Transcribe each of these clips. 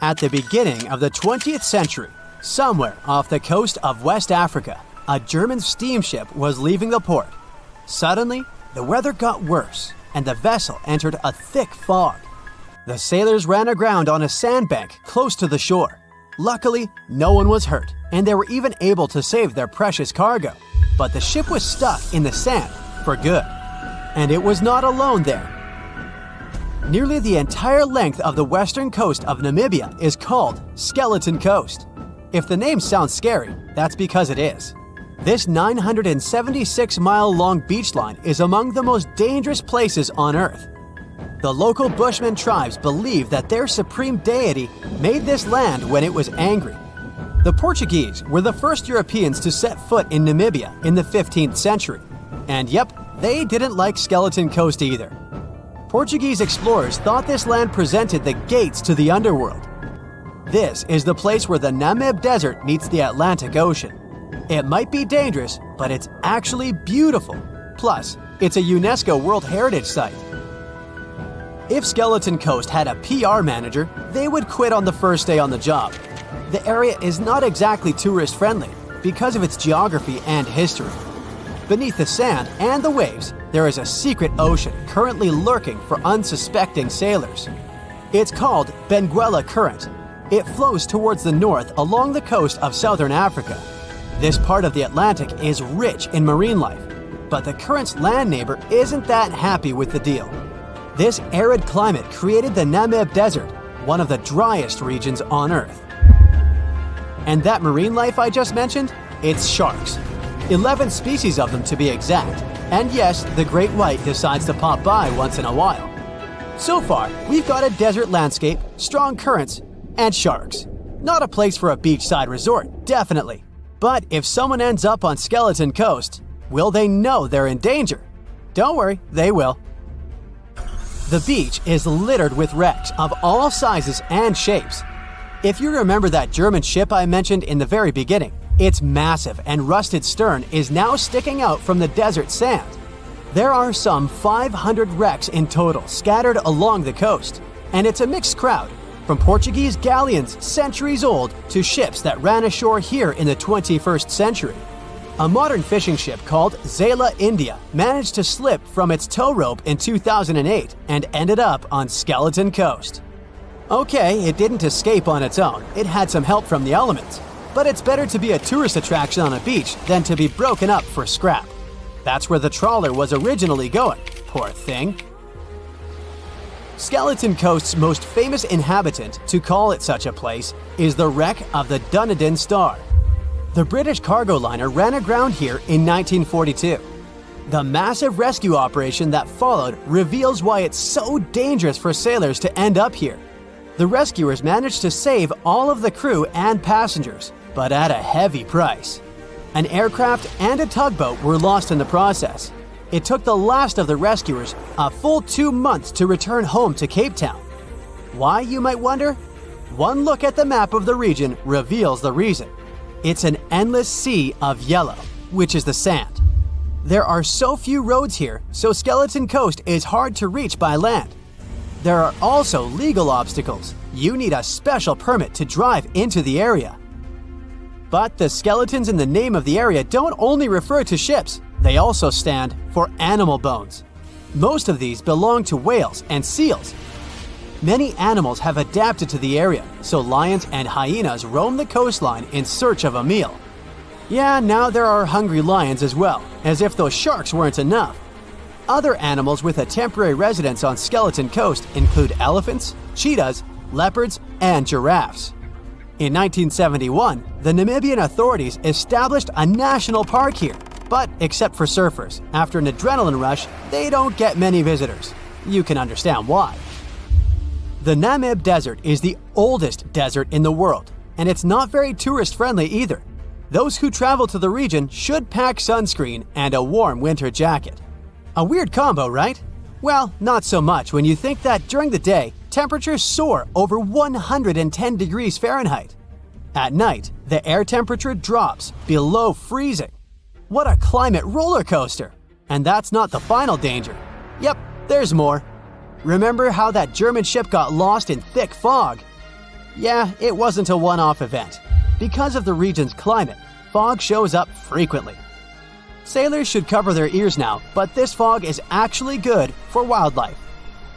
At the beginning of the 20th century, somewhere off the coast of West Africa, a German steamship was leaving the port. Suddenly, the weather got worse, and the vessel entered a thick fog. The sailors ran aground on a sandbank close to the shore. Luckily, no one was hurt, and they were even able to save their precious cargo. But the ship was stuck in the sand for good. And it was not alone there. Nearly the entire length of the western coast of Namibia is called Skeleton Coast. If the name sounds scary, that's because it is. This 976-mile-long beach line is among the most dangerous places on Earth. The local Bushman tribes believe that their supreme deity made this land when it was angry. The Portuguese were the first Europeans to set foot in Namibia in the 15th century. And yep, they didn't like Skeleton Coast either. Portuguese explorers thought this land presented the gates to the underworld. This is the place where the Namib Desert meets the Atlantic Ocean. It might be dangerous, but it's actually beautiful. Plus, it's a UNESCO World Heritage Site. If Skeleton Coast had a PR manager, they would quit on the first day on the job. The area is not exactly tourist-friendly because of its geography and history. Beneath the sand and the waves, there is a secret ocean currently lurking for unsuspecting sailors. It's called Benguela Current. It flows towards the north along the coast of southern Africa. This part of the Atlantic is rich in marine life, but the current's land neighbor isn't that happy with the deal. This arid climate created the Namib Desert, one of the driest regions on Earth. And that marine life I just mentioned? It's sharks. 11 species of them to be exact. And yes, the great white decides to pop by once in a while. So far, we've got a desert landscape, strong currents, and sharks. Not a place for a beachside resort, definitely. But if someone ends up on Skeleton Coast, will they know they're in danger? Don't worry, they will. The beach is littered with wrecks of all sizes and shapes. If you remember that German ship I mentioned in the very beginning, its massive and rusted stern is now sticking out from the desert sand. There are some 500 wrecks in total scattered along the coast, and it's a mixed crowd, from Portuguese galleons centuries old to ships that ran ashore here in the 21st century. A modern fishing ship called Zela India managed to slip from its tow rope in 2008 and ended up on Skeleton Coast. Okay, it didn't escape on its own, it had some help from the elements. But it's better to be a tourist attraction on a beach than to be broken up for scrap. That's where the trawler was originally going, poor thing. Skeleton Coast's most famous inhabitant, to call it such a place, is the wreck of the Dunedin Star. The British cargo liner ran aground here in 1942. The massive rescue operation that followed reveals why it's so dangerous for sailors to end up here. The rescuers managed to save all of the crew and passengers, but at a heavy price. An aircraft and a tugboat were lost in the process. It took the last of the rescuers a full 2 months to return home to Cape Town. Why, you might wonder? One look at the map of the region reveals the reason. It's an endless sea of yellow, which is the sand. There are so few roads here, so Skeleton Coast is hard to reach by land. There are also legal obstacles. You need a special permit to drive into the area. But the skeletons in the name of the area don't only refer to ships, they also stand for animal bones. Most of these belong to whales and seals. Many animals have adapted to the area, so lions and hyenas roam the coastline in search of a meal. Yeah, now there are hungry lions as well, as if those sharks weren't enough. Other animals with a temporary residence on Skeleton Coast include elephants, cheetahs, leopards, and giraffes. In 1971, the Namibian authorities established a national park here, but except for surfers, after an adrenaline rush, they don't get many visitors. You can understand why. The Namib Desert is the oldest desert in the world, and it's not very tourist-friendly either. Those who travel to the region should pack sunscreen and a warm winter jacket. A weird combo, right? Well, not so much when you think that during the day, temperatures soar over 110 degrees Fahrenheit. At night, the air temperature drops below freezing. What a climate roller coaster! And that's not the final danger. Yep, there's more. Remember how that German ship got lost in thick fog? Yeah, it wasn't a one-off event. Because of the region's climate, fog shows up frequently. Sailors should cover their ears now, but this fog is actually good for wildlife.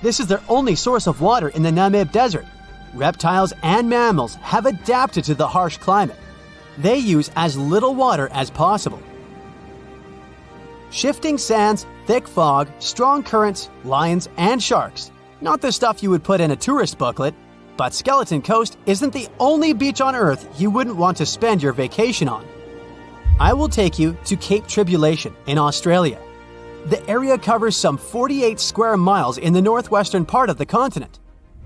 This is their only source of water in the Namib Desert. Reptiles and mammals have adapted to the harsh climate. They use as little water as possible. Shifting sands, thick fog, strong currents, lions, and sharks. Not the stuff you would put in a tourist booklet, but Skeleton Coast isn't the only beach on Earth you wouldn't want to spend your vacation on. I will take you to Cape Tribulation in Australia. The area covers some 48 square miles in the northwestern part of the continent.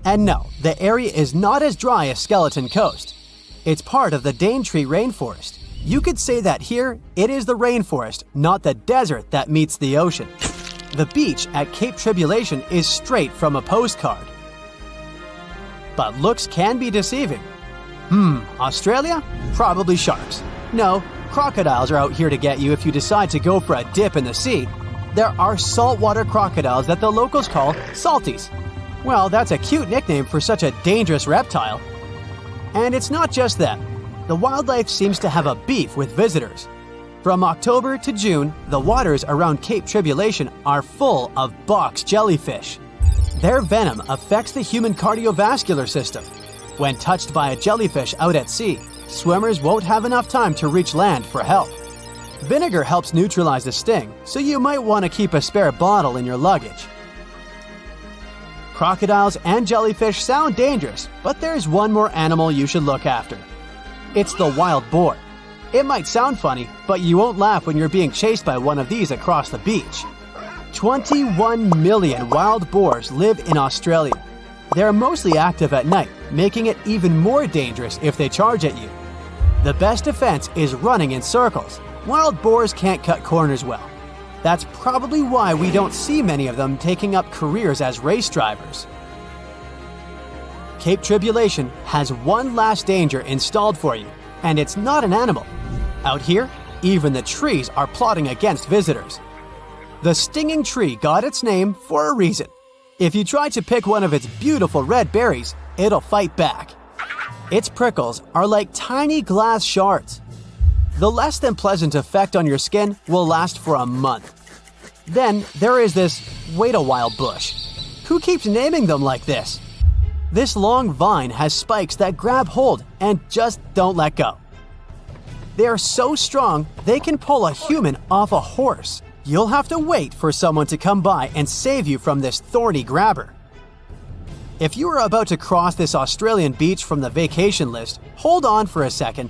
And no, the area is not as dry as Skeleton Coast. It's part of the Daintree rainforest. You could say that here, it is the rainforest, not the desert that meets the ocean. The beach at Cape Tribulation is straight from a postcard. But looks can be deceiving. Australia? Probably sharks. No, crocodiles are out here to get you if you decide to go for a dip in the sea. There are saltwater crocodiles that the locals call salties. Well, that's a cute nickname for such a dangerous reptile. And it's not just that. The wildlife seems to have a beef with visitors. From October to June, the waters around Cape Tribulation are full of box jellyfish. Their venom affects the human cardiovascular system. When touched by a jellyfish out at sea, swimmers won't have enough time to reach land for help. Vinegar helps neutralize the sting, so you might want to keep a spare bottle in your luggage. Crocodiles and jellyfish sound dangerous, but there's one more animal you should look after. It's the wild boar. It might sound funny, but you won't laugh when you're being chased by one of these across the beach. 21 million wild boars live in Australia. They're mostly active at night, making it even more dangerous if they charge at you. The best defense is running in circles. Wild boars can't cut corners well. That's probably why we don't see many of them taking up careers as race drivers. Cape Tribulation has one last danger installed for you, and it's not an animal. Out here, even the trees are plotting against visitors. The stinging tree got its name for a reason. If you try to pick one of its beautiful red berries, it'll fight back. Its prickles are like tiny glass shards. The less than pleasant effect on your skin will last for a month. Then there is this wait-a-while bush. Who keeps naming them like this? This long vine has spikes that grab hold and just don't let go. They are so strong they can pull a human off a horse. You'll have to wait for someone to come by and save you from this thorny grabber. If you are about to cross this Australian beach from the vacation list, hold on for a second.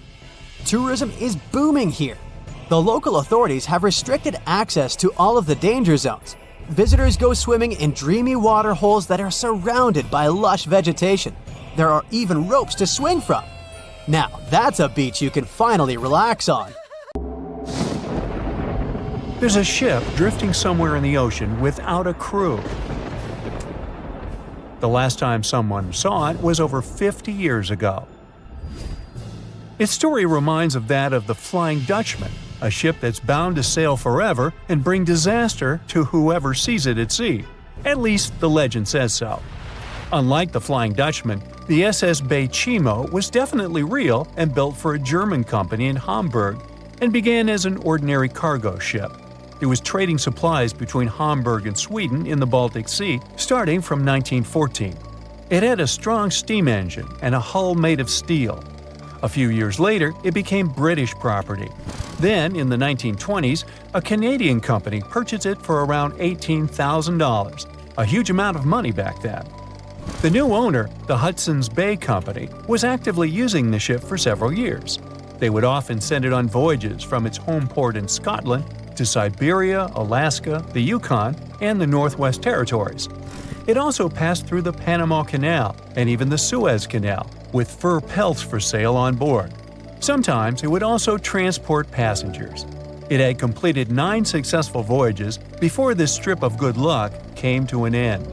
Tourism is booming here. The local authorities have restricted access to all of the danger zones. Visitors go swimming in dreamy water holes that are surrounded by lush vegetation. There are even ropes to swing from. Now, that's a beach you can finally relax on. There's a ship drifting somewhere in the ocean without a crew. The last time someone saw it was over 50 years ago. Its story reminds of that of the Flying Dutchman, a ship that's bound to sail forever and bring disaster to whoever sees it at sea. At least the legend says so. Unlike the Flying Dutchman, the SS Bay Chimo was definitely real and built for a German company in Hamburg and began as an ordinary cargo ship. It was trading supplies between Hamburg and Sweden in the Baltic Sea starting from 1914. It had a strong steam engine and a hull made of steel. A few years later, it became British property. Then, in the 1920s, a Canadian company purchased it for around $18,000, a huge amount of money back then. The new owner, the Hudson's Bay Company, was actively using the ship for several years. They would often send it on voyages from its home port in Scotland to Siberia, Alaska, the Yukon, and the Northwest Territories. It also passed through the Panama Canal and even the Suez Canal, with fur pelts for sale on board. Sometimes it would also transport passengers. It had completed 9 successful voyages before this strip of good luck came to an end.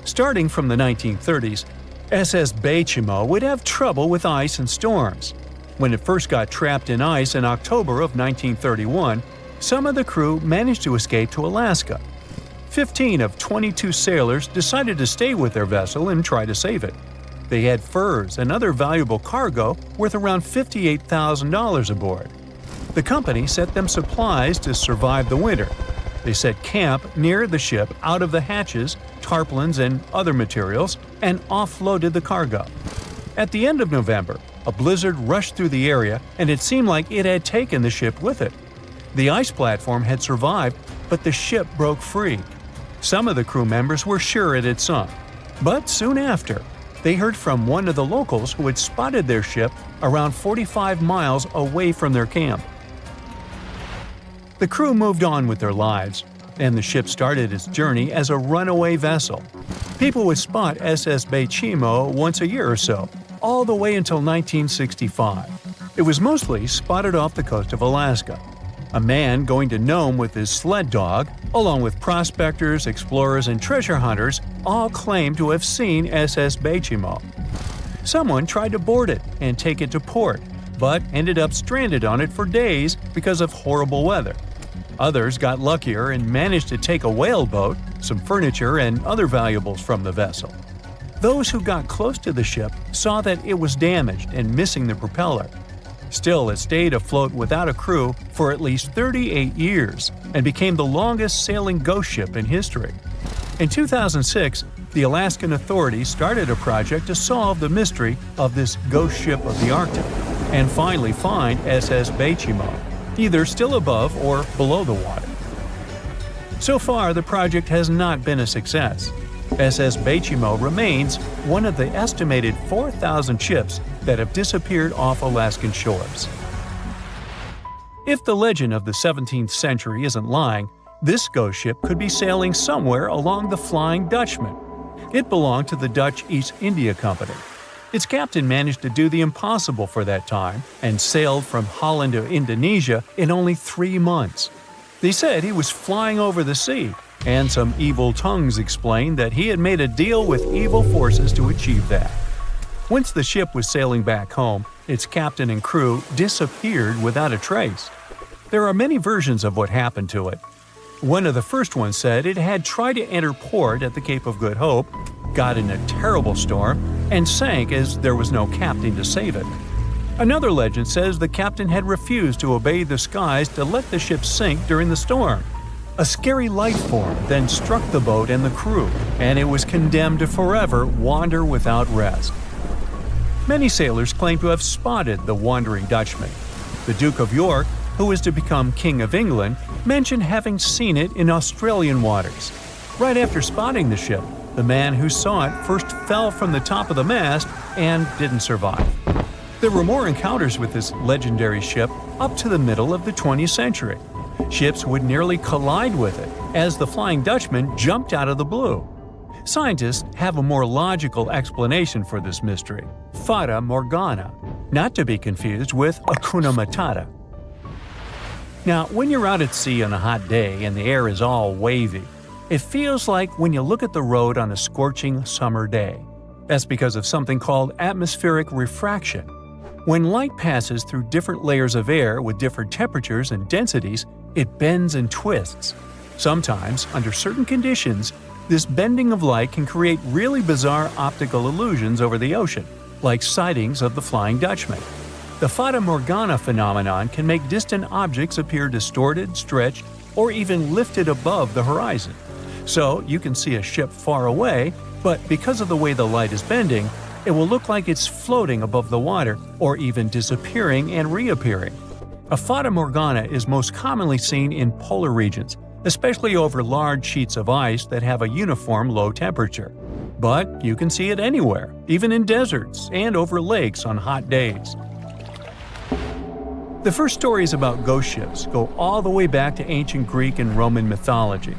Starting from the 1930s, SS Bay Chimo would have trouble with ice and storms. When it first got trapped in ice in October of 1931, some of the crew managed to escape to Alaska. 15 of 22 sailors decided to stay with their vessel and try to save it. They had furs and other valuable cargo worth around $58,000 aboard. The company sent them supplies to survive the winter. They set camp near the ship out of the hatches, tarpaulins, and other materials, and offloaded the cargo. At the end of November, a blizzard rushed through the area, and it seemed like it had taken the ship with it. The ice platform had survived, but the ship broke free. Some of the crew members were sure it had sunk. But soon after, they heard from one of the locals who had spotted their ship around 45 miles away from their camp. The crew moved on with their lives, and the ship started its journey as a runaway vessel. People would spot SS Bechimo once a year or so, all the way until 1965. It was mostly spotted off the coast of Alaska. A man going to Nome with his sled dog, along with prospectors, explorers, and treasure hunters, all claimed to have seen SS Bechimo. Someone tried to board it and take it to port, but ended up stranded on it for days because of horrible weather. Others got luckier and managed to take a whaleboat, some furniture, and other valuables from the vessel. Those who got close to the ship saw that it was damaged and missing the propeller. Still, it stayed afloat without a crew for at least 38 years and became the longest sailing ghost ship in history. In 2006, the Alaskan authorities started a project to solve the mystery of this ghost ship of the Arctic and finally find SS Bechimo, either still above or below the water. So far, the project has not been a success. SS Bechimo remains one of the estimated 4,000 ships that have disappeared off Alaskan shores. If the legend of the 17th century isn't lying, this ghost ship could be sailing somewhere along the Flying Dutchman. It belonged to the Dutch East India Company. Its captain managed to do the impossible for that time and sailed from Holland to Indonesia in only 3 months. They said he was flying over the sea, and some evil tongues explained that he had made a deal with evil forces to achieve that. Once the ship was sailing back home, its captain and crew disappeared without a trace. There are many versions of what happened to it. One of the first ones said it had tried to enter port at the Cape of Good Hope, got in a terrible storm, and sank as there was no captain to save it. Another legend says the captain had refused to obey the skies to let the ship sink during the storm. A scary life form then struck the boat and the crew, and it was condemned to forever wander without rest. Many sailors claim to have spotted the wandering Dutchman. The Duke of York, who was to become King of England, mentioned having seen it in Australian waters. Right after spotting the ship, the man who saw it first fell from the top of the mast and didn't survive. There were more encounters with this legendary ship up to the middle of the 20th century. Ships would nearly collide with it as the Flying Dutchman jumped out of the blue. Scientists have a more logical explanation for this mystery: Fata Morgana, not to be confused with Hakuna Matata. Now, when you're out at sea on a hot day and the air is all wavy, it feels like when you look at the road on a scorching summer day. That's because of something called atmospheric refraction. When light passes through different layers of air with different temperatures and densities, it bends and twists. Sometimes, under certain conditions, this bending of light can create really bizarre optical illusions over the ocean, like sightings of the Flying Dutchman. The Fata Morgana phenomenon can make distant objects appear distorted, stretched, or even lifted above the horizon. So you can see a ship far away, but because of the way the light is bending, it will look like it's floating above the water or even disappearing and reappearing. A Fata Morgana is most commonly seen in polar regions, especially over large sheets of ice that have a uniform low temperature. But you can see it anywhere, even in deserts and over lakes on hot days. The first stories about ghost ships go all the way back to ancient Greek and Roman mythology.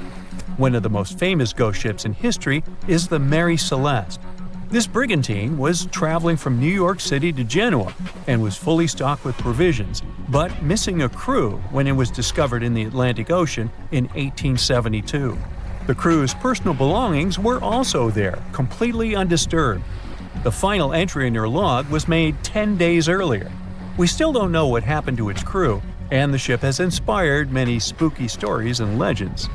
One of the most famous ghost ships in history is the Mary Celeste. This brigantine was traveling from New York City to Genoa and was fully stocked with provisions, but missing a crew when it was discovered in the Atlantic Ocean in 1872. The crew's personal belongings were also there, completely undisturbed. The final entry in their log was made 10 days earlier. We still don't know what happened to its crew, and the ship has inspired many spooky stories and legends.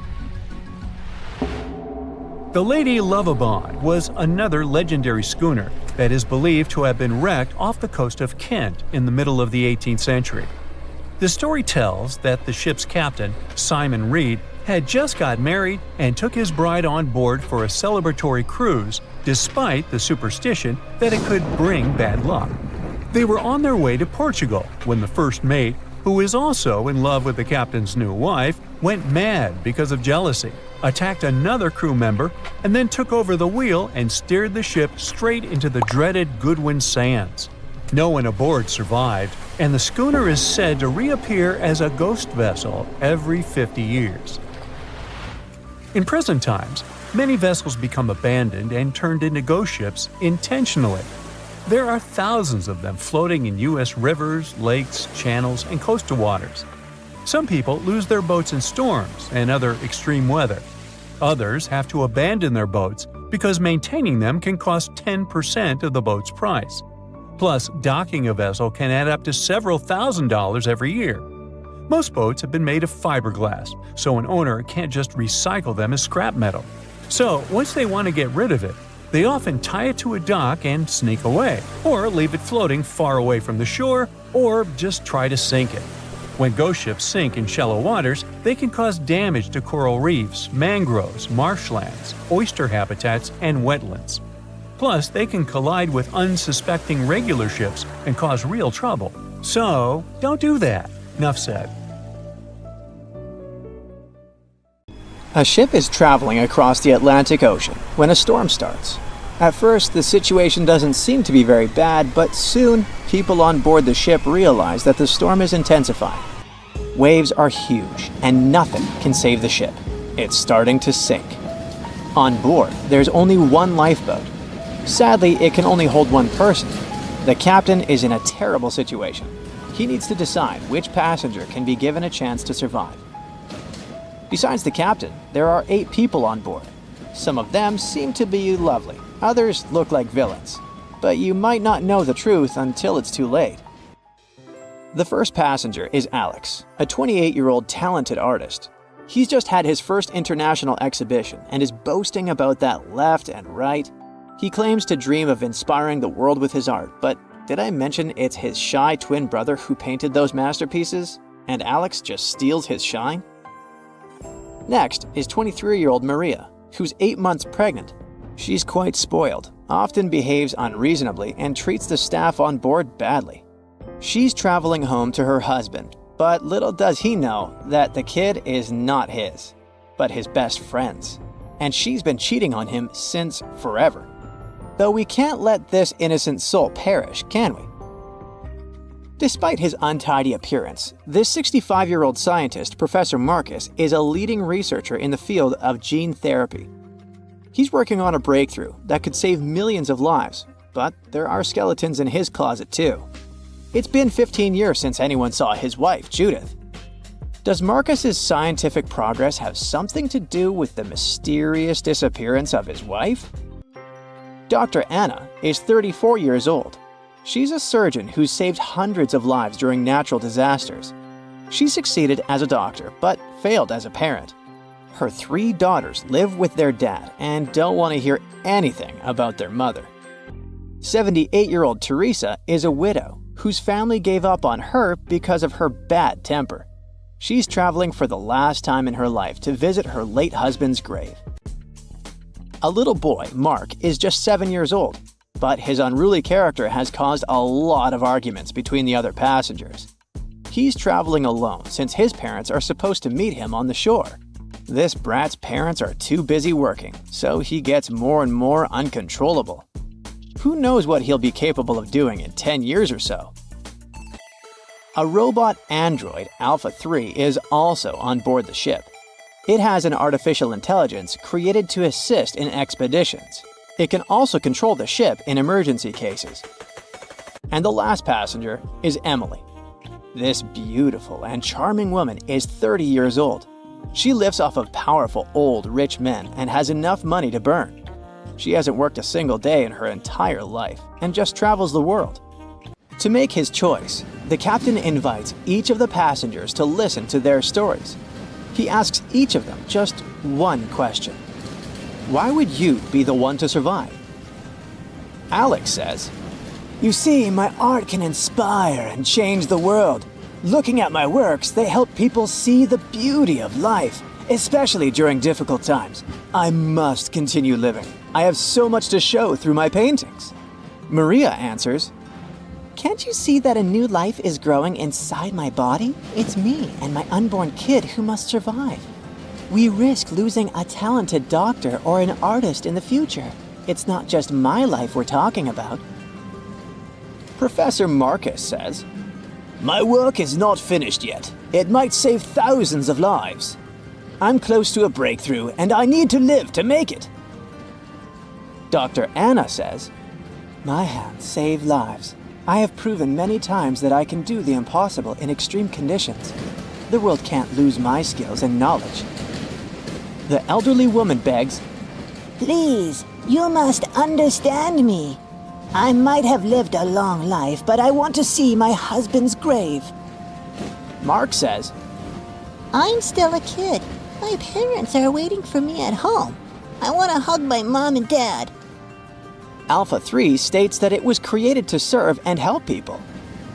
The Lady Lovibond was another legendary schooner that is believed to have been wrecked off the coast of Kent in the middle of the 18th century. The story tells that the ship's captain, Simon Reed, had just got married and took his bride on board for a celebratory cruise, despite the superstition that it could bring bad luck. They were on their way to Portugal when the first mate, who is also in love with the captain's new wife, went mad because of jealousy, attacked another crew member, and then took over the wheel and steered the ship straight into the dreaded Goodwin Sands. No one aboard survived, and the schooner is said to reappear as a ghost vessel every 50 years. In present times, many vessels become abandoned and turned into ghost ships intentionally. There are thousands of them floating in U.S. rivers, lakes, channels, and coastal waters. Some people lose their boats in storms and other extreme weather. Others have to abandon their boats because maintaining them can cost 10% of the boat's price. Plus, docking a vessel can add up to several $1,000s every year. Most boats have been made of fiberglass, so an owner can't just recycle them as scrap metal. So, once they want to get rid of it, they often tie it to a dock and sneak away, or leave it floating far away from the shore, or just try to sink it. When ghost ships sink in shallow waters, they can cause damage to coral reefs, mangroves, marshlands, oyster habitats, and wetlands. Plus, they can collide with unsuspecting regular ships and cause real trouble. So, don't do that. Enough said. A ship is traveling across the Atlantic Ocean when a storm starts. At first, the situation doesn't seem to be very bad, but soon, people on board the ship realize that the storm is intensifying. Waves are huge, and nothing can save the ship. It's starting to sink. On board, there's only one lifeboat. Sadly, it can only hold one person. The captain is in a terrible situation. He needs to decide which passenger can be given a chance to survive. Besides the captain, there are 8 people on board. Some of them seem to be lovely, others look like villains. But you might not know the truth until it's too late. The first passenger is Alex, a 28-year-old talented artist. He's just had his first international exhibition and is boasting about that left and right. He claims to dream of inspiring the world with his art, but did I mention it's his shy twin brother who painted those masterpieces? And Alex just steals his shine? Next is 23-year-old Maria, who's 8 months pregnant. She's quite spoiled, often behaves unreasonably, and treats the staff on board badly. She's traveling home to her husband, but little does he know that the kid is not his, but his best friend's. And she's been cheating on him since forever. Though we can't let this innocent soul perish, can we? Despite his untidy appearance, this 65-year-old scientist, Professor Marcus, is a leading researcher in the field of gene therapy. He's working on a breakthrough that could save millions of lives, but there are skeletons in his closet too. It's been 15 years since anyone saw his wife, Judith. Does Marcus's scientific progress have something to do with the mysterious disappearance of his wife? Dr. Anna is 34 years old. She's a surgeon who's saved hundreds of lives during natural disasters. She succeeded as a doctor, but failed as a parent. Her 3 daughters live with their dad and don't want to hear anything about their mother. 78-year-old Teresa is a widow whose family gave up on her because of her bad temper. She's traveling for the last time in her life to visit her late husband's grave. A little boy, Mark, is just 7 years old, but his unruly character has caused a lot of arguments between the other passengers. He's traveling alone since his parents are supposed to meet him on the shore. This brat's parents are too busy working, so he gets more and more uncontrollable. Who knows what he'll be capable of doing in 10 years or so? A robot android, Alpha 3, is also on board the ship. It has an artificial intelligence created to assist in expeditions. It can also control the ship in emergency cases. And the last passenger is Emily. This beautiful and charming woman is 30 years old. She lives off of powerful, old, rich men and has enough money to burn. She hasn't worked a single day in her entire life and just travels the world. To make his choice, the captain invites each of the passengers to listen to their stories. He asks each of them just one question. Why would you be the one to survive? Alex says, "You see, my art can inspire and change the world. Looking at my works, they help people see the beauty of life, especially during difficult times. I must continue living. I have so much to show through my paintings." Maria answers, "Can't you see that a new life is growing inside my body? It's me and my unborn kid who must survive. We risk losing a talented doctor or an artist in the future. It's not just my life we're talking about." Professor Marcus says, "My work is not finished yet. It might save thousands of lives. I'm close to a breakthrough and I need to live to make it." Dr. Anna says, "My hands save lives. I have proven many times that I can do the impossible in extreme conditions. The world can't lose my skills and knowledge." The elderly woman begs, Please, you must understand me. I might have lived a long life, but I want to see my husband's grave. Mark says, I'm still a kid. My parents are waiting for me at home. I want to hug my mom and dad. Alpha 3 states that it was created to serve and help people.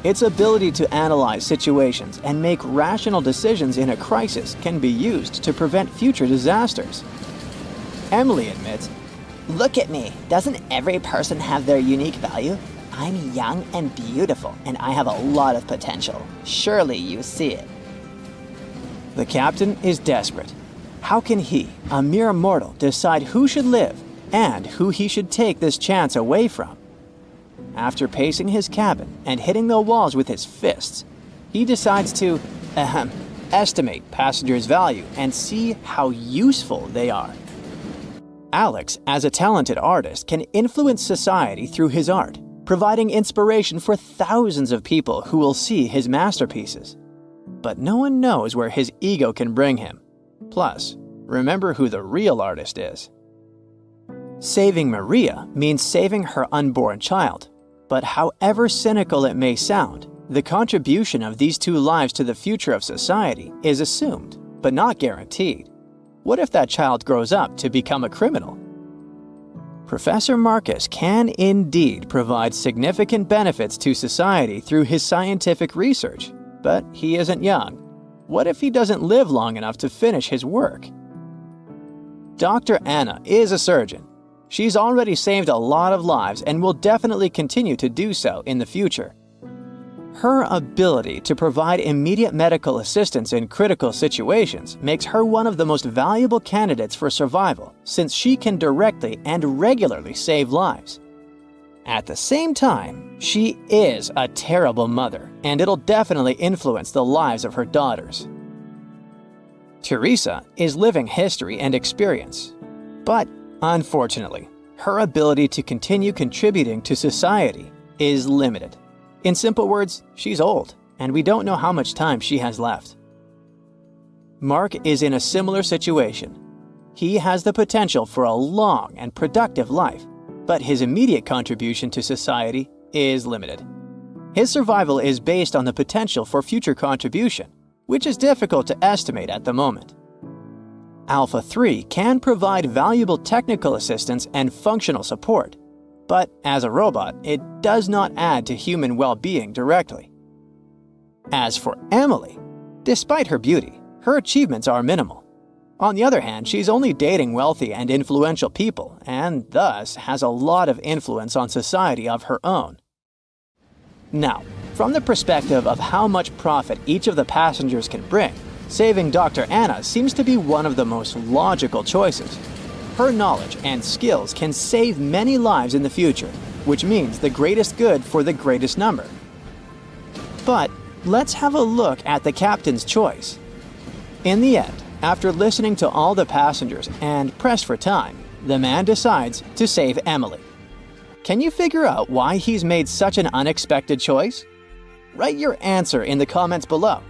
Its ability to analyze situations and make rational decisions in a crisis can be used to prevent future disasters. Emily admits, Look at me. Doesn't every person have their unique value? I'm young and beautiful, and I have a lot of potential. Surely you see it. The captain is desperate. How can he, a mere mortal, decide who should live and who he should take this chance away from? After pacing his cabin and hitting the walls with his fists, he decides to estimate passengers' value and see how useful they are. Alex, as a talented artist, can influence society through his art, providing inspiration for thousands of people who will see his masterpieces. But no one knows where his ego can bring him. Plus, remember who the real artist is. Saving Maria means saving her unborn child. But however cynical it may sound, the contribution of these two lives to the future of society is assumed, but not guaranteed. What if that child grows up to become a criminal? Professor Marcus can indeed provide significant benefits to society through his scientific research, but he isn't young. What if he doesn't live long enough to finish his work? Dr. Anna is a surgeon. She's already saved a lot of lives and will definitely continue to do so in the future. Her ability to provide immediate medical assistance in critical situations makes her one of the most valuable candidates for survival, since she can directly and regularly save lives. At the same time, she is a terrible mother, and it'll definitely influence the lives of her daughters. Teresa is living history and experience, but unfortunately, her ability to continue contributing to society is limited. In simple words, she's old, and we don't know how much time she has left. Mark is in a similar situation. He has the potential for a long and productive life, but his immediate contribution to society is limited. His survival is based on the potential for future contribution, which is difficult to estimate at the moment. Alpha 3 can provide valuable technical assistance and functional support, but as a robot, it does not add to human well-being directly. As for Emily, despite her beauty, her achievements are minimal. On the other hand, she's only dating wealthy and influential people, and thus has a lot of influence on society of her own. Now, from the perspective of how much profit each of the passengers can bring, saving Dr. Anna seems to be one of the most logical choices. Her knowledge and skills can save many lives in the future, which means the greatest good for the greatest number. But let's have a look at the captain's choice. In the end, after listening to all the passengers and pressed for time, the man decides to save Emily. Can you figure out why he's made such an unexpected choice? Write your answer in the comments below.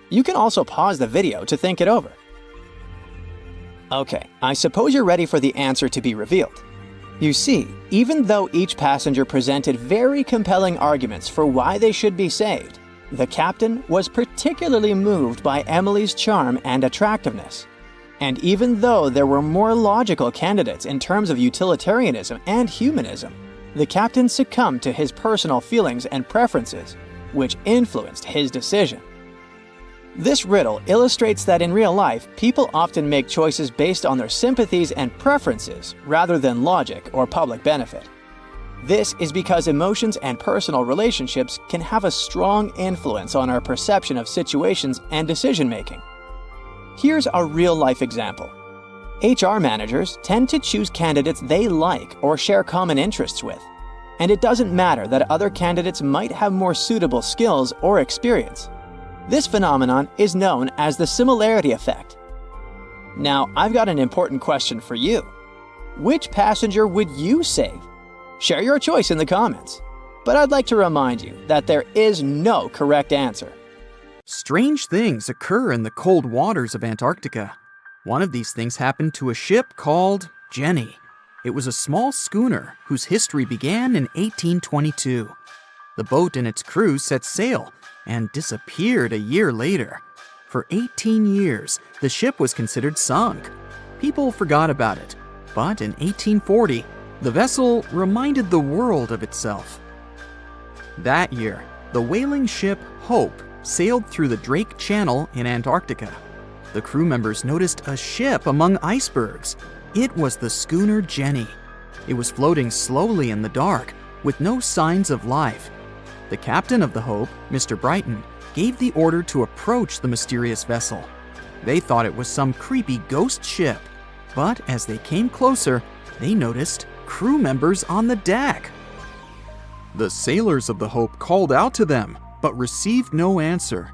You can also pause the video to think it over. Okay, I suppose you're ready for the answer to be revealed. You see, even though each passenger presented very compelling arguments for why they should be saved, the captain was particularly moved by Emily's charm and attractiveness. And even though there were more logical candidates in terms of utilitarianism and humanism, the captain succumbed to his personal feelings and preferences, which influenced his decision. This riddle illustrates that in real life, people often make choices based on their sympathies and preferences rather than logic or public benefit. This is because emotions and personal relationships can have a strong influence on our perception of situations and decision-making. Here's a real-life example. HR managers tend to choose candidates they like or share common interests with, and it doesn't matter that other candidates might have more suitable skills or experience. This phenomenon is known as the similarity effect. Now, I've got an important question for you. Which passenger would you save? Share your choice in the comments. But I'd like to remind you that there is no correct answer. Strange things occur in the cold waters of Antarctica. One of these things happened to a ship called Jenny. It was a small schooner whose history began in 1822. The boat and its crew set sail and disappeared a year later. For 18 years, the ship was considered sunk. People forgot about it, but in 1840, the vessel reminded the world of itself. That year, the whaling ship Hope sailed through the Drake Channel in Antarctica. The crew members noticed a ship among icebergs. It was the schooner Jenny. It was floating slowly in the dark, with no signs of life. The captain of the Hope, Mr. Brighton, gave the order to approach the mysterious vessel. They thought it was some creepy ghost ship, but as they came closer, they noticed crew members on the deck. The sailors of the Hope called out to them, but received no answer.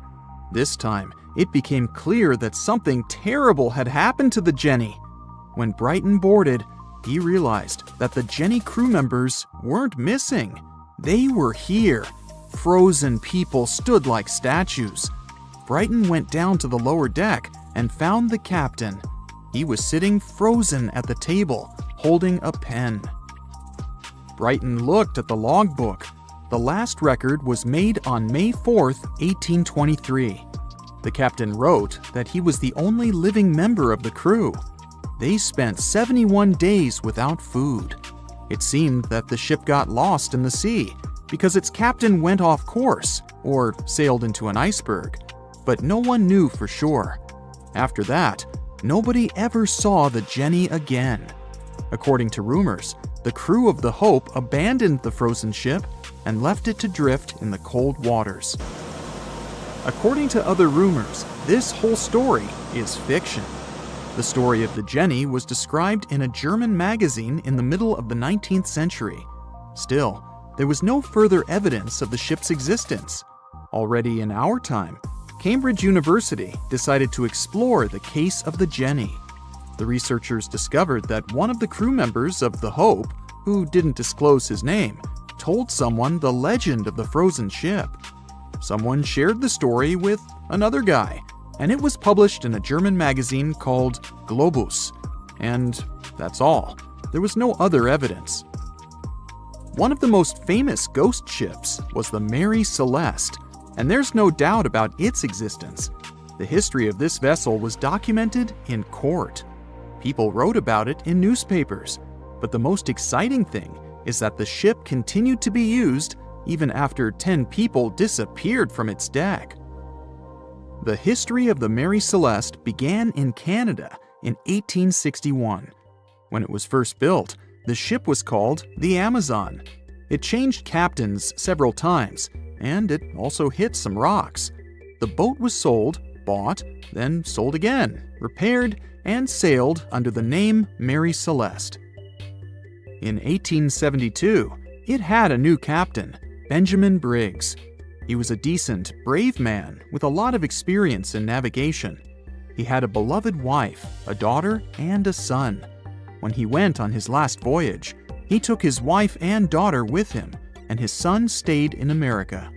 This time, it became clear that something terrible had happened to the Jenny. When Brighton boarded, he realized that the Jenny crew members weren't missing. They were here. Frozen people stood like statues. Brighton went down to the lower deck and found the captain. He was sitting frozen at the table, holding a pen. Brighton looked at the logbook. The last record was made on May 4th, 1823. The captain wrote that he was the only living member of the crew. They spent 71 days without food. It seemed that the ship got lost in the sea because its captain went off course or sailed into an iceberg, but no one knew for sure. After that, nobody ever saw the Jenny again. According to rumors, the crew of the Hope abandoned the frozen ship and left it to drift in the cold waters. According to other rumors, this whole story is fiction. The story of the Jenny was described in a German magazine in the middle of the 19th century. Still, there was no further evidence of the ship's existence. Already in our time, Cambridge University decided to explore the case of the Jenny. The researchers discovered that one of the crew members of the Hope, who didn't disclose his name, told someone the legend of the frozen ship. Someone shared the story with another guy, and it was published in a German magazine called Globus. And that's all. There was no other evidence. One of the most famous ghost ships was the Mary Celeste, and there's no doubt about its existence. The history of this vessel was documented in court. People wrote about it in newspapers, but the most exciting thing is that the ship continued to be used even after 10 people disappeared from its deck. The history of the Mary Celeste began in Canada in 1861. When it was first built, the ship was called the Amazon. It changed captains several times, and it also hit some rocks. The boat was sold, bought, then sold again, repaired, and sailed under the name Mary Celeste. In 1872, it had a new captain, Benjamin Briggs. He was a decent, brave man with a lot of experience in navigation. He had a beloved wife, a daughter, and a son. When he went on his last voyage, he took his wife and daughter with him, and his son stayed in America.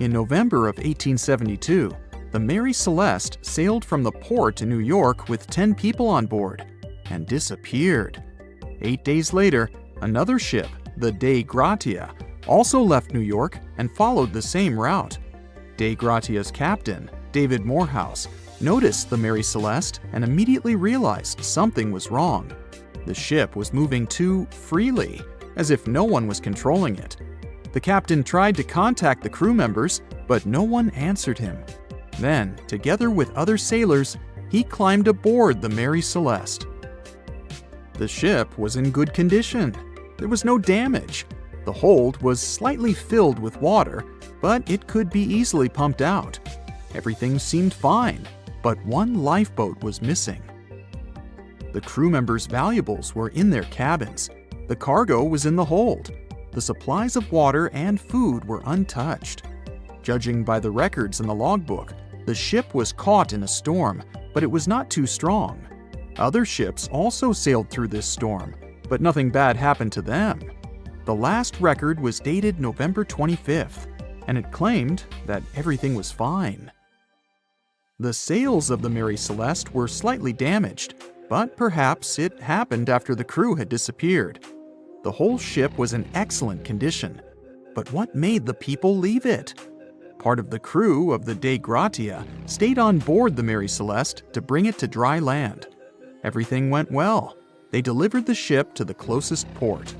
In November of 1872, the Mary Celeste sailed from the port in New York with 10 people on board and disappeared. 8 days later, another ship, the Dei Gratia, also left New York and followed the same route. Dei Gratia's captain, David Morehouse, noticed the Mary Celeste and immediately realized something was wrong. The ship was moving too freely, as if no one was controlling it. The captain tried to contact the crew members, but no one answered him. Then, together with other sailors, he climbed aboard the Mary Celeste. The ship was in good condition. There was no damage. The hold was slightly filled with water, but it could be easily pumped out. Everything seemed fine, but one lifeboat was missing. The crew members' valuables were in their cabins. The cargo was in the hold. The supplies of water and food were untouched. Judging by the records in the logbook, the ship was caught in a storm, but it was not too strong. Other ships also sailed through this storm, but nothing bad happened to them. The last record was dated November 25th, and it claimed that everything was fine. The sails of the Mary Celeste were slightly damaged, but perhaps it happened after the crew had disappeared. The whole ship was in excellent condition, but what made the people leave it? Part of the crew of the Dei Gratia stayed on board the Mary Celeste to bring it to dry land. Everything went well. They delivered the ship to the closest port.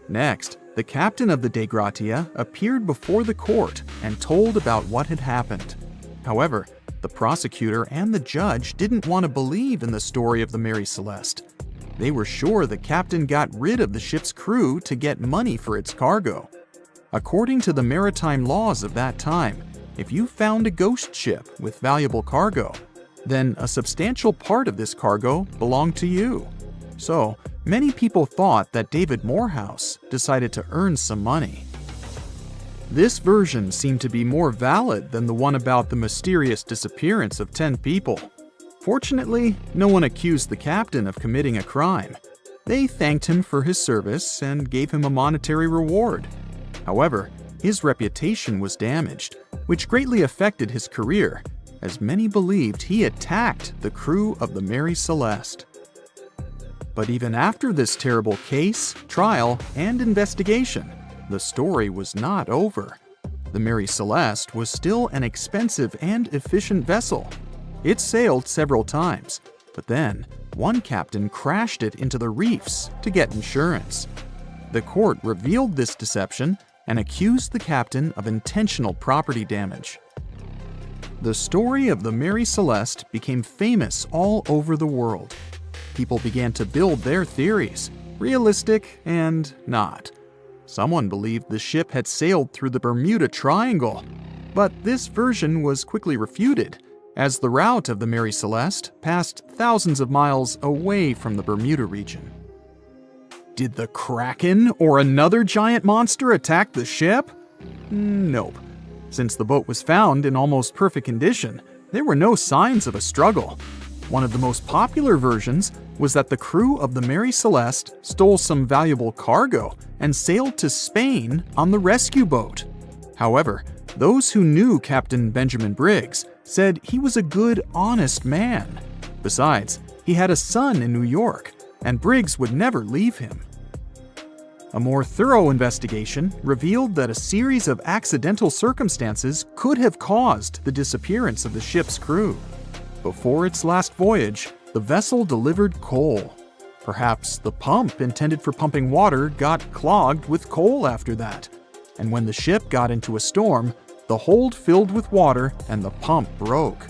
Next, the captain of the Dei Gratia appeared before the court and told about what had happened. However, the prosecutor and the judge didn't want to believe in the story of the Mary Celeste. They were sure the captain got rid of the ship's crew to get money for its cargo. According to the maritime laws of that time, if you found a ghost ship with valuable cargo, then a substantial part of this cargo belonged to you. So, many people thought that David Morehouse decided to earn some money. This version seemed to be more valid than the one about the mysterious disappearance of 10 people. Fortunately, no one accused the captain of committing a crime. They thanked him for his service and gave him a monetary reward. However, his reputation was damaged, which greatly affected his career, as many believed he attacked the crew of the Mary Celeste. But even after this terrible case, trial, and investigation, the story was not over. The Mary Celeste was still an expensive and efficient vessel. It sailed several times, but then one captain crashed it into the reefs to get insurance. The court revealed this deception and accused the captain of intentional property damage. The story of the Mary Celeste became famous all over the world. People began to build their theories, realistic and not. Someone believed the ship had sailed through the Bermuda Triangle, but this version was quickly refuted, as the route of the Mary Celeste passed thousands of miles away from the Bermuda region. Did the Kraken or another giant monster attack the ship? Nope. Since the boat was found in almost perfect condition, there were no signs of a struggle. One of the most popular versions was that the crew of the Mary Celeste stole some valuable cargo and sailed to Spain on the rescue boat. However, those who knew Captain Benjamin Briggs said he was a good, honest man. Besides, he had a son in New York, and Briggs would never leave him. A more thorough investigation revealed that a series of accidental circumstances could have caused the disappearance of the ship's crew. Before its last voyage, the vessel delivered coal. Perhaps the pump intended for pumping water got clogged with coal after that. And when the ship got into a storm, the hold filled with water and the pump broke.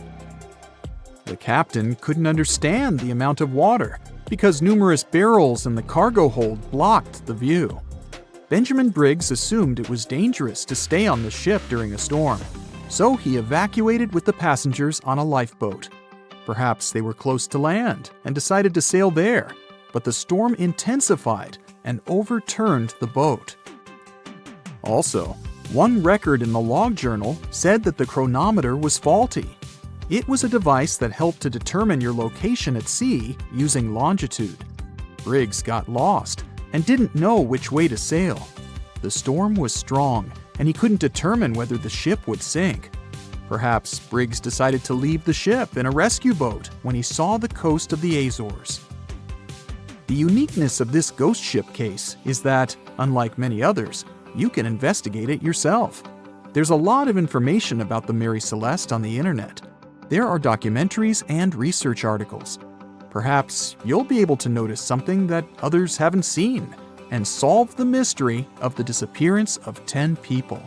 The captain couldn't understand the amount of water because numerous barrels in the cargo hold blocked the view. Benjamin Briggs assumed it was dangerous to stay on the ship during a storm, so he evacuated with the passengers on a lifeboat. Perhaps they were close to land and decided to sail there, but the storm intensified and overturned the boat. Also, one record in the log journal said that the chronometer was faulty. It was a device that helped to determine your location at sea using longitude. Briggs got lost and didn't know which way to sail. The storm was strong, and he couldn't determine whether the ship would sink. Perhaps Briggs decided to leave the ship in a rescue boat when he saw the coast of the Azores. The uniqueness of this ghost ship case is that, unlike many others, you can investigate it yourself. There's a lot of information about the Mary Celeste on the internet. There are documentaries and research articles. Perhaps you'll be able to notice something that others haven't seen and solve the mystery of the disappearance of 10 people.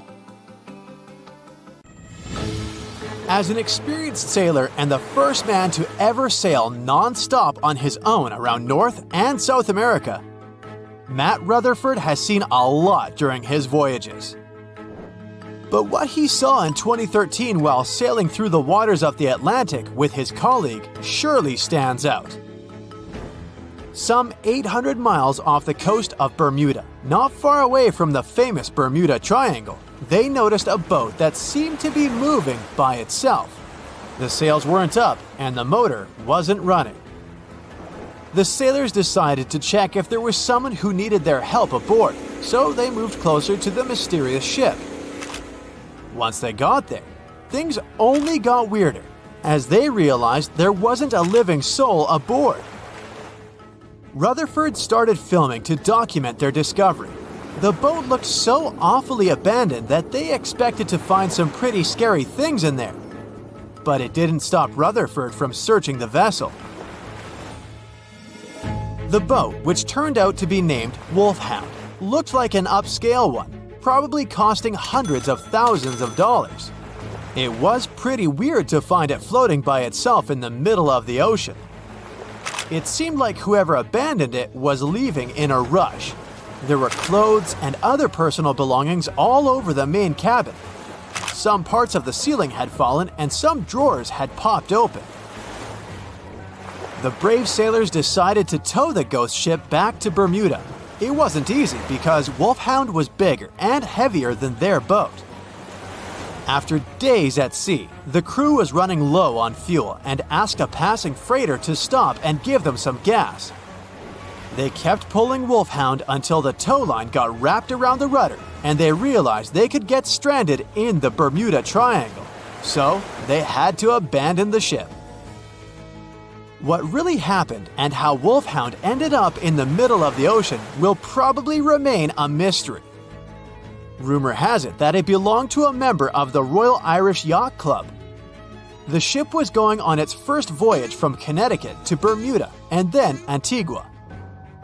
As an experienced sailor and the first man to ever sail non-stop on his own around North and South America, Matt Rutherford has seen a lot during his voyages. But what he saw in 2013 while sailing through the waters of the Atlantic with his colleague surely stands out. Some 800 miles off the coast of Bermuda, not far away from the famous Bermuda Triangle, they noticed a boat that seemed to be moving by itself. The sails weren't up and the motor wasn't running. The sailors decided to check if there was someone who needed their help aboard, so they moved closer to the mysterious ship. Once they got there, things only got weirder, as they realized there wasn't a living soul aboard. Rutherford started filming to document their discovery. The boat looked so awfully abandoned that they expected to find some pretty scary things in there. But it didn't stop Rutherford from searching the vessel. The boat, which turned out to be named Wolfhound, looked like an upscale one, probably costing hundreds of thousands of dollars. It was pretty weird to find it floating by itself in the middle of the ocean. It seemed like whoever abandoned it was leaving in a rush. There were clothes and other personal belongings all over the main cabin. Some parts of the ceiling had fallen and some drawers had popped open. The brave sailors decided to tow the ghost ship back to Bermuda. It wasn't easy because Wolfhound was bigger and heavier than their boat. After days at sea, the crew was running low on fuel and asked a passing freighter to stop and give them some gas. They kept pulling Wolfhound until the tow line got wrapped around the rudder and they realized they could get stranded in the Bermuda Triangle. So they had to abandon the ship. What really happened and how Wolfhound ended up in the middle of the ocean will probably remain a mystery. Rumor has it that it belonged to a member of the Royal Irish Yacht Club. The ship was going on its first voyage from Connecticut to Bermuda and then Antigua.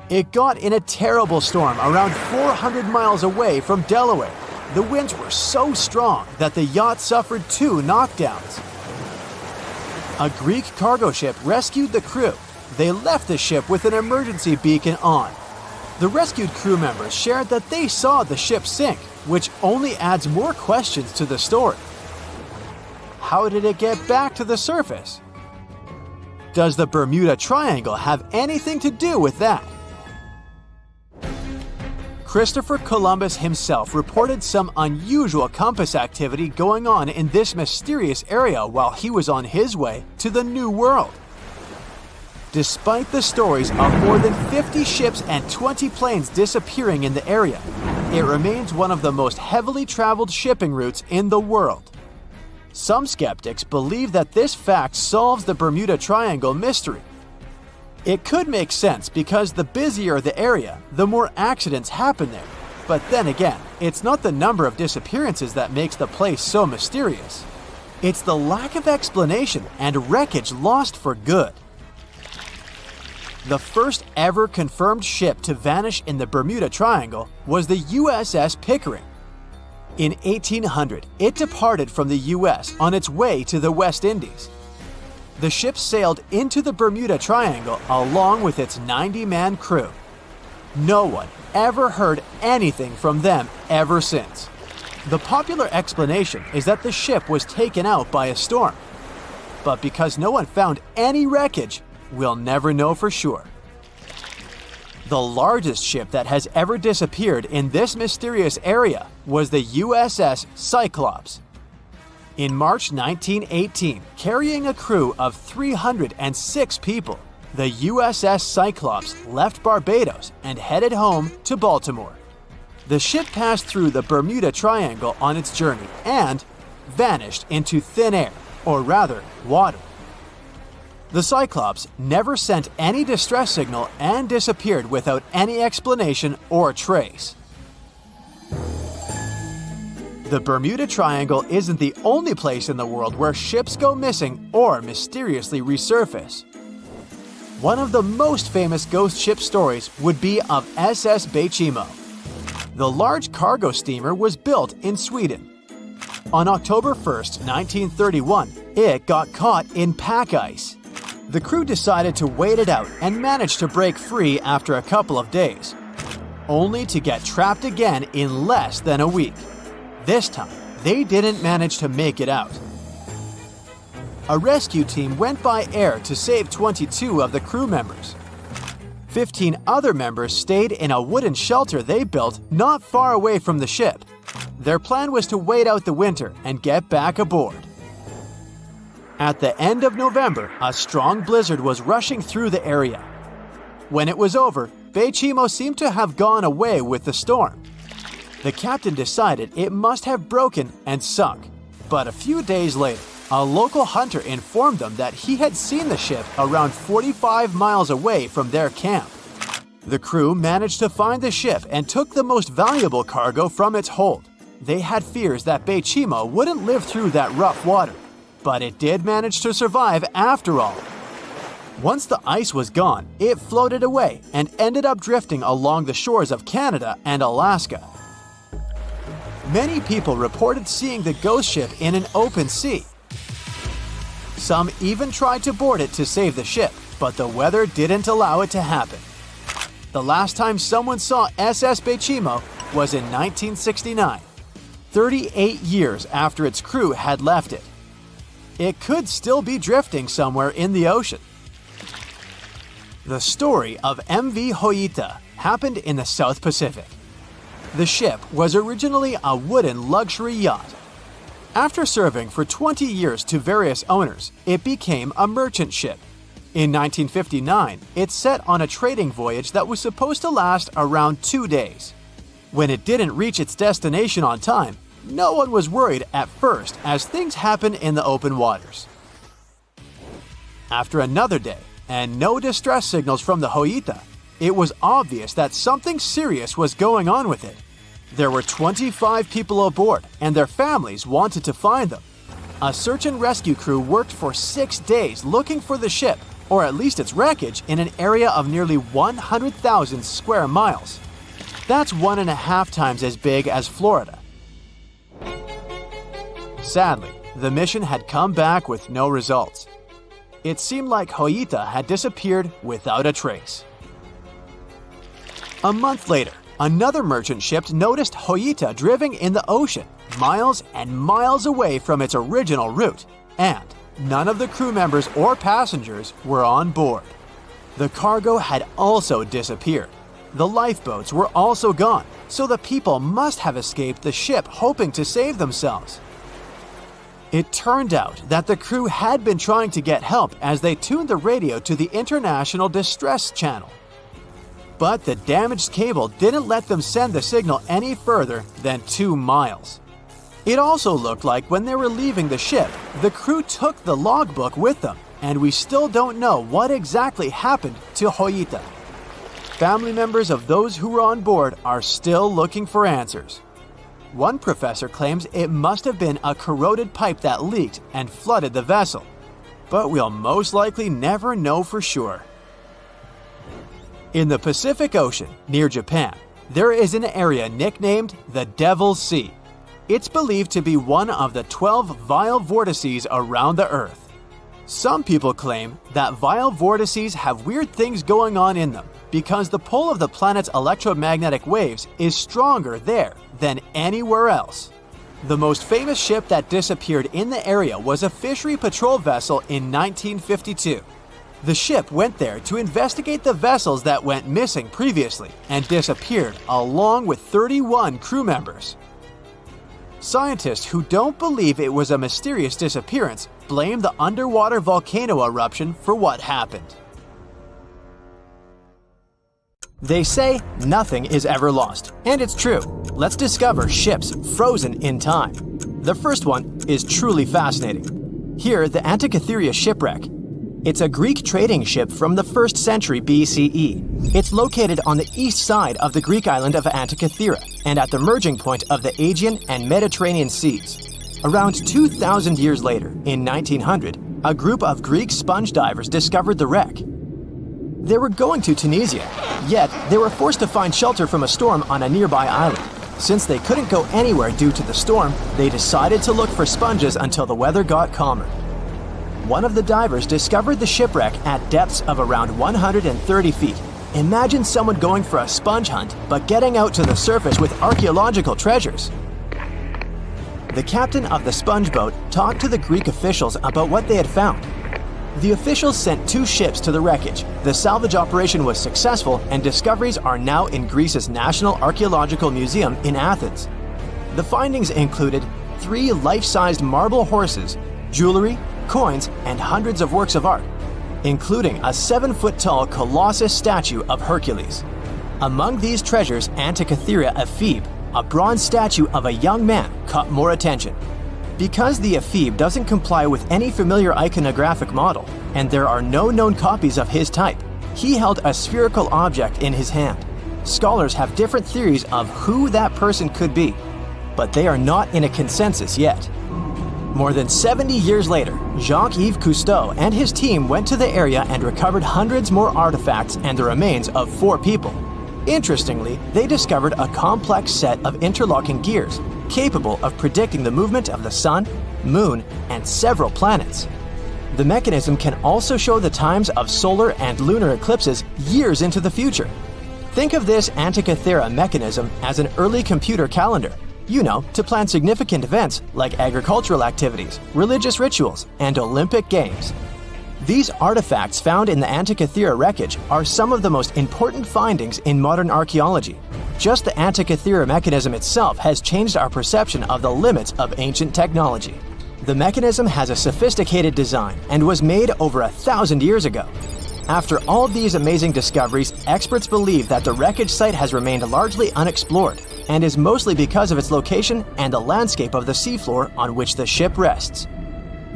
It got in a terrible storm around 400 miles away from Delaware. The winds were so strong that the yacht suffered 2 knockdowns. A Greek cargo ship rescued the crew. They left the ship with an emergency beacon on. The rescued crew members shared that they saw the ship sink, which only adds more questions to the story. How did it get back to the surface? Does the Bermuda Triangle have anything to do with that? Christopher Columbus himself reported some unusual compass activity going on in this mysterious area while he was on his way to the New World. Despite the stories of more than 50 ships and 20 planes disappearing in the area, it remains one of the most heavily traveled shipping routes in the world. Some skeptics believe that this fact solves the Bermuda Triangle mystery. It could make sense because the busier the area, the more accidents happen there. But then again, it's not the number of disappearances that makes the place so mysterious. It's the lack of explanation and wreckage lost for good. The first ever confirmed ship to vanish in the Bermuda Triangle was the USS Pickering. In 1800, it departed from the US on its way to the West Indies. The ship sailed into the Bermuda Triangle along with its 90-man crew. No one ever heard anything from them ever since. The popular explanation is that the ship was taken out by a storm. But because no one found any wreckage, we'll never know for sure. The largest ship that has ever disappeared in this mysterious area was the USS Cyclops. In March 1918, carrying a crew of 306 people, the USS Cyclops left Barbados and headed home to Baltimore. The ship passed through the Bermuda Triangle on its journey and vanished into thin air, or rather, water. The Cyclops never sent any distress signal and disappeared without any explanation or trace. The Bermuda Triangle isn't the only place in the world where ships go missing or mysteriously resurface. One of the most famous ghost ship stories would be of SS Beijimo. The large cargo steamer was built in Sweden. On October 1st, 1931, it got caught in pack ice. The crew decided to wait it out and managed to break free after a couple of days, only to get trapped again in less than a week. This time, they didn't manage to make it out. A rescue team went by air to save 22 of the crew members. 15 other members stayed in a wooden shelter they built not far away from the ship. Their plan was to wait out the winter and get back aboard. At the end of November, a strong blizzard was rushing through the area. When it was over, Beijimo seemed to have gone away with the storm. The captain decided it must have broken and sunk, but a few days later, a local hunter informed them that he had seen the ship around 45 miles away from their camp. The crew managed to find the ship and took the most valuable cargo from its hold. They had fears that Beijimo wouldn't live through that rough water, but it did manage to survive after all. Once the ice was gone, it floated away and ended up drifting along the shores of Canada and Alaska. Many people reported seeing the ghost ship in an open sea. Some even tried to board it to save the ship, but the weather didn't allow it to happen. The last time someone saw SS Beijimo was in 1969, 38 years after its crew had left it. It could still be drifting somewhere in the ocean. The story of MV Hoita happened in the South Pacific. The ship was originally a wooden luxury yacht. After serving for 20 years to various owners, it became a merchant ship. In 1959, it set on a trading voyage that was supposed to last around 2 days. When it didn't reach its destination on time, no one was worried at first as things happen in the open waters. After another day, and no distress signals from the Hoita, it was obvious that something serious was going on with it. There were 25 people aboard, and their families wanted to find them. A search and rescue crew worked for 6 days looking for the ship, or at least its wreckage, in an area of nearly 100,000 square miles. That's 1.5 times as big as Florida. Sadly, the mission had come back with no results. It seemed like Hoita had disappeared without a trace. A month later, another merchant ship noticed Hoita drifting in the ocean, miles and miles away from its original route, and none of the crew members or passengers were on board. The cargo had also disappeared. The lifeboats were also gone, so the people must have escaped the ship hoping to save themselves. It turned out that the crew had been trying to get help as they tuned the radio to the International Distress Channel. But the damaged cable didn't let them send the signal any further than 2 miles. It also looked like when they were leaving the ship, the crew took the logbook with them, and we still don't know what exactly happened to Hoita. Family members of those who were on board are still looking for answers. One professor claims it must have been a corroded pipe that leaked and flooded the vessel, but we'll most likely never know for sure. In the Pacific Ocean, near Japan, there is an area nicknamed the Devil's Sea. It's believed to be one of the 12 vile vortices around the Earth. Some people claim that vile vortices have weird things going on in them because the pull of the planet's electromagnetic waves is stronger there than anywhere else. The most famous ship that disappeared in the area was a fishery patrol vessel in 1952. The ship went there to investigate the vessels that went missing previously and disappeared along with 31 crew members. Scientists who don't believe it was a mysterious disappearance blame the underwater volcano eruption for what happened. They say nothing is ever lost, and it's true. Let's discover ships frozen in time. The first one is truly fascinating. Here, the Antarctica shipwreck. It's a Greek trading ship from the 1st century BCE. It's located on the east side of the Greek island of Antikythera and at the merging point of the Aegean and Mediterranean seas. Around 2,000 years later, in 1900, a group of Greek sponge divers discovered the wreck. They were going to Tunisia, yet they were forced to find shelter from a storm on a nearby island. Since they couldn't go anywhere due to the storm, they decided to look for sponges until the weather got calmer. One of the divers discovered the shipwreck at depths of around 130 feet. Imagine someone going for a sponge hunt, but getting out to the surface with archaeological treasures. The captain of the sponge boat talked to the Greek officials about what they had found. The officials sent 2 ships to the wreckage. The salvage operation was successful, and discoveries are now in Greece's National Archaeological Museum in Athens. The findings included 3 life-sized marble horses, jewelry, coins, and hundreds of works of art, including a 7-foot-tall Colossus statue of Hercules. Among these treasures, Antikythera Ephebe, a bronze statue of a young man, caught more attention. Because the ephebe doesn't comply with any familiar iconographic model, and there are no known copies of his type, he held a spherical object in his hand. Scholars have different theories of who that person could be, but they are not in a consensus yet. More than 70 years later, Jacques-Yves Cousteau and his team went to the area and recovered hundreds more artifacts and the remains of 4 people. Interestingly, they discovered a complex set of interlocking gears, capable of predicting the movement of the sun, moon, and several planets. The mechanism can also show the times of solar and lunar eclipses years into the future. Think of this Antikythera mechanism as an early computer calendar, to plan significant events like agricultural activities, religious rituals, and Olympic Games. These artifacts found in the Antikythera wreckage are some of the most important findings in modern archaeology. Just the Antikythera mechanism itself has changed our perception of the limits of ancient technology. The mechanism has a sophisticated design and was made over 1,000 years ago. After all these amazing discoveries, experts believe that the wreckage site has remained largely unexplored and is mostly because of its location and the landscape of the seafloor on which the ship rests.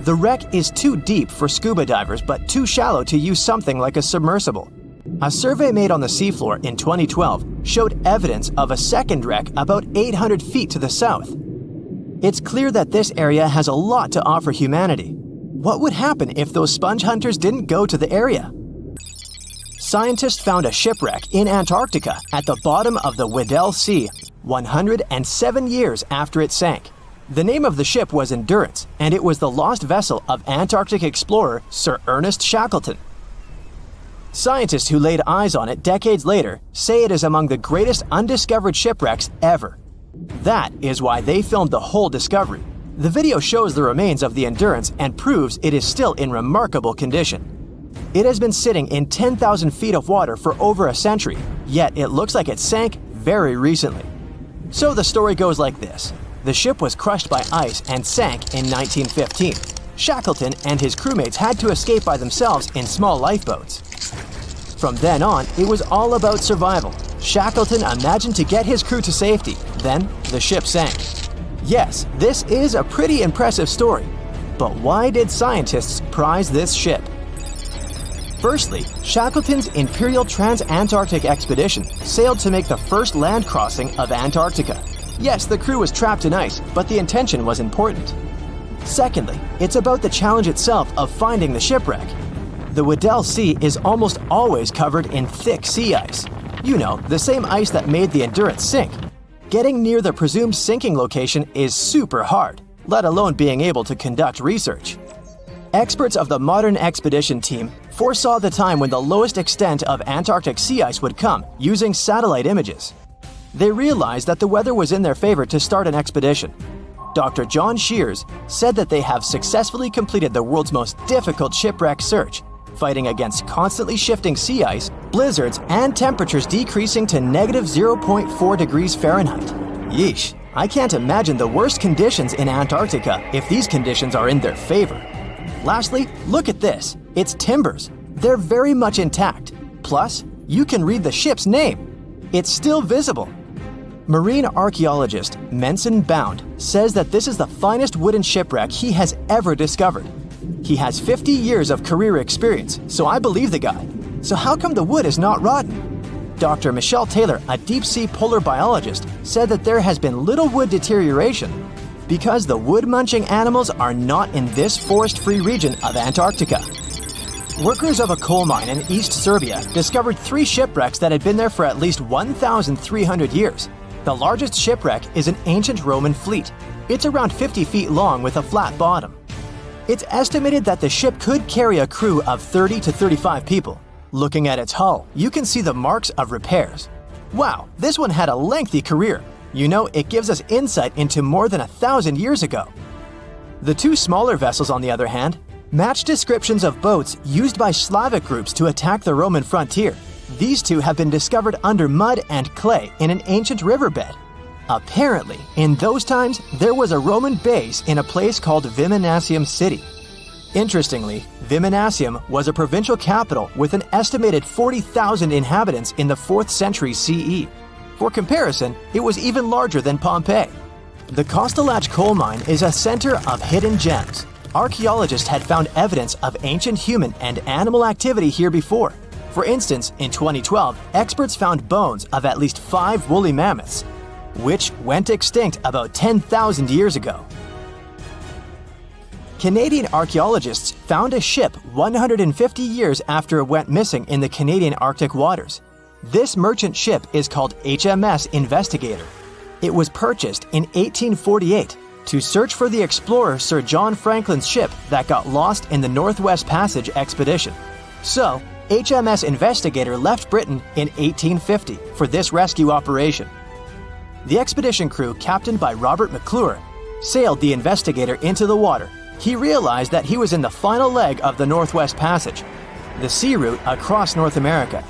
The wreck is too deep for scuba divers but too shallow to use something like a submersible. A survey made on the seafloor in 2012 showed evidence of a second wreck about 800 feet to the south. It's clear that this area has a lot to offer humanity. What would happen if those sponge hunters didn't go to the area? Scientists found a shipwreck in Antarctica at the bottom of the Weddell Sea 107 years after it sank. The name of the ship was Endurance, and it was the lost vessel of Antarctic explorer Sir Ernest Shackleton. Scientists who laid eyes on it decades later say it is among the greatest undiscovered shipwrecks ever. That is why they filmed the whole discovery. The video shows the remains of the Endurance and proves it is still in remarkable condition. It has been sitting in 10,000 feet of water for over a century, yet it looks like it sank very recently. So the story goes like this. The ship was crushed by ice and sank in 1915. Shackleton and his crewmates had to escape by themselves in small lifeboats. From then on, it was all about survival. Shackleton imagined to get his crew to safety. Then, the ship sank. Yes, this is a pretty impressive story. But why did scientists prize this ship? Firstly, Shackleton's Imperial Trans-Antarctic Expedition sailed to make the first land crossing of Antarctica. Yes, the crew was trapped in ice, but the intention was important. Secondly, it's about the challenge itself of finding the shipwreck. The Weddell Sea is almost always covered in thick sea ice. The same ice that made the Endurance sink. Getting near the presumed sinking location is super hard, let alone being able to conduct research. Experts of the modern expedition team foresaw the time when the lowest extent of Antarctic sea ice would come using satellite images. They realized that the weather was in their favor to start an expedition. Dr. John Shears said that they have successfully completed the world's most difficult shipwreck search, fighting against constantly shifting sea ice, blizzards, and temperatures decreasing to -0.4 degrees Fahrenheit. Yeesh, I can't imagine the worst conditions in Antarctica if these conditions are in their favor. Lastly, look at this. It's timbers. They're very much intact. Plus, you can read the ship's name. It's still visible. Marine archaeologist Menson Bound says that this is the finest wooden shipwreck he has ever discovered. He has 50 years of career experience, so I believe the guy. So how come the wood is not rotten? Dr. Michelle Taylor, a deep-sea polar biologist, said that there has been little wood deterioration because the wood-munching animals are not in this forest-free region of Antarctica. Workers of a coal mine in East Serbia discovered 3 shipwrecks that had been there for at least 1,300 years. The largest shipwreck is an ancient Roman fleet. It's around 50 feet long with a flat bottom. It's estimated that the ship could carry a crew of 30 to 35 people. Looking at its hull, you can see the marks of repairs. Wow, this one had a lengthy career. You know, it gives us insight into more than 1,000 years ago. The 2 smaller vessels, on the other hand, match descriptions of boats used by Slavic groups to attack the Roman frontier. These 2 have been discovered under mud and clay in an ancient riverbed. Apparently, in those times, there was a Roman base in a place called Viminacium City. Interestingly, Viminacium was a provincial capital with an estimated 40,000 inhabitants in the 4th century CE. For comparison, it was even larger than Pompeii. The Kostelach coal mine is a center of hidden gems. Archaeologists had found evidence of ancient human and animal activity here before. For instance, in 2012, experts found bones of at least 5 woolly mammoths, which went extinct about 10,000 years ago. Canadian archaeologists found a ship 150 years after it went missing in the Canadian Arctic waters. This merchant ship is called HMS Investigator. It was purchased in 1848 to search for the explorer Sir John Franklin's ship that got lost in the Northwest Passage expedition. So, HMS Investigator left Britain in 1850 for this rescue operation. The expedition crew, captained by Robert McClure, sailed the Investigator into the water. He realized that he was in the final leg of the Northwest Passage, the sea route across North America.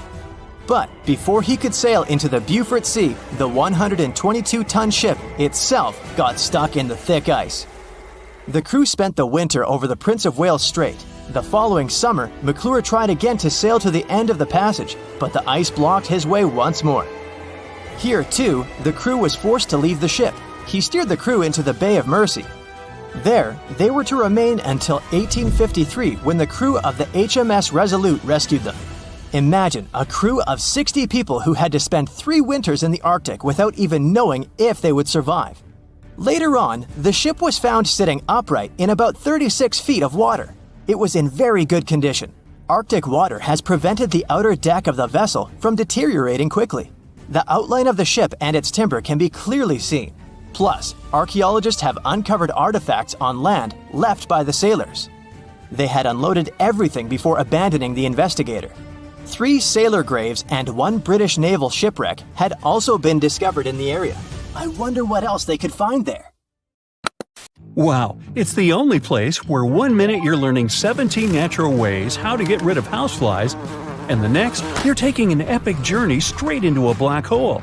But before he could sail into the Beaufort Sea, the 122-ton ship itself got stuck in the thick ice. The crew spent the winter over the Prince of Wales Strait. The following summer, McClure tried again to sail to the end of the passage, but the ice blocked his way once more. Here, too, the crew was forced to leave the ship. He steered the crew into the Bay of Mercy. There, they were to remain until 1853 when the crew of the HMS Resolute rescued them. Imagine a crew of 60 people who had to spend 3 winters in the Arctic without even knowing if they would survive. Later on, the ship was found sitting upright in about 36 feet of water. It was in very good condition. Arctic water has prevented the outer deck of the vessel from deteriorating quickly. The outline of the ship and its timber can be clearly seen. Plus, archaeologists have uncovered artifacts on land left by the sailors. They had unloaded everything before abandoning the Investigator. 3 sailor graves and 1 British naval shipwreck had also been discovered in the area. I wonder what else they could find there. Wow, it's the only place where 1 minute you're learning 17 natural ways how to get rid of houseflies, and the next, you're taking an epic journey straight into a black hole.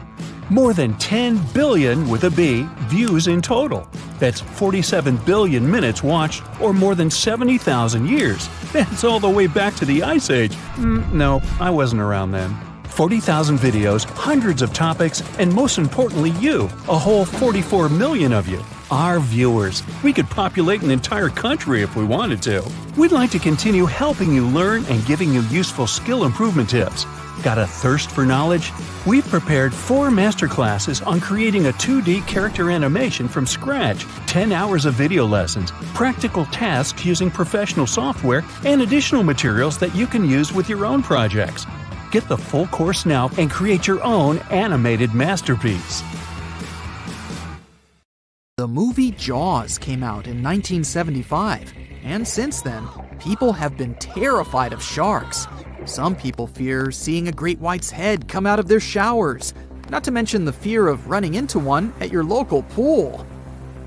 More than 10 billion, with a B, views in total. That's 47 billion minutes watched, or more than 70,000 years. That's all the way back to the Ice Age. No, I wasn't around then. 40,000 videos, hundreds of topics, and most importantly you, a whole 44 million of you. Our viewers. We could populate an entire country if we wanted to. We'd like to continue helping you learn and giving you useful skill improvement tips. Got a thirst for knowledge? We've prepared 4 masterclasses on creating a 2D character animation from scratch, 10 hours of video lessons, practical tasks using professional software, and additional materials that you can use with your own projects. Get the full course now and create your own animated masterpiece. The movie Jaws came out in 1975, and since then, people have been terrified of sharks. Some people fear seeing a great white's head come out of their showers, not to mention the fear of running into one at your local pool.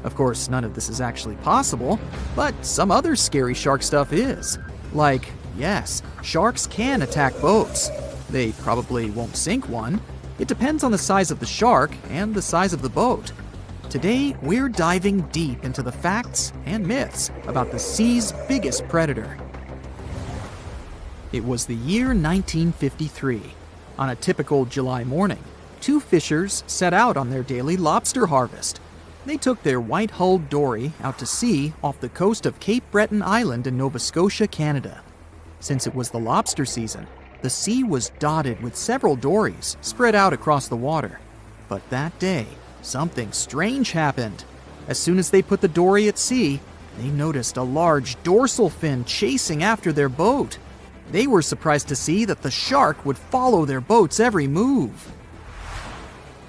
Of course, none of this is actually possible, but some other scary shark stuff is. Like, yes, sharks can attack boats. They probably won't sink one. It depends on the size of the shark and the size of the boat. Today, we're diving deep into the facts and myths about the sea's biggest predator. It was the year 1953. On a typical July morning, 2 fishers set out on their daily lobster harvest. They took their white-hulled dory out to sea off the coast of Cape Breton Island in Nova Scotia, Canada. Since it was the lobster season, the sea was dotted with several dories spread out across the water. But that day, something strange happened. As soon as they put the dory at sea, they noticed a large dorsal fin chasing after their boat. They were surprised to see that the shark would follow their boat's every move.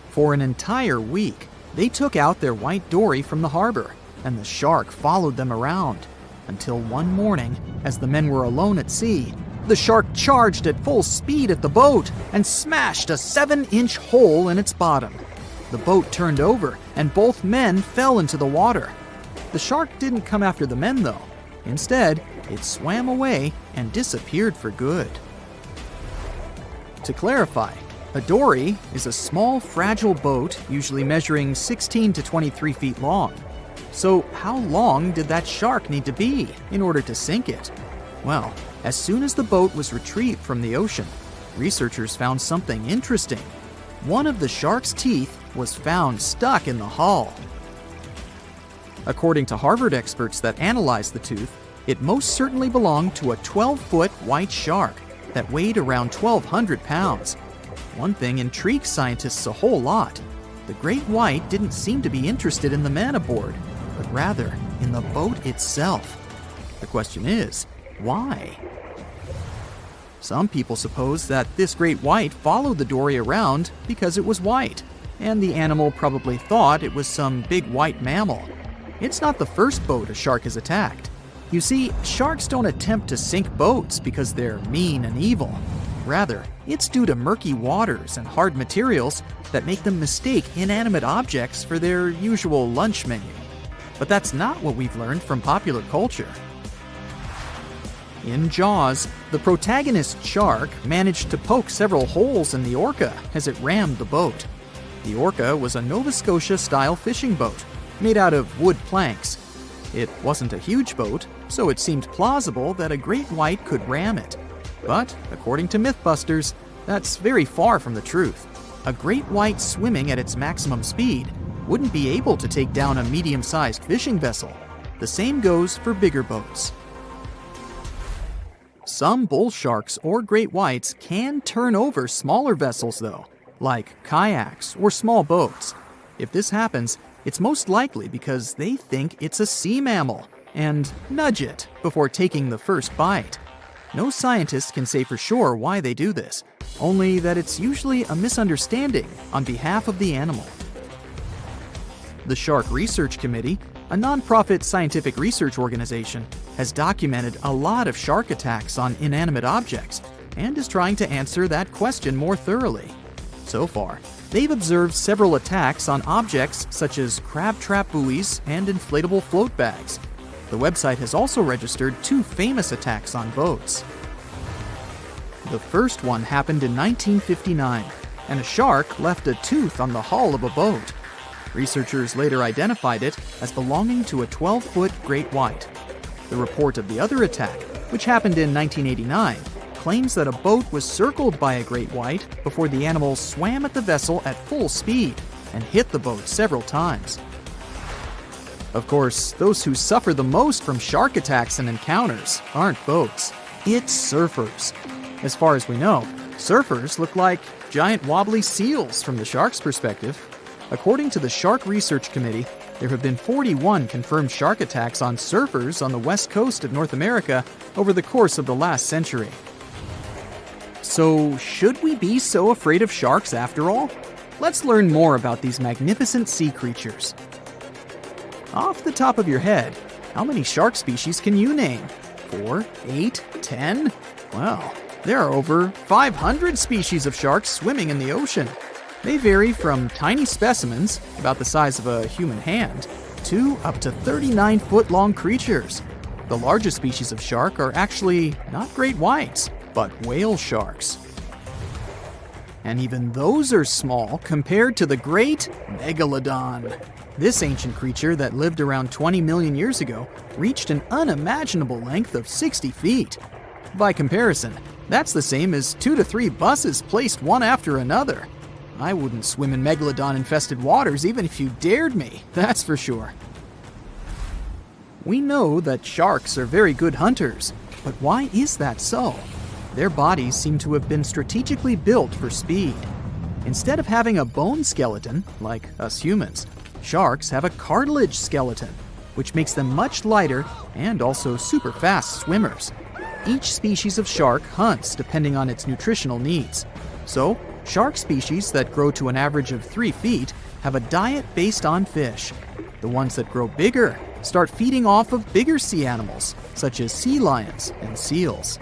For an entire week, they took out their white dory from the harbor, and the shark followed them around. Until one morning, as the men were alone at sea, the shark charged at full speed at the boat and smashed a 7-inch hole in its bottom. The boat turned over, and both men fell into the water. The shark didn't come after the men, though. Instead, it swam away and disappeared for good. To clarify, a dory is a small, fragile boat usually measuring 16 to 23 feet long. So how long did that shark need to be in order to sink it? Well, as soon as the boat was retrieved from the ocean, researchers found something interesting. One of the shark's teeth was found stuck in the hull. According to Harvard experts that analyzed the tooth, it most certainly belonged to a 12-foot white shark that weighed around 1,200 pounds. One thing intrigued scientists a whole lot. The great white didn't seem to be interested in the man aboard, but rather in the boat itself. The question is, why? Some people suppose that this great white followed the dory around because it was white, and the animal probably thought it was some big white mammal. It's not the first boat a shark has attacked. You see, sharks don't attempt to sink boats because they're mean and evil. Rather, it's due to murky waters and hard materials that make them mistake inanimate objects for their usual lunch menu. But that's not what we've learned from popular culture. In Jaws, the protagonist shark managed to poke several holes in the orca as it rammed the boat. The orca was a Nova Scotia-style fishing boat made out of wood planks. It wasn't a huge boat, so it seemed plausible that a great white could ram it. But, according to Mythbusters, that's very far from the truth. A great white swimming at its maximum speed wouldn't be able to take down a medium-sized fishing vessel. The same goes for bigger boats. Some bull sharks or great whites can turn over smaller vessels, though, like kayaks or small boats. If this happens, it's most likely because they think it's a sea mammal and nudge it before taking the first bite. No scientist can say for sure why they do this, only that it's usually a misunderstanding on behalf of the animal. The Shark Research Committee, a nonprofit scientific research organization, has documented a lot of shark attacks on inanimate objects and is trying to answer that question more thoroughly. So far, they've observed several attacks on objects such as crab trap buoys and inflatable float bags. The website has also registered 2 famous attacks on boats. The first one happened in 1959, and a shark left a tooth on the hull of a boat. Researchers later identified it as belonging to a 12-foot great white. The report of the other attack, which happened in 1989, claims that a boat was circled by a great white before the animal swam at the vessel at full speed and hit the boat several times. Of course, those who suffer the most from shark attacks and encounters aren't boats. It's surfers. As far as we know, surfers look like giant wobbly seals from the shark's perspective. According to the Shark Research Committee, there have been 41 confirmed shark attacks on surfers on the west coast of North America over the course of the last century. So, should we be so afraid of sharks after all? Let's learn more about these magnificent sea creatures. Off the top of your head, how many shark species can you name? 4, 8, 10? Well, there are over 500 species of sharks swimming in the ocean. They vary from tiny specimens, about the size of a human hand, to up to 39-foot-long creatures. The largest species of shark are actually not great whites, but whale sharks. And even those are small compared to the great megalodon. This ancient creature that lived around 20 million years ago reached an unimaginable length of 60 feet. By comparison, that's the same as 2 to 3 buses placed one after another. I wouldn't swim in megalodon-infested waters even if you dared me, that's for sure. We know that sharks are very good hunters, but why is that so? Their bodies seem to have been strategically built for speed. Instead of having a bone skeleton, like us humans, sharks have a cartilage skeleton, which makes them much lighter and also super fast swimmers. Each species of shark hunts depending on its nutritional needs. So, shark species that grow to an average of 3 feet have a diet based on fish. The ones that grow bigger start feeding off of bigger sea animals, such as sea lions and seals.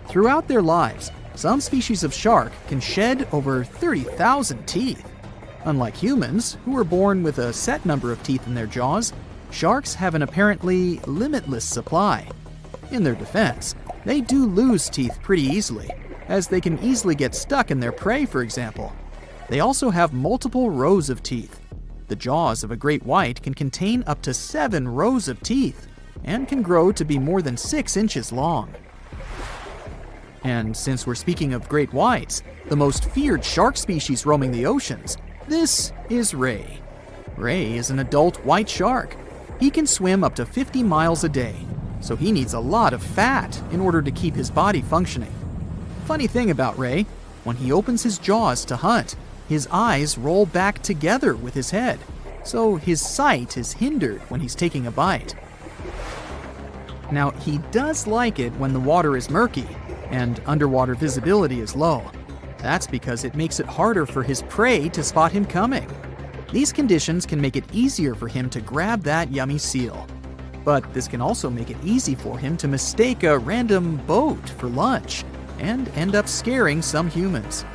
Throughout their lives, some species of shark can shed over 30,000 teeth. Unlike humans, who are born with a set number of teeth in their jaws, sharks have an apparently limitless supply. In their defense, they do lose teeth pretty easily, as they can easily get stuck in their prey, for example. They also have multiple rows of teeth. The jaws of a great white can contain up to 7 rows of teeth, and can grow to be more than 6 inches long. And since we're speaking of great whites, the most feared shark species roaming the oceans, this is ray. Ray is an adult white shark. He can swim up to 50 miles a day, so he needs a lot of fat in order to keep his body functioning. Funny thing about Ray, when he opens his jaws to hunt, his eyes roll back together with his head, so his sight is hindered when he's taking a bite. Now, he does like it when the water is murky and underwater visibility is low. That's because it makes it harder for his prey to spot him coming. These conditions can make it easier for him to grab that yummy seal. But this can also make it easy for him to mistake a random boat for lunch and end up scaring some humans.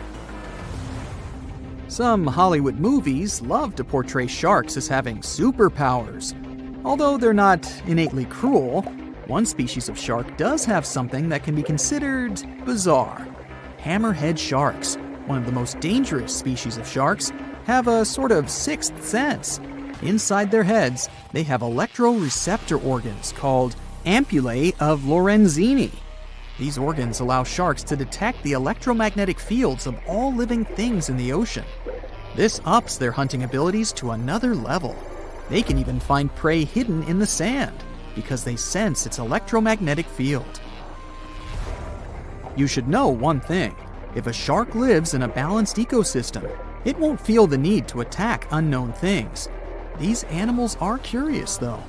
Some Hollywood movies love to portray sharks as having superpowers. Although they're not innately cruel, one species of shark does have something that can be considered bizarre. Hammerhead sharks, one of the most dangerous species of sharks, have a sort of sixth sense. Inside their heads, they have electroreceptor organs called ampullae of Lorenzini. These organs allow sharks to detect the electromagnetic fields of all living things in the ocean. This ups their hunting abilities to another level. They can even find prey hidden in the sand because they sense its electromagnetic field. You should know one thing. If a shark lives in a balanced ecosystem, it won't feel the need to attack unknown things. These animals are curious, though,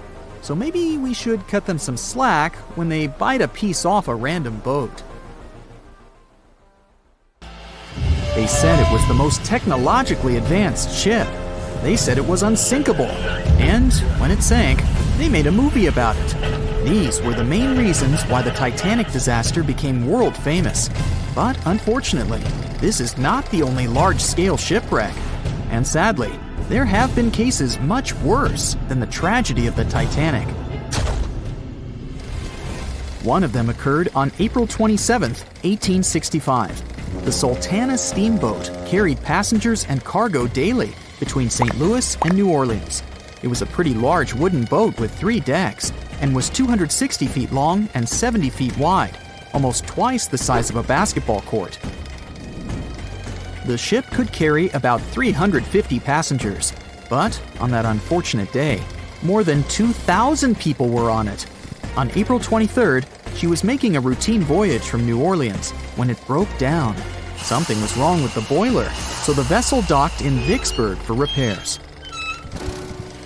so maybe we should cut them some slack when they bite a piece off a random boat. They said it was the most technologically advanced ship. They said it was unsinkable, and when it sank, they made a movie about it. These were the main reasons why the Titanic disaster became world famous. But unfortunately, this is not the only large-scale shipwreck. And sadly, there have been cases much worse than the tragedy of the Titanic. One of them occurred on April 27, 1865. The Sultana steamboat carried passengers and cargo daily between St. Louis and New Orleans. It was a pretty large wooden boat with 3 decks and was 260 feet long and 70 feet wide, almost twice the size of a basketball court. The ship could carry about 350 passengers, but on that unfortunate day, more than 2,000 people were on it. On April 23rd, she was making a routine voyage from New Orleans when it broke down. Something was wrong with the boiler, so the vessel docked in Vicksburg for repairs.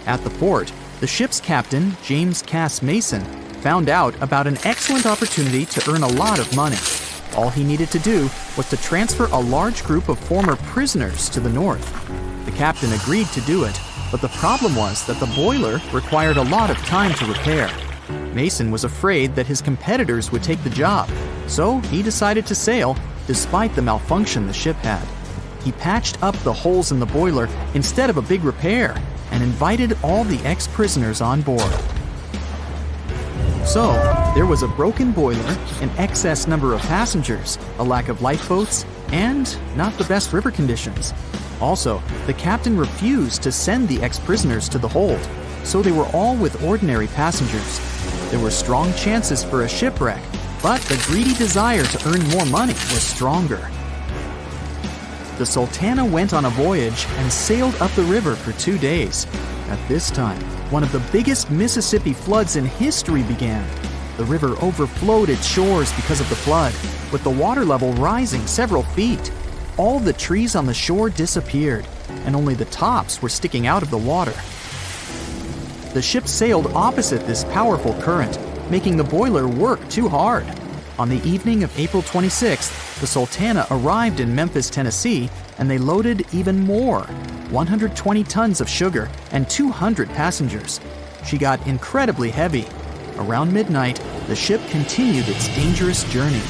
At the port, the ship's captain, James Cass Mason, found out about an excellent opportunity to earn a lot of money. All he needed to do was to transfer a large group of former prisoners to the north. The captain agreed to do it, but the problem was that the boiler required a lot of time to repair. Mason was afraid that his competitors would take the job, so he decided to sail despite the malfunction the ship had. He patched up the holes in the boiler instead of a big repair and invited all the ex-prisoners on board. So, there was a broken boiler, an excess number of passengers, a lack of lifeboats, and not the best river conditions. Also, the captain refused to send the ex-prisoners to the hold, so they were all with ordinary passengers. There were strong chances for a shipwreck, but the greedy desire to earn more money was stronger. The Sultana went on a voyage and sailed up the river for 2 days. At this time, one of the biggest Mississippi floods in history began. The river overflowed its shores because of the flood, with the water level rising several feet. All the trees on the shore disappeared, and only the tops were sticking out of the water. The ship sailed opposite this powerful current, making the boiler work too hard. On the evening of April 26th, the Sultana arrived in Memphis, Tennessee, and they loaded even more, 120 tons of sugar and 200 passengers. She got incredibly heavy. Around midnight, the ship continued its dangerous journey.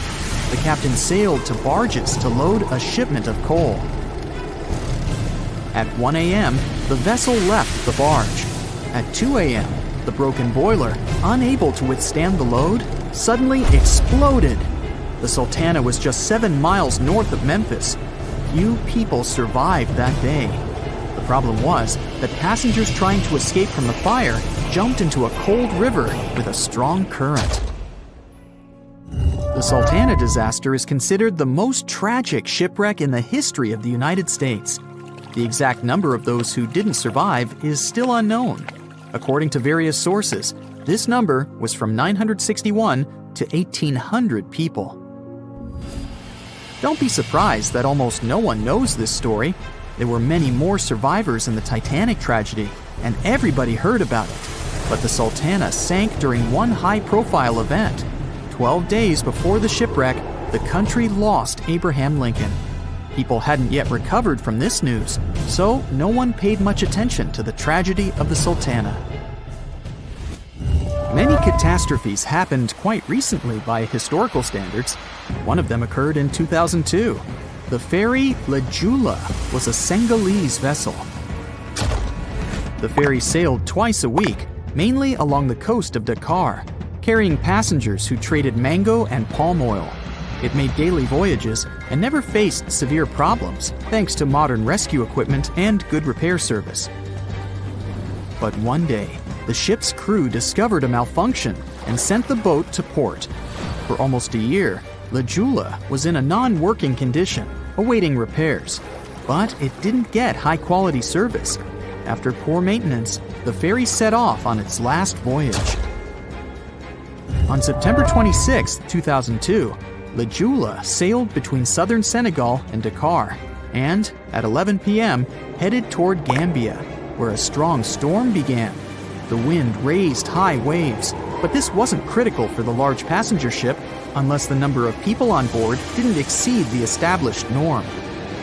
The captain sailed to barges to load a shipment of coal. At 1 a.m., the vessel left the barge. At 2 a.m., the broken boiler, unable to withstand the load, suddenly exploded. The Sultana was just 7 miles north of Memphis. Few people survived that day. The problem was that passengers trying to escape from the fire jumped into a cold river with a strong current. The Sultana disaster is considered the most tragic shipwreck in the history of the United States. The exact number of those who didn't survive is still unknown. According to various sources, this number was from 961 to 1,800 people. Don't be surprised that almost no one knows this story. There were many more survivors in the Titanic tragedy, and everybody heard about it. But the Sultana sank during one high-profile event. 12 days before the shipwreck, the country lost Abraham Lincoln. People hadn't yet recovered from this news, so no one paid much attention to the tragedy of the Sultana. Many catastrophes happened quite recently by historical standards. One of them occurred in 2002. The ferry La Jula was a Senegalese vessel. The ferry sailed twice a week, mainly along the coast of Dakar, carrying passengers who traded mango and palm oil. It made daily voyages and never faced severe problems thanks to modern rescue equipment and good repair service. But one day, the ship's crew discovered a malfunction and sent the boat to port. For almost a year, La Jula was in a non-working condition, awaiting repairs. But it didn't get high-quality service. After poor maintenance, the ferry set off on its last voyage. On September 26, 2002, La Jula sailed between southern Senegal and Dakar, and at 11 p.m. headed toward Gambia, where a strong storm began. The wind raised high waves, but this wasn't critical for the large passenger ship unless the number of people on board didn't exceed the established norm.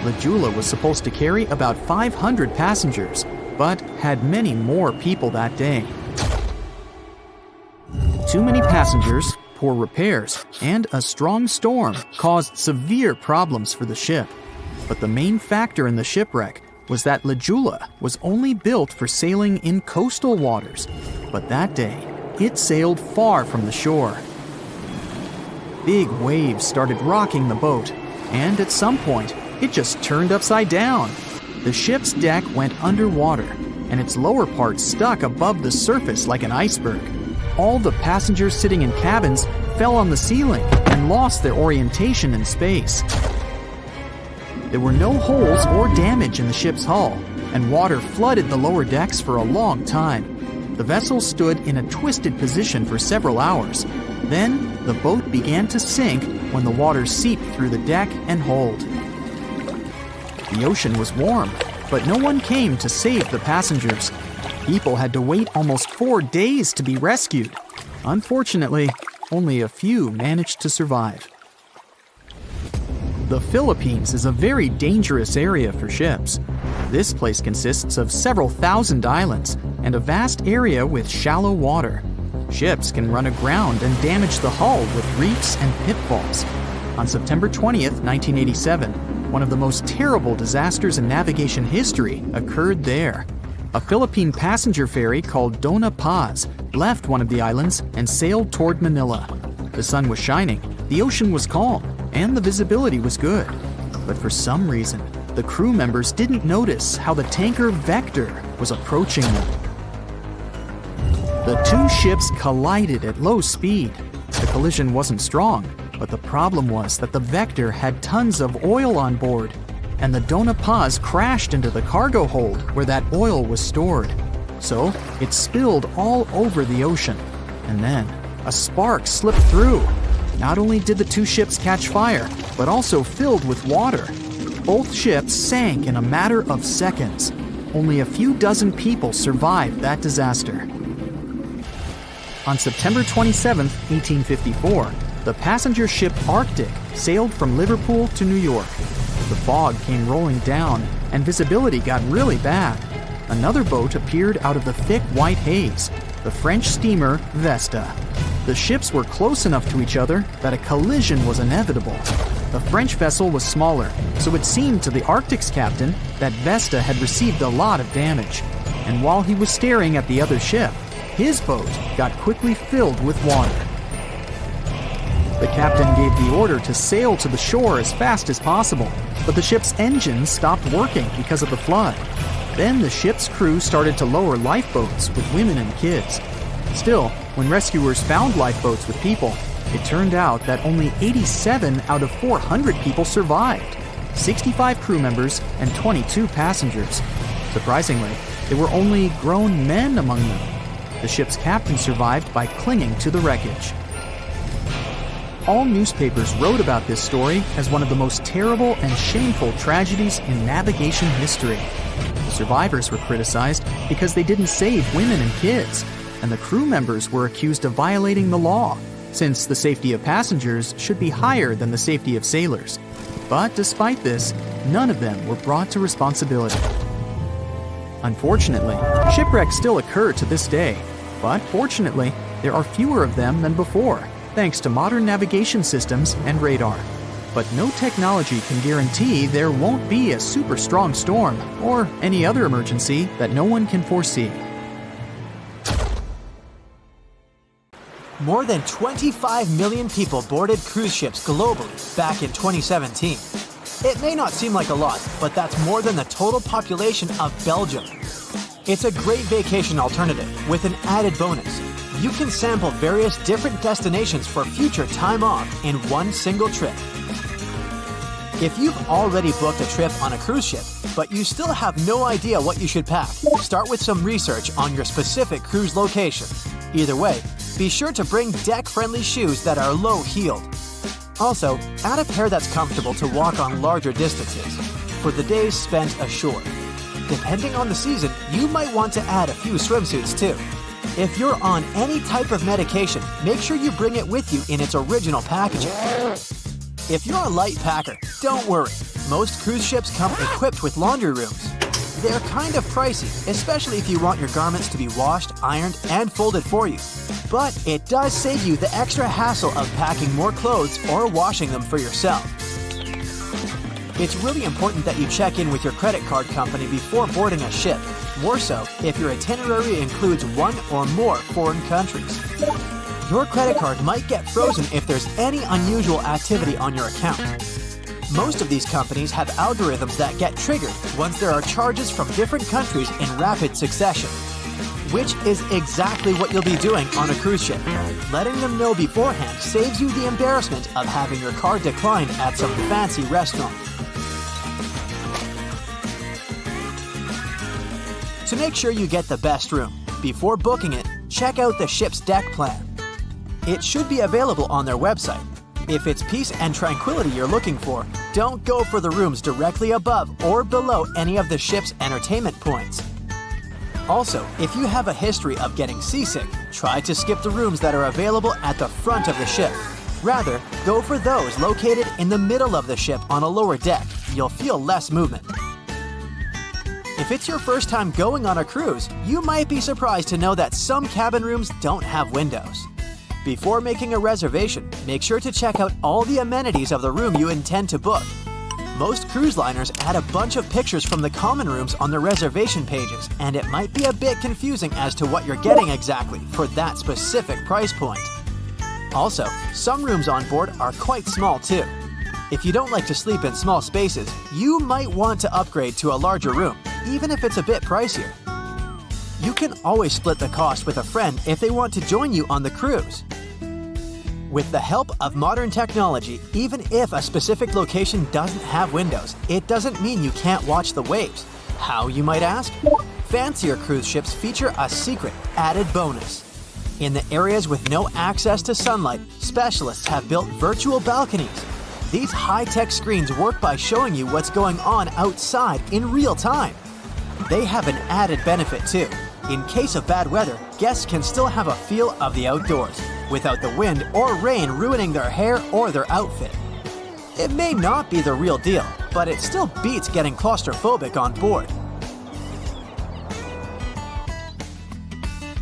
La Jula was supposed to carry about 500 passengers, but had many more people that day. Too many passengers, poor repairs, and a strong storm caused severe problems for the ship. But the main factor in the shipwreck was that La Jula was only built for sailing in coastal waters, but that day, it sailed far from the shore. Big waves started rocking the boat, and at some point, it just turned upside down. The ship's deck went underwater, and its lower part stuck above the surface like an iceberg. All the passengers sitting in cabins fell on the ceiling and lost their orientation in space. There were no holes or damage in the ship's hull, and water flooded the lower decks for a long time. The vessel stood in a twisted position for several hours. Then, the boat began to sink when the water seeped through the deck and hold. The ocean was warm, but no one came to save the passengers. People had to wait almost 4 days to be rescued. Unfortunately, only a few managed to survive. The Philippines is a very dangerous area for ships. This place consists of several thousand islands and a vast area with shallow water. Ships can run aground and damage the hull with reefs and pitfalls. On September 20th, 1987, one of the most terrible disasters in navigation history occurred there. A Philippine passenger ferry called Dona Paz left one of the islands and sailed toward Manila. The sun was shining, the ocean was calm, and the visibility was good. But for some reason, the crew members didn't notice how the tanker Vector was approaching them. The two ships collided at low speed. The collision wasn't strong, but the problem was that the Vector had tons of oil on board. and the Dona Paz crashed into the cargo hold where that oil was stored. So it spilled all over the ocean. And then a spark slipped through. Not only did the two ships catch fire, but also filled with water. Both ships sank in a matter of seconds. Only a few dozen people survived that disaster. On September 27, 1854, the passenger ship Arctic sailed from Liverpool to New York. The fog came rolling down, and visibility got really bad. Another boat appeared out of the thick white haze, the French steamer Vesta. The ships were close enough to each other that a collision was inevitable. The French vessel was smaller, so it seemed to the Arctic's captain that Vesta had received a lot of damage. And while he was staring at the other ship, his boat got quickly filled with water. The captain gave the order to sail to the shore as fast as possible, but the ship's engines stopped working because of the flood. Then the ship's crew started to lower lifeboats with women and kids. Still, when rescuers found lifeboats with people, it turned out that only 87 out of 400 people survived, 65 crew members and 22 passengers. Surprisingly, there were only grown men among them. The ship's captain survived by clinging to the wreckage. All newspapers wrote about this story as one of the most terrible and shameful tragedies in navigation history. The survivors were criticized because they didn't save women and kids, and the crew members were accused of violating the law, since the safety of passengers should be higher than the safety of sailors. But despite this, none of them were brought to responsibility. Unfortunately, shipwrecks still occur to this day, but fortunately, there are fewer of them than before, thanks to modern navigation systems and radar. But no technology can guarantee there won't be a super strong storm or any other emergency that no one can foresee. More than 25 million people boarded cruise ships globally back in 2017. It may not seem like a lot, but that's more than the total population of Belgium. It's a great vacation alternative with an added bonus. You can sample various different destinations for future time off in one single trip. If you've already booked a trip on a cruise ship, but you still have no idea what you should pack, start with some research on your specific cruise location. Either way, be sure to bring deck-friendly shoes that are low-heeled. Also, add a pair that's comfortable to walk on larger distances for the days spent ashore. Depending on the season, you might want to add a few swimsuits too. If you're on any type of medication, make sure you bring it with you in its original packaging. If you're a light packer, don't worry. Most cruise ships come equipped with laundry rooms. They're kind of pricey, especially if you want your garments to be washed, ironed, and folded for you. But it does save you the extra hassle of packing more clothes or washing them for yourself. It's really important that you check in with your credit card company before boarding a ship, more so if your itinerary includes one or more foreign countries. Your credit card might get frozen if there's any unusual activity on your account. Most of these companies have algorithms that get triggered once there are charges from different countries in rapid succession, which is exactly what you'll be doing on a cruise ship. Letting them know beforehand saves you the embarrassment of having your card declined at some fancy restaurant. To make sure you get the best room, before booking it, check out the ship's deck plan. It should be available on their website. If it's peace and tranquility you're looking for, don't go for the rooms directly above or below any of the ship's entertainment points. Also, if you have a history of getting seasick, try to skip the rooms that are available at the front of the ship. Rather, go for those located in the middle of the ship on a lower deck. You'll feel less movement. If it's your first time going on a cruise, you might be surprised to know that some cabin rooms don't have windows. Before making a reservation, make sure to check out all the amenities of the room you intend to book. Most cruise liners add a bunch of pictures from the common rooms on their reservation pages, and it might be a bit confusing as to what you're getting exactly for that specific price point. Also, some rooms on board are quite small too. If you don't like to sleep in small spaces, you might want to upgrade to a larger room, even if it's a bit pricier. You can always split the cost with a friend if they want to join you on the cruise. With the help of modern technology, even if a specific location doesn't have windows, it doesn't mean you can't watch the waves. How, you might ask? Fancier cruise ships feature a secret, added bonus. In the areas with no access to sunlight, specialists have built virtual balconies. These high-tech screens work by showing you what's going on outside in real time. They have an added benefit too. In case of bad weather, guests can still have a feel of the outdoors, without the wind or rain ruining their hair or their outfit. It may not be the real deal, but it still beats getting claustrophobic on board.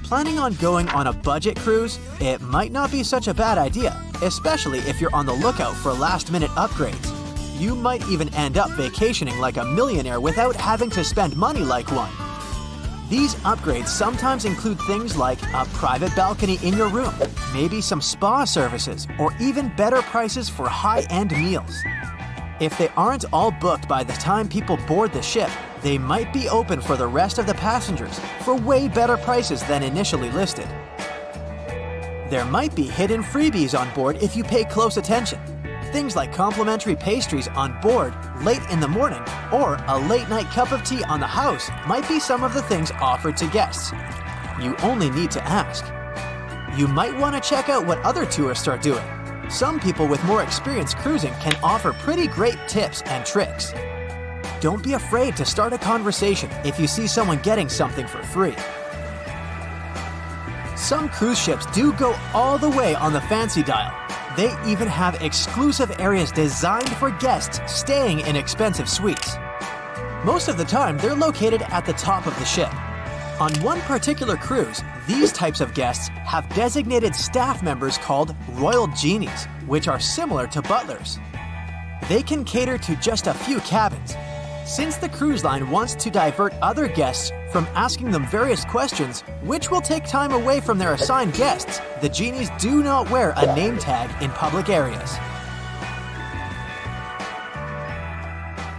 Planning on going on a budget cruise? It might not be such a bad idea, especially if you're on the lookout for last-minute upgrades. You might even end up vacationing like a millionaire without having to spend money like one. These upgrades sometimes include things like a private balcony in your room, maybe some spa services, or even better prices for high-end meals. If they aren't all booked by the time people board the ship, they might be open for the rest of the passengers for way better prices than initially listed. There might be hidden freebies on board if you pay close attention. Things like complimentary pastries on board late in the morning or a late-night cup of tea on the house might be some of the things offered to guests. You only need to ask. You might want to check out what other tourists are doing. Some people with more experience cruising can offer pretty great tips and tricks. Don't be afraid to start a conversation if you see someone getting something for free. Some cruise ships do go all the way on the fancy dial. They even have exclusive areas designed for guests staying in expensive suites. Most of the time, they're located at the top of the ship. On one particular cruise, these types of guests have designated staff members called Royal Genies, which are similar to butlers. They can cater to just a few cabins. Since the cruise line wants to divert other guests from asking them various questions, which will take time away from their assigned guests, the genies do not wear a name tag in public areas.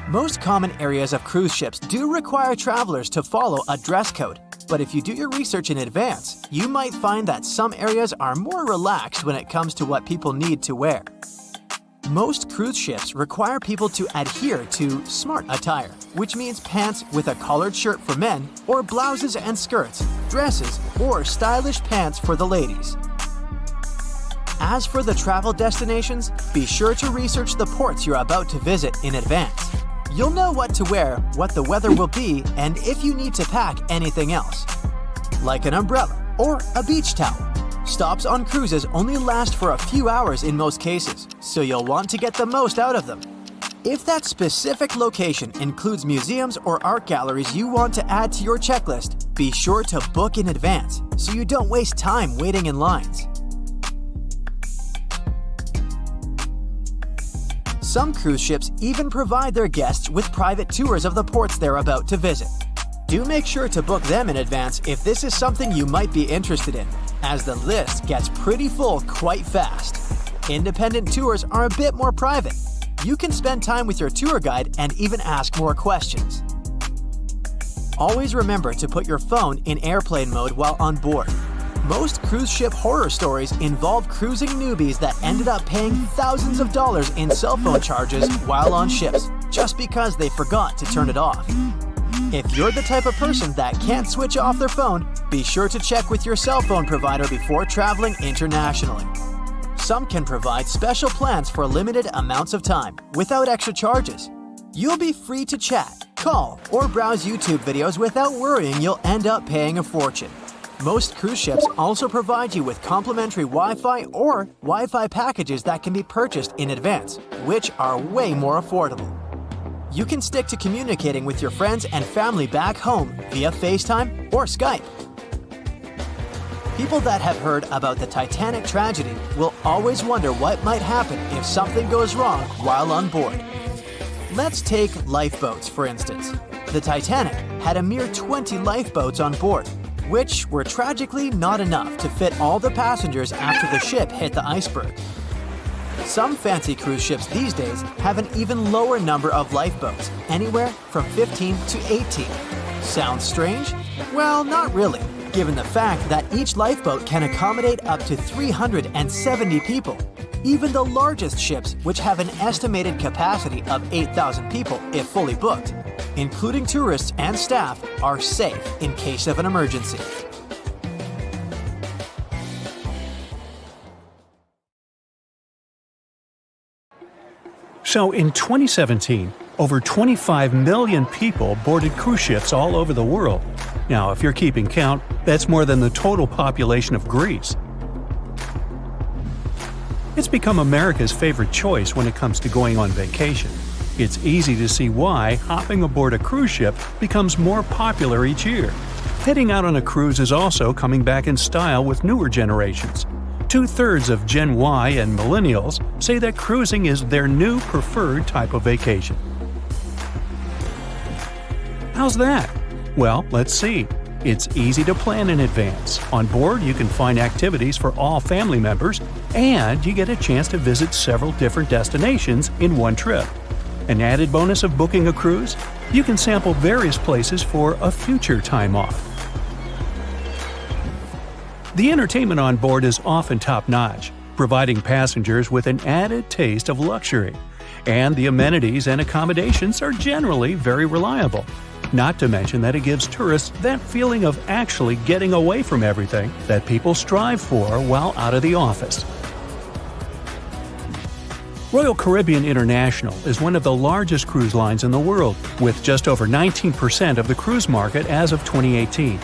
Most common areas of cruise ships do require travelers to follow a dress code, but if you do your research in advance, you might find that some areas are more relaxed when it comes to what people need to wear. Most cruise ships require people to adhere to smart attire, which means pants with a collared shirt for men, or blouses and skirts, dresses, or stylish pants for the ladies. As for the travel destinations, be sure to research the ports you're about to visit in advance. You'll know what to wear, what the weather will be, and if you need to pack anything else, like an umbrella or a beach towel. Stops on cruises only last for a few hours in most cases, so you'll want to get the most out of them. If that specific location includes museums or art galleries you want to add to your checklist, be sure to book in advance so you don't waste time waiting in lines. Some cruise ships even provide their guests with private tours of the ports they're about to visit. Do make sure to book them in advance if this is something you might be interested in, as the list gets pretty full quite fast. Independent tours are a bit more private. You can spend time with your tour guide and even ask more questions. Always remember to put your phone in airplane mode while on board. Most cruise ship horror stories involve cruising newbies that ended up paying thousands of dollars in cell phone charges while on ships, just because they forgot to turn it off. If you're the type of person that can't switch off their phone, be sure to check with your cell phone provider before traveling internationally. Some can provide special plans for limited amounts of time, without extra charges. You'll be free to chat, call, or browse YouTube videos without worrying you'll end up paying a fortune. Most cruise ships also provide you with complimentary Wi-Fi or Wi-Fi packages that can be purchased in advance, which are way more affordable. You can stick to communicating with your friends and family back home via FaceTime or Skype. People that have heard about the Titanic tragedy will always wonder what might happen if something goes wrong while on board. Let's take lifeboats, for instance. The Titanic had a mere 20 lifeboats on board, which were tragically not enough to fit all the passengers after the ship hit the iceberg. Some fancy cruise ships these days have an even lower number of lifeboats, anywhere from 15 to 18. Sounds strange? Well, not really, given the fact that each lifeboat can accommodate up to 370 people. Even the largest ships, which have an estimated capacity of 8,000 people if fully booked, including tourists and staff, are safe in case of an emergency. So in 2017, over 25 million people boarded cruise ships all over the world. Now, if you're keeping count, that's more than the total population of Greece. It's become America's favorite choice when it comes to going on vacation. It's easy to see why hopping aboard a cruise ship becomes more popular each year. Heading out on a cruise is also coming back in style with newer generations. 2/3 of Gen Y and millennials say that cruising is their new preferred type of vacation. How's that? Well, let's see. It's easy to plan in advance. On board, you can find activities for all family members, and you get a chance to visit several different destinations in one trip. An added bonus of booking a cruise? You can sample various places for a future time off. The entertainment on board is often top-notch, providing passengers with an added taste of luxury. And the amenities and accommodations are generally very reliable. Not to mention that it gives tourists that feeling of actually getting away from everything that people strive for while out of the office. Royal Caribbean International is one of the largest cruise lines in the world, with just over 19% of the cruise market as of 2018.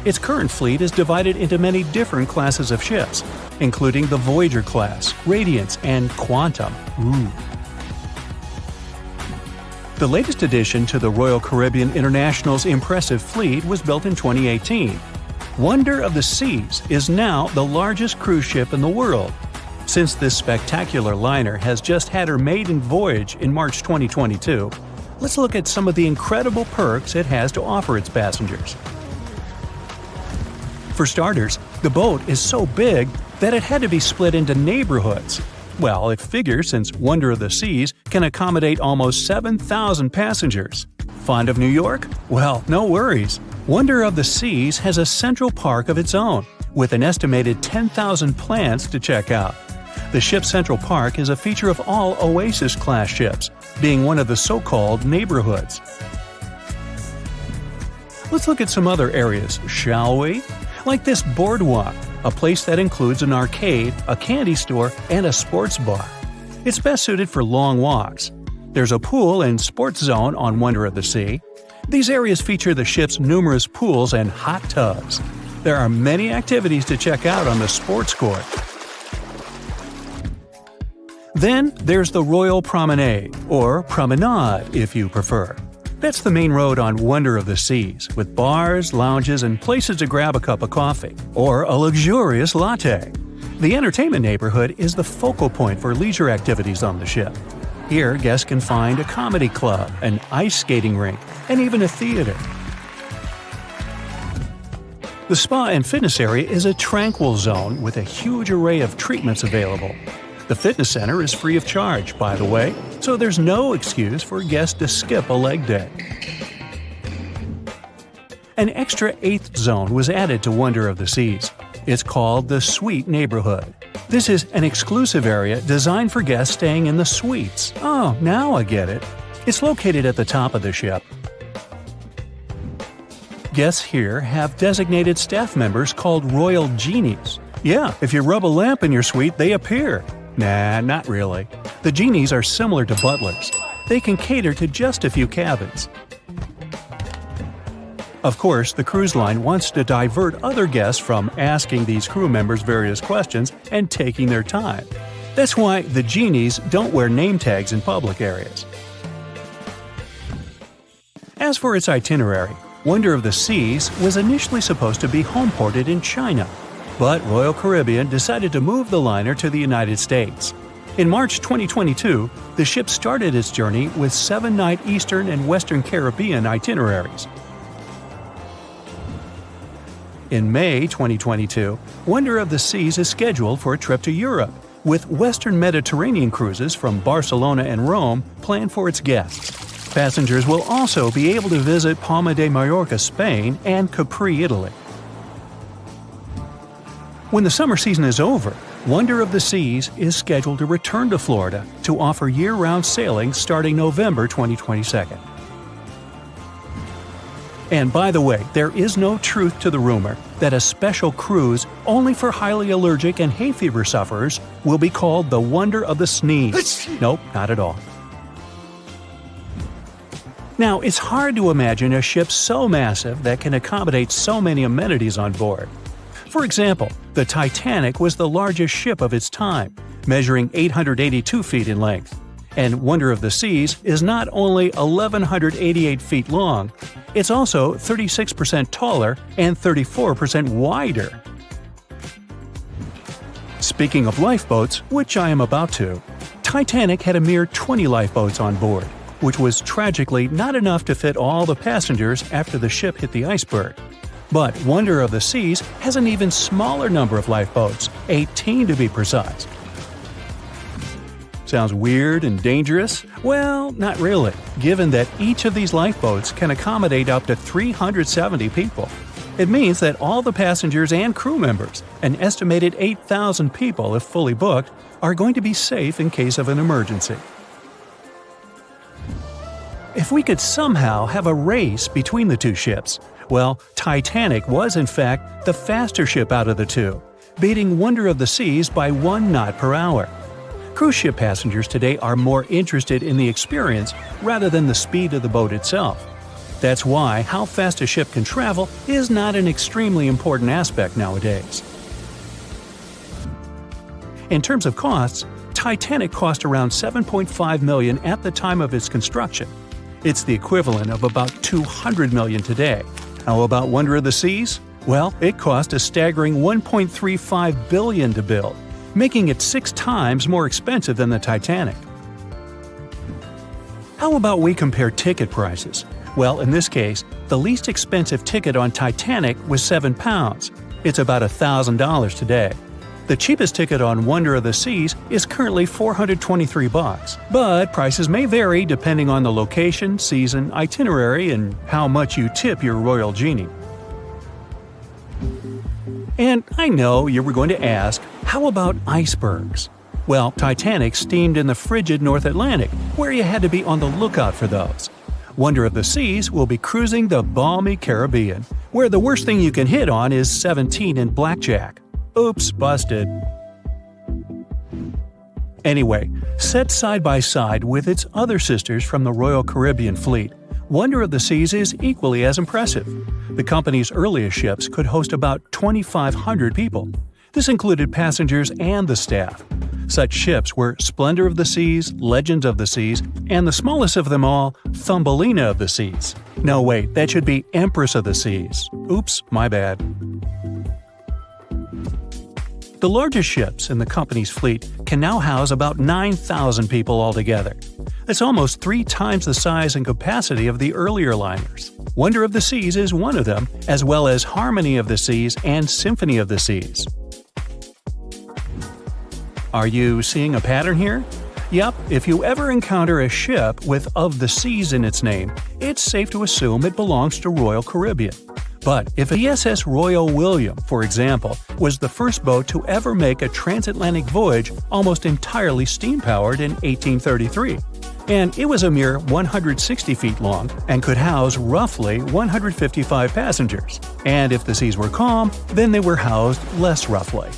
Its current fleet is divided into many different classes of ships, including the Voyager class, Radiance, and Quantum. The latest addition to the Royal Caribbean International's impressive fleet was built in 2018. Wonder of the Seas is now the largest cruise ship in the world. Since this spectacular liner has just had her maiden voyage in March 2022, let's look at some of the incredible perks it has to offer its passengers. For starters, the boat is so big that it had to be split into neighborhoods. Well, it figures since Wonder of the Seas can accommodate almost 7,000 passengers. Fond of New York? Well, no worries. Wonder of the Seas has a central park of its own, with an estimated 10,000 plants to check out. The ship's central park is a feature of all Oasis-class ships, being one of the so-called neighborhoods. Let's look at some other areas, shall we? Like this boardwalk, a place that includes an arcade, a candy store, and a sports bar. It's best suited for long walks. There's a pool and sports zone on Wonder of the Sea. These areas feature the ship's numerous pools and hot tubs. There are many activities to check out on the sports court. Then there's the Royal Promenade, or Promenade if you prefer. That's the main road on Wonder of the Seas, with bars, lounges, and places to grab a cup of coffee, or a luxurious latte. The entertainment neighborhood is the focal point for leisure activities on the ship. Here, guests can find a comedy club, an ice skating rink, and even a theater. The spa and fitness area is a tranquil zone with a huge array of treatments available. The fitness center is free of charge, by the way, so there's no excuse for guests to skip a leg day. An extra 8th zone was added to Wonder of the Seas. It's called the Suite Neighborhood. This is an exclusive area designed for guests staying in the suites. Oh, now I get it. It's located at the top of the ship. Guests here have designated staff members called Royal Genies. Yeah, if you rub a lamp in your suite, they appear. Nah, not really. The genies are similar to butlers. They can cater to just a few cabins. Of course, the cruise line wants to divert other guests from asking these crew members various questions and taking their time. That's why the genies don't wear name tags in public areas. As for its itinerary, Wonder of the Seas was initially supposed to be homeported in China, but Royal Caribbean decided to move the liner to the United States. In March 2022, the ship started its journey with 7-night Eastern and Western Caribbean itineraries. In May 2022, Wonder of the Seas is scheduled for a trip to Europe, with Western Mediterranean cruises from Barcelona and Rome planned for its guests. Passengers will also be able to visit Palma de Mallorca, Spain, and Capri, Italy. When the summer season is over, Wonder of the Seas is scheduled to return to Florida to offer year-round sailing starting November 2022. And by the way, there is no truth to the rumor that a special cruise only for highly allergic and hay fever sufferers will be called the Wonder of the Sneeze. Nope, not at all. Now, it's hard to imagine a ship so massive that can accommodate so many amenities on board. For example, the Titanic was the largest ship of its time, measuring 882 feet in length. And Wonder of the Seas is not only 1,188 feet long, it's also 36% taller and 34% wider. Speaking of lifeboats, which I am about to, Titanic had a mere 20 lifeboats on board, which was tragically not enough to fit all the passengers after the ship hit the iceberg. But Wonder of the Seas has an even smaller number of lifeboats, 18 to be precise. Sounds weird and dangerous? Well, not really, given that each of these lifeboats can accommodate up to 370 people. It means that all the passengers and crew members, an estimated 8,000 people if fully booked, are going to be safe in case of an emergency. If we could somehow have a race between the two ships, well, Titanic was in fact the faster ship out of the two, beating Wonder of the Seas by 1 knot per hour. Cruise ship passengers today are more interested in the experience rather than the speed of the boat itself. That's why how fast a ship can travel is not an extremely important aspect nowadays. In terms of costs, Titanic cost around $7.5 million at the time of its construction. It's the equivalent of about $200 million today. How about Wonder of the Seas? Well, it cost a staggering $1.35 billion to build, making it 6 times more expensive than the Titanic. How about we compare ticket prices? Well, in this case, the least expensive ticket on Titanic was £7. It's about $1,000 today. The cheapest ticket on Wonder of the Seas is currently $423, but prices may vary depending on the location, season, itinerary, and how much you tip your royal genie. And I know you were going to ask, how about icebergs? Well, Titanic steamed in the frigid North Atlantic, where you had to be on the lookout for those. Wonder of the Seas will be cruising the balmy Caribbean, where the worst thing you can hit on is 17 and blackjack. Oops, busted. Anyway, set side by side with its other sisters from the Royal Caribbean Fleet, Wonder of the Seas is equally as impressive. The company's earliest ships could host about 2,500 people. This included passengers and the staff. Such ships were Splendor of the Seas, Legends of the Seas, and the smallest of them all, Thumbelina of the Seas. No, wait, that should be Empress of the Seas. Oops, my bad. The largest ships in the company's fleet can now house about 9,000 people altogether. That's almost 3 times the size and capacity of the earlier liners. Wonder of the Seas is one of them, as well as Harmony of the Seas and Symphony of the Seas. Are you seeing a pattern here? Yep, if you ever encounter a ship with "of the Seas" in its name, it's safe to assume it belongs to Royal Caribbean. But if the SS Royal William, for example, was the first boat to ever make a transatlantic voyage almost entirely steam-powered in 1833, and it was a mere 160 feet long and could house roughly 155 passengers, and if the seas were calm, then they were housed less roughly.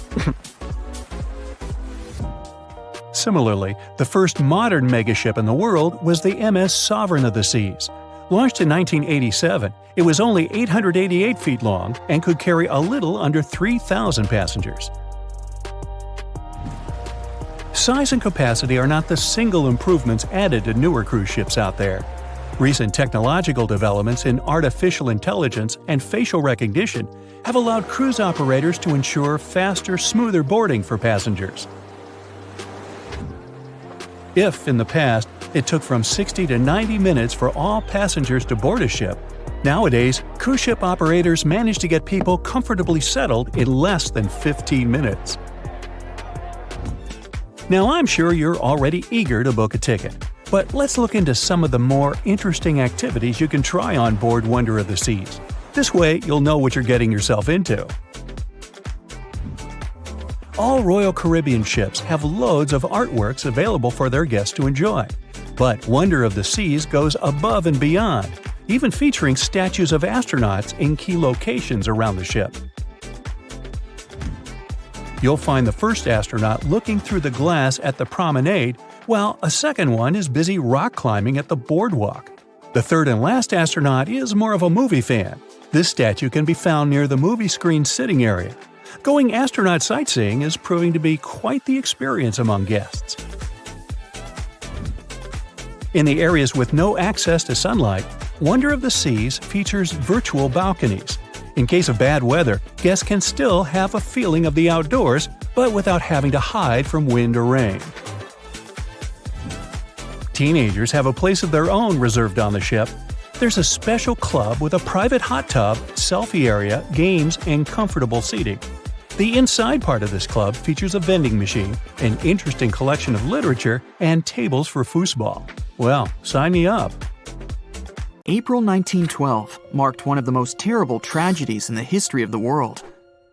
Similarly, the first modern megaship in the world was the MS Sovereign of the Seas. Launched in 1987, it was only 888 feet long and could carry a little under 3,000 passengers. Size and capacity are not the single improvements added to newer cruise ships out there. Recent technological developments in artificial intelligence and facial recognition have allowed cruise operators to ensure faster, smoother boarding for passengers. If, in the past, it took from 60 to 90 minutes for all passengers to board a ship, nowadays, cruise ship operators manage to get people comfortably settled in less than 15 minutes. Now, I'm sure you're already eager to book a ticket. But let's look into some of the more interesting activities you can try on board Wonder of the Seas. This way, you'll know what you're getting yourself into. All Royal Caribbean ships have loads of artworks available for their guests to enjoy. But Wonder of the Seas goes above and beyond, even featuring statues of astronauts in key locations around the ship. You'll find the first astronaut looking through the glass at the promenade, while a second one is busy rock climbing at the boardwalk. The third and last astronaut is more of a movie fan. This statue can be found near the movie screen sitting area. Going astronaut sightseeing is proving to be quite the experience among guests. In the areas with no access to sunlight, Wonder of the Seas features virtual balconies. In case of bad weather, guests can still have a feeling of the outdoors, but without having to hide from wind or rain. Teenagers have a place of their own reserved on the ship. There's a special club with a private hot tub, selfie area, games, and comfortable seating. The inside part of this club features a vending machine, an interesting collection of literature, and tables for foosball. Well, sign me up. April 1912 marked one of the most terrible tragedies in the history of the world.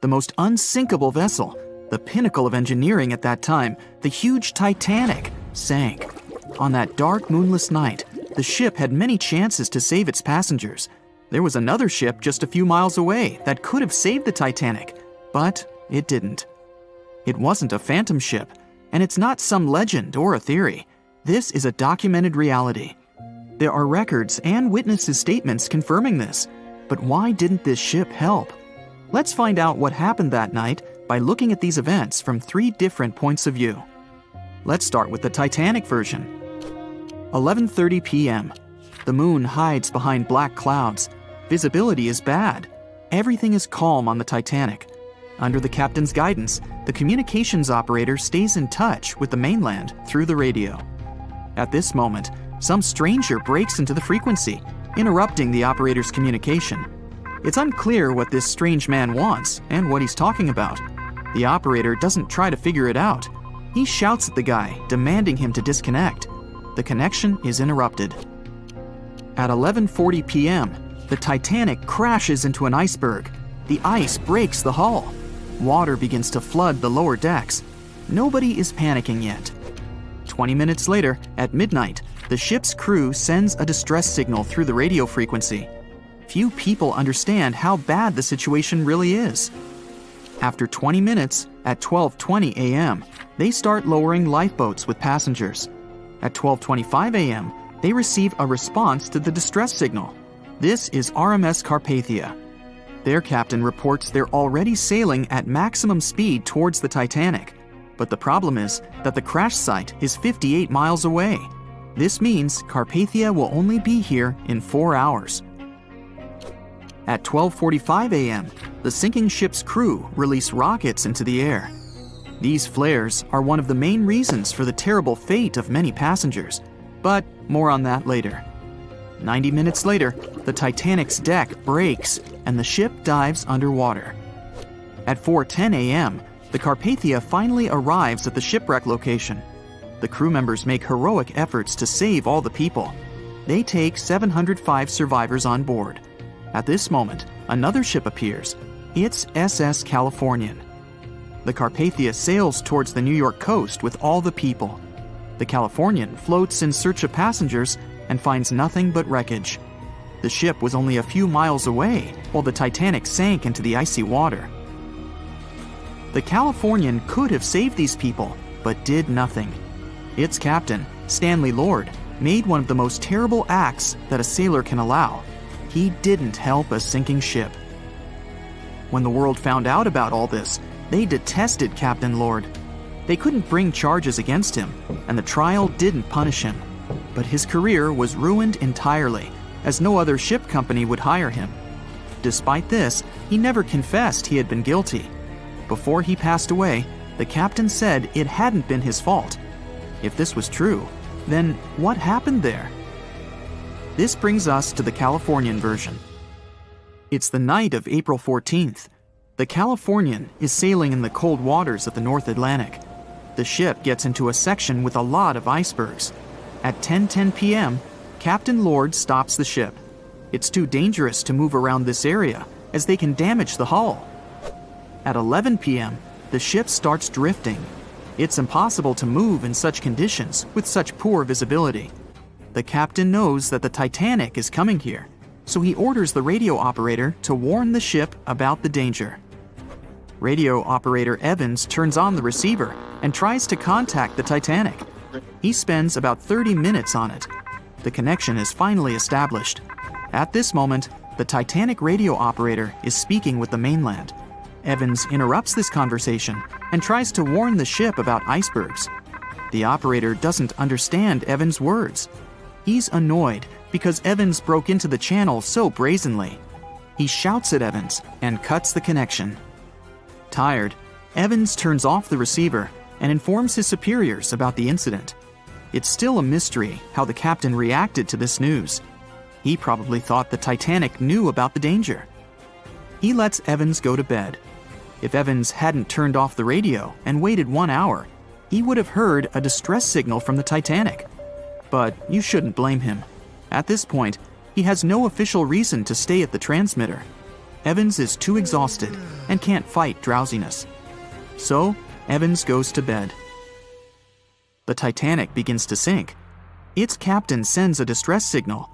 The most unsinkable vessel, the pinnacle of engineering at that time, the huge Titanic, sank. On that dark, moonless night, the ship had many chances to save its passengers. There was another ship just a few miles away that could have saved the Titanic, but it didn't. It wasn't a phantom ship, and it's not some legend or a theory. This is a documented reality. There are records and witnesses' statements confirming this. But why didn't this ship help? Let's find out what happened that night by looking at these events from 3 different points of view. Let's start with the Titanic version. 11:30 p.m. The moon hides behind black clouds. Visibility is bad. Everything is calm on the Titanic. Under the captain's guidance, the communications operator stays in touch with the mainland through the radio. At this moment, some stranger breaks into the frequency, interrupting the operator's communication. It's unclear what this strange man wants and what he's talking about. The operator doesn't try to figure it out. He shouts at the guy, demanding him to disconnect. The connection is interrupted. At 11:40 p.m., the Titanic crashes into an iceberg. The ice breaks the hull. Water begins to flood the lower decks. Nobody is panicking yet. 20 minutes later, at midnight, the ship's crew sends a distress signal through the radio frequency. Few people understand how bad the situation really is. After 20 minutes, at 12:20 a.m., they start lowering lifeboats with passengers. At 12:25 a.m., they receive a response to the distress signal. This is RMS Carpathia. Their captain reports they're already sailing at maximum speed towards the Titanic. But the problem is that the crash site is 58 miles away. This means Carpathia will only be here in 4 hours. At 12:45 a.m., the sinking ship's crew release rockets into the air. These flares are one of the main reasons for the terrible fate of many passengers, but more on that later. 90 minutes later, the Titanic's deck breaks and the ship dives underwater. At 4:10 a.m., the Carpathia finally arrives at the shipwreck location. The crew members make heroic efforts to save all the people. They take 705 survivors on board. At this moment, another ship appears. It's SS Californian. The Carpathia sails towards the New York coast with all the people. The Californian floats in search of passengers and finds nothing but wreckage. The ship was only a few miles away while the Titanic sank into the icy water. The Californian could have saved these people, but did nothing. Its captain, Stanley Lord, made one of the most terrible acts that a sailor can allow. He didn't help a sinking ship. When the world found out about all this, they detested Captain Lord. They couldn't bring charges against him, and the trial didn't punish him. But his career was ruined entirely, as no other ship company would hire him. Despite this, he never confessed he had been guilty. Before he passed away, the captain said it hadn't been his fault. If this was true, then what happened there? This brings us to the Californian version. It's the night of April 14th. The Californian is sailing in the cold waters of the North Atlantic. The ship gets into a section with a lot of icebergs. At 10:10 p.m., Captain Lord stops the ship. It's too dangerous to move around this area, as they can damage the hull. At 11 p.m., the ship starts drifting. It's impossible to move in such conditions with such poor visibility. The captain knows that the Titanic is coming here, so he orders the radio operator to warn the ship about the danger. Radio operator Evans turns on the receiver and tries to contact the Titanic. He spends about 30 minutes on it. The connection is finally established. At this moment, the Titanic radio operator is speaking with the mainland. Evans interrupts this conversation and tries to warn the ship about icebergs. The operator doesn't understand Evans' words. He's annoyed because Evans broke into the channel so brazenly. He shouts at Evans and cuts the connection. Tired, Evans turns off the receiver and informs his superiors about the incident. It's still a mystery how the captain reacted to this news. He probably thought the Titanic knew about the danger. He lets Evans go to bed. If Evans hadn't turned off the radio and waited 1 hour, he would have heard a distress signal from the Titanic. But you shouldn't blame him. At this point, he has no official reason to stay at the transmitter. Evans is too exhausted and can't fight drowsiness. So, Evans goes to bed. The Titanic begins to sink. Its captain sends a distress signal.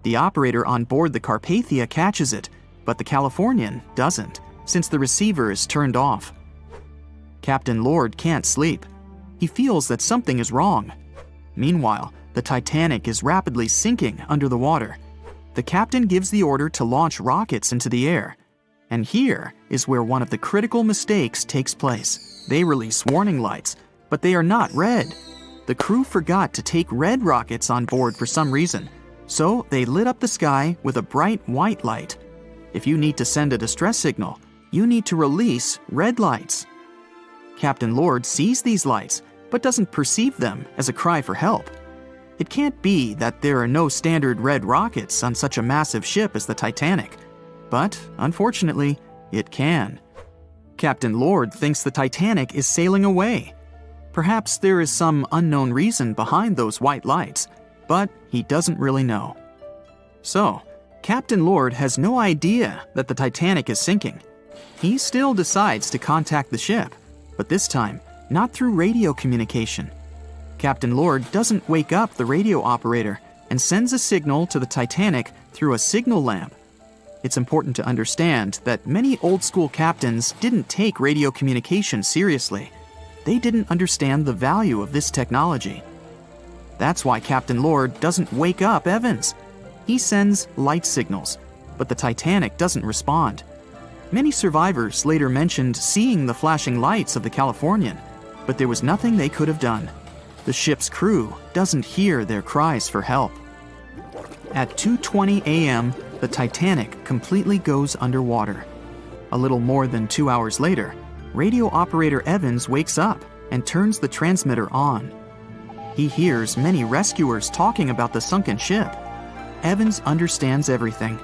The operator on board the Carpathia catches it, but the Californian doesn't, since the receiver is turned off. Captain Lord can't sleep. He feels that something is wrong. Meanwhile, the Titanic is rapidly sinking under the water. The captain gives the order to launch rockets into the air. And here is where one of the critical mistakes takes place. They release warning lights, but they are not red. The crew forgot to take red rockets on board for some reason, so they lit up the sky with a bright white light. If you need to send a distress signal, you need to release red lights. Captain Lord sees these lights, but doesn't perceive them as a cry for help. It can't be that there are no standard red rockets on such a massive ship as the Titanic. But, unfortunately, it can. Captain Lord thinks the Titanic is sailing away. Perhaps there is some unknown reason behind those white lights, but he doesn't really know. So, Captain Lord has no idea that the Titanic is sinking. He still decides to contact the ship, but this time, not through radio communication. Captain Lord doesn't wake up the radio operator and sends a signal to the Titanic through a signal lamp. It's important to understand that many old-school captains didn't take radio communication seriously. They didn't understand the value of this technology. That's why Captain Lord doesn't wake up Evans. He sends light signals, but the Titanic doesn't respond. Many survivors later mentioned seeing the flashing lights of the Californian, but there was nothing they could have done. The ship's crew doesn't hear their cries for help. At 2:20 a.m., the Titanic completely goes underwater. A little more than 2 hours later, radio operator Evans wakes up and turns the transmitter on. He hears many rescuers talking about the sunken ship. Evans understands everything.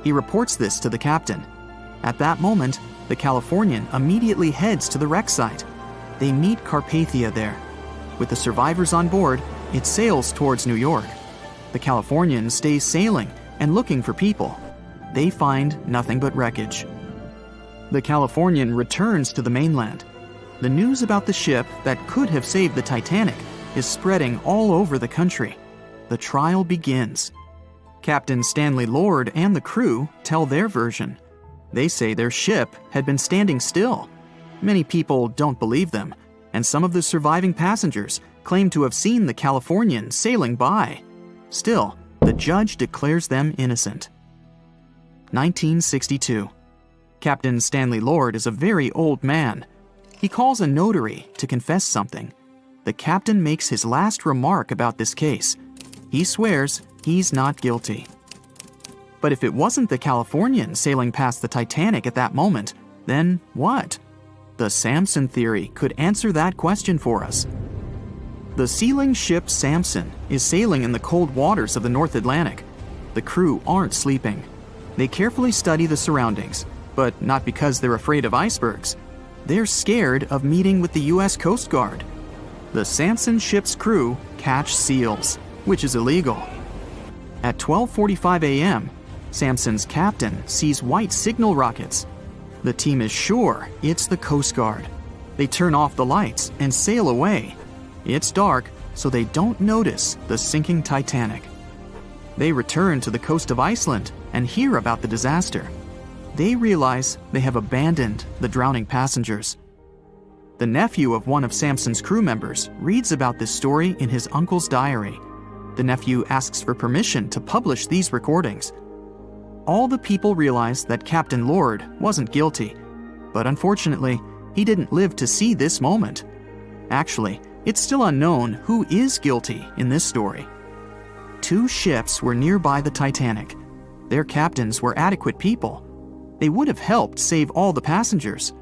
He reports this to the captain. At that moment, the Californian immediately heads to the wreck site. They meet Carpathia there. With the survivors on board, it sails towards New York. The Californian stays sailing and looking for people. They find nothing but wreckage. The Californian returns to the mainland. The news about the ship that could have saved the Titanic is spreading all over the country. The trial begins. Captain Stanley Lord and the crew tell their version. They say their ship had been standing still. Many people don't believe them, and some of the surviving passengers claim to have seen the Californian sailing by. Still, the judge declares them innocent. 1962. Captain Stanley Lord is a very old man. He calls a notary to confess something. The captain makes his last remark about this case. He swears he's not guilty. But if it wasn't the Californian sailing past the Titanic at that moment, then what? The Samson theory could answer that question for us. The sealing ship Samson is sailing in the cold waters of the North Atlantic. The crew aren't sleeping. They carefully study the surroundings, but not because they're afraid of icebergs. They're scared of meeting with the U.S. Coast Guard. The Samson ship's crew catch seals. which is illegal. At 12:45 a.m., Samson's captain sees white signal rockets. The team is sure it's the Coast Guard. They turn off the lights and sail away. It's dark, so they don't notice the sinking Titanic. They return to the coast of Iceland and hear about the disaster. They realize they have abandoned the drowning passengers. The nephew of one of Samson's crew members reads about this story in his uncle's diary. The nephew asks for permission to publish these recordings. All the people realize that Captain Lord wasn't guilty, but unfortunately, he didn't live to see this moment. Actually, it's still unknown who is guilty in this story. 2 ships were nearby the Titanic. Their captains were adequate people. They would have helped save all the passengers.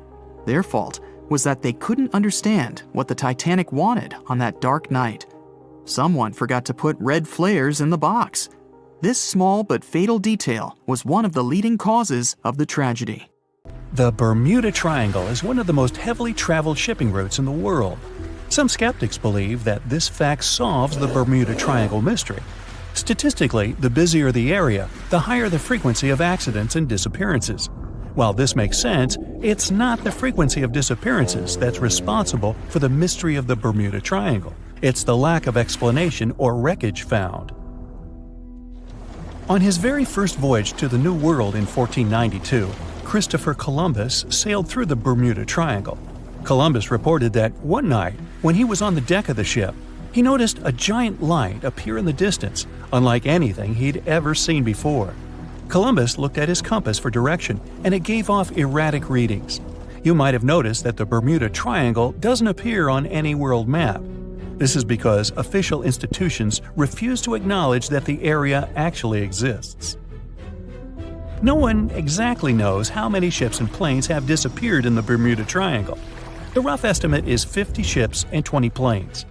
Their fault was that they couldn't understand what the Titanic wanted on that dark night. Someone forgot to put red flares in the box. This small but fatal detail was one of the leading causes of the tragedy. The Bermuda Triangle is one of the most heavily traveled shipping routes in the world. Some skeptics believe that this fact solves the Bermuda Triangle mystery. Statistically, the busier the area, the higher the frequency of accidents and disappearances. While this makes sense, it's not the frequency of disappearances that's responsible for the mystery of the Bermuda Triangle. It's the lack of explanation or wreckage found. On his very first voyage to the New World in 1492, Christopher Columbus sailed through the Bermuda Triangle. Columbus reported that one night, when he was on the deck of the ship, he noticed a giant light appear in the distance, unlike anything he'd ever seen before. Columbus looked at his compass for direction, and it gave off erratic readings. You might have noticed that the Bermuda Triangle doesn't appear on any world map. This is because official institutions refuse to acknowledge that the area actually exists. No one exactly knows how many ships and planes have disappeared in the Bermuda Triangle. The rough estimate is 50 ships and 20 planes.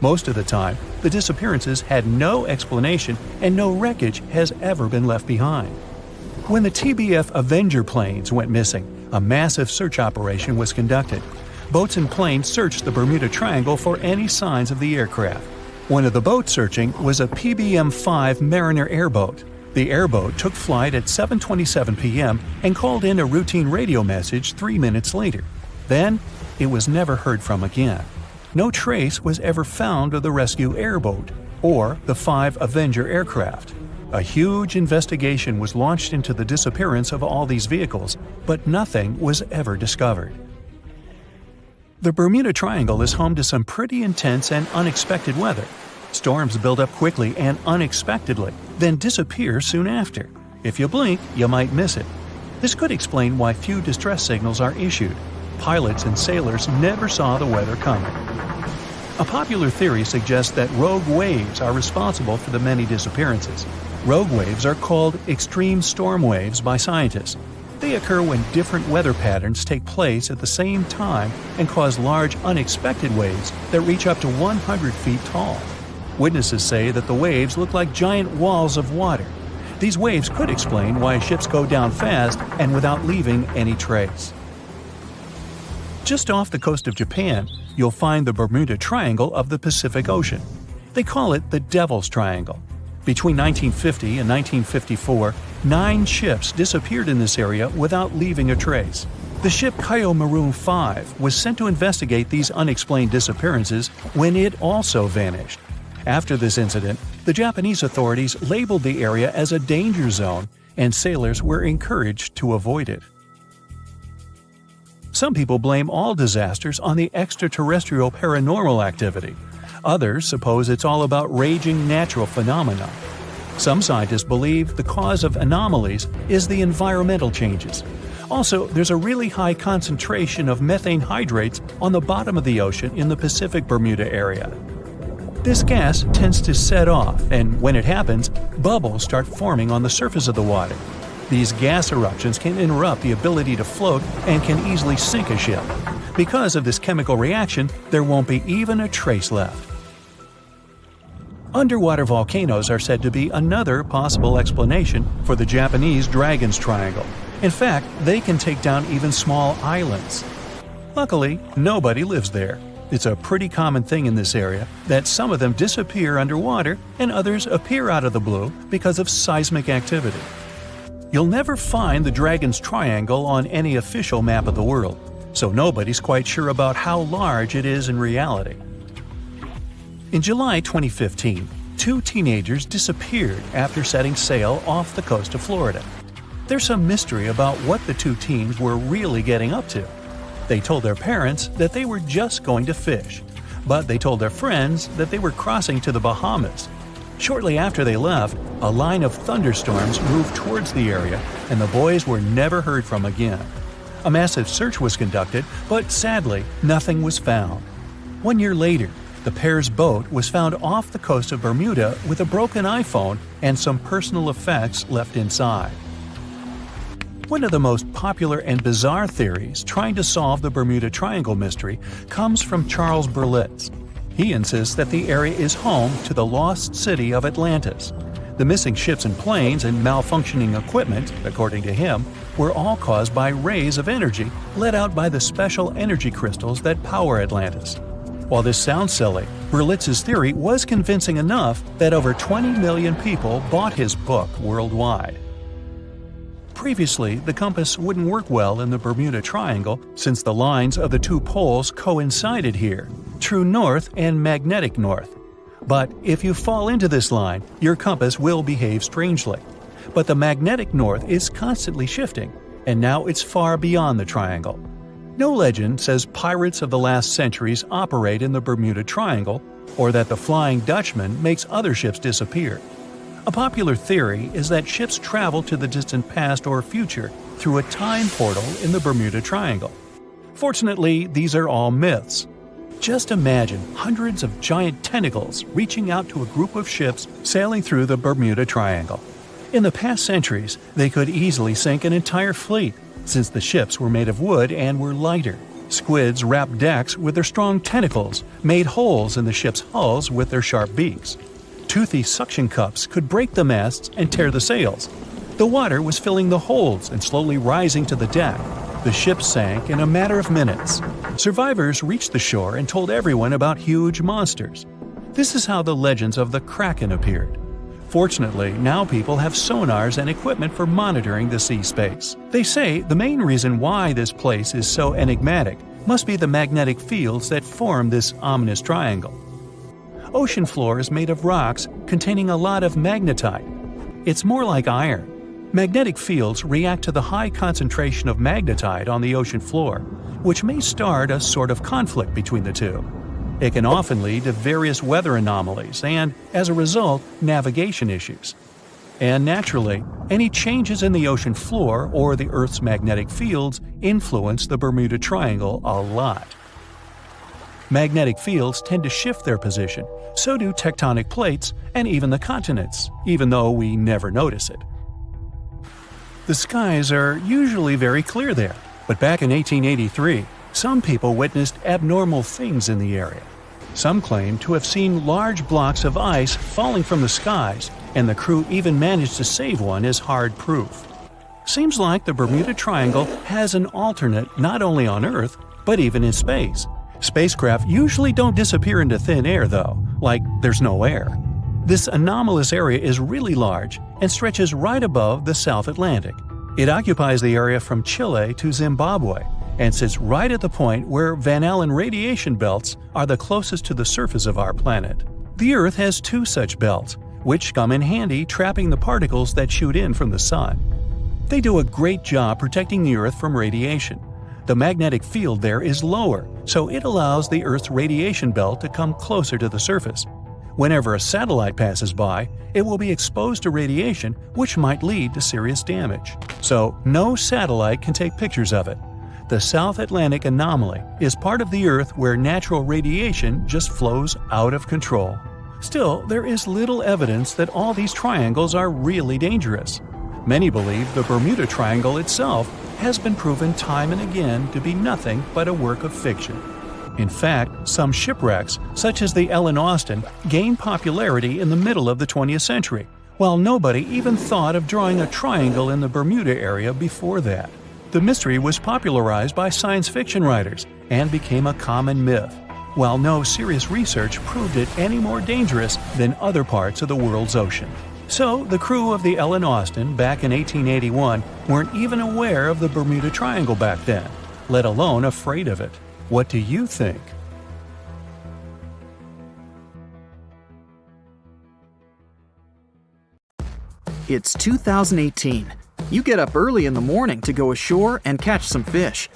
Most of the time, the disappearances had no explanation and no wreckage has ever been left behind. When the TBF Avenger planes went missing, a massive search operation was conducted. Boats and planes searched the Bermuda Triangle for any signs of the aircraft. One of the boats searching was a PBM-5 Mariner airboat. The airboat took flight at 7:27 p.m. and called in a routine radio message 3 minutes later. Then, it was never heard from again. No trace was ever found of the rescue airboat or the 5 Avenger aircraft. A huge investigation was launched into the disappearance of all these vehicles, but nothing was ever discovered. The Bermuda Triangle is home to some pretty intense and unexpected weather. Storms build up quickly and unexpectedly, then disappear soon after. If you blink, you might miss it. This could explain why few distress signals are issued. Pilots and sailors never saw the weather coming. A popular theory suggests that rogue waves are responsible for the many disappearances. Rogue waves are called extreme storm waves by scientists. They occur when different weather patterns take place at the same time and cause large unexpected waves that reach up to 100 feet tall. Witnesses say that the waves look like giant walls of water. These waves could explain why ships go down fast and without leaving any trace. Just off the coast of Japan, you'll find the Bermuda Triangle of the Pacific Ocean. They call it the Devil's Triangle. Between 1950 and 1954, 9 ships disappeared in this area without leaving a trace. The ship Kaiomaru 5 was sent to investigate these unexplained disappearances when it also vanished. After this incident, the Japanese authorities labeled the area as a danger zone, and sailors were encouraged to avoid it. Some people blame all disasters on the extraterrestrial paranormal activity. Others suppose it's all about raging natural phenomena. Some scientists believe the cause of anomalies is the environmental changes. Also, there's a really high concentration of methane hydrates on the bottom of the ocean in the Pacific Bermuda area. This gas tends to set off, and when it happens, bubbles start forming on the surface of the water. These gas eruptions can interrupt the ability to float and can easily sink a ship. Because of this chemical reaction, there won't be even a trace left. Underwater volcanoes are said to be another possible explanation for the Japanese Dragon's Triangle. In fact, they can take down even small islands. Luckily, nobody lives there. It's a pretty common thing in this area that some of them disappear underwater and others appear out of the blue because of seismic activity. You'll never find the Dragon's Triangle on any official map of the world, so nobody's quite sure about how large it is in reality. In July 2015, 2 teenagers disappeared after setting sail off the coast of Florida. There's some mystery about what the 2 teens were really getting up to. They told their parents that they were just going to fish, but they told their friends that they were crossing to the Bahamas. Shortly after they left, a line of thunderstorms moved towards the area, and the boys were never heard from again. A massive search was conducted, but sadly, nothing was found. 1 year later, the pair's boat was found off the coast of Bermuda with a broken iPhone and some personal effects left inside. One of the most popular and bizarre theories trying to solve the Bermuda Triangle mystery comes from Charles Berlitz. He insists that the area is home to the lost city of Atlantis. The missing ships and planes and malfunctioning equipment, according to him, were all caused by rays of energy let out by the special energy crystals that power Atlantis. While this sounds silly, Berlitz's theory was convincing enough that over 20 million people bought his book worldwide. Previously, the compass wouldn't work well in the Bermuda Triangle since the lines of the 2 poles coincided here, true north and magnetic north. But if you fall into this line, your compass will behave strangely. But the magnetic north is constantly shifting, and now it's far beyond the triangle. No legend says pirates of the last centuries operate in the Bermuda Triangle, or that the Flying Dutchman makes other ships disappear. A popular theory is that ships travel to the distant past or future through a time portal in the Bermuda Triangle. Fortunately, these are all myths. Just imagine hundreds of giant tentacles reaching out to a group of ships sailing through the Bermuda Triangle. In the past centuries, they could easily sink an entire fleet, since the ships were made of wood and were lighter. Squids wrapped decks with their strong tentacles, made holes in the ship's hulls with their sharp beaks. Toothy suction cups could break the masts and tear the sails. The water was filling the holds and slowly rising to the deck. The ship sank in a matter of minutes. Survivors reached the shore and told everyone about huge monsters. This is how the legends of the Kraken appeared. Fortunately, now people have sonars and equipment for monitoring the sea space. They say the main reason why this place is so enigmatic must be the magnetic fields that form this ominous triangle. Ocean floor is made of rocks containing a lot of magnetite. It's more like iron. Magnetic fields react to the high concentration of magnetite on the ocean floor, which may start a sort of conflict between the two. It can often lead to various weather anomalies and, as a result, navigation issues. And naturally, any changes in the ocean floor or the Earth's magnetic fields influence the Bermuda Triangle a lot. Magnetic fields tend to shift their position, so do tectonic plates and even the continents, even though we never notice it. The skies are usually very clear there, but back in 1883, some people witnessed abnormal things in the area. Some claim to have seen large blocks of ice falling from the skies, and the crew even managed to save one as hard proof. Seems like the Bermuda Triangle has an alternate not only on Earth, but even in space. Spacecraft usually don't disappear into thin air though, like there's no air. This anomalous area is really large and stretches right above the South Atlantic. It occupies the area from Chile to Zimbabwe and sits right at the point where Van Allen radiation belts are the closest to the surface of our planet. The Earth has 2 such belts, which come in handy trapping the particles that shoot in from the sun. They do a great job protecting the Earth from radiation. The magnetic field there is lower, so it allows the Earth's radiation belt to come closer to the surface. Whenever a satellite passes by, it will be exposed to radiation, which might lead to serious damage. So, no satellite can take pictures of it. The South Atlantic anomaly is part of the Earth where natural radiation just flows out of control. Still, there is little evidence that all these triangles are really dangerous. Many believe the Bermuda Triangle itself has been proven time and again to be nothing but a work of fiction. In fact, some shipwrecks, such as the Ellen Austin, gained popularity in the middle of the 20th century, while nobody even thought of drawing a triangle in the Bermuda area before that. The mystery was popularized by science fiction writers and became a common myth. while no serious research proved it any more dangerous than other parts of the world's ocean. So, the crew of the Ellen Austin back in 1881 weren't even aware of the Bermuda Triangle back then, let alone afraid of it. What do you think? It's 2018. You get up early in the morning to go ashore and catch some fish.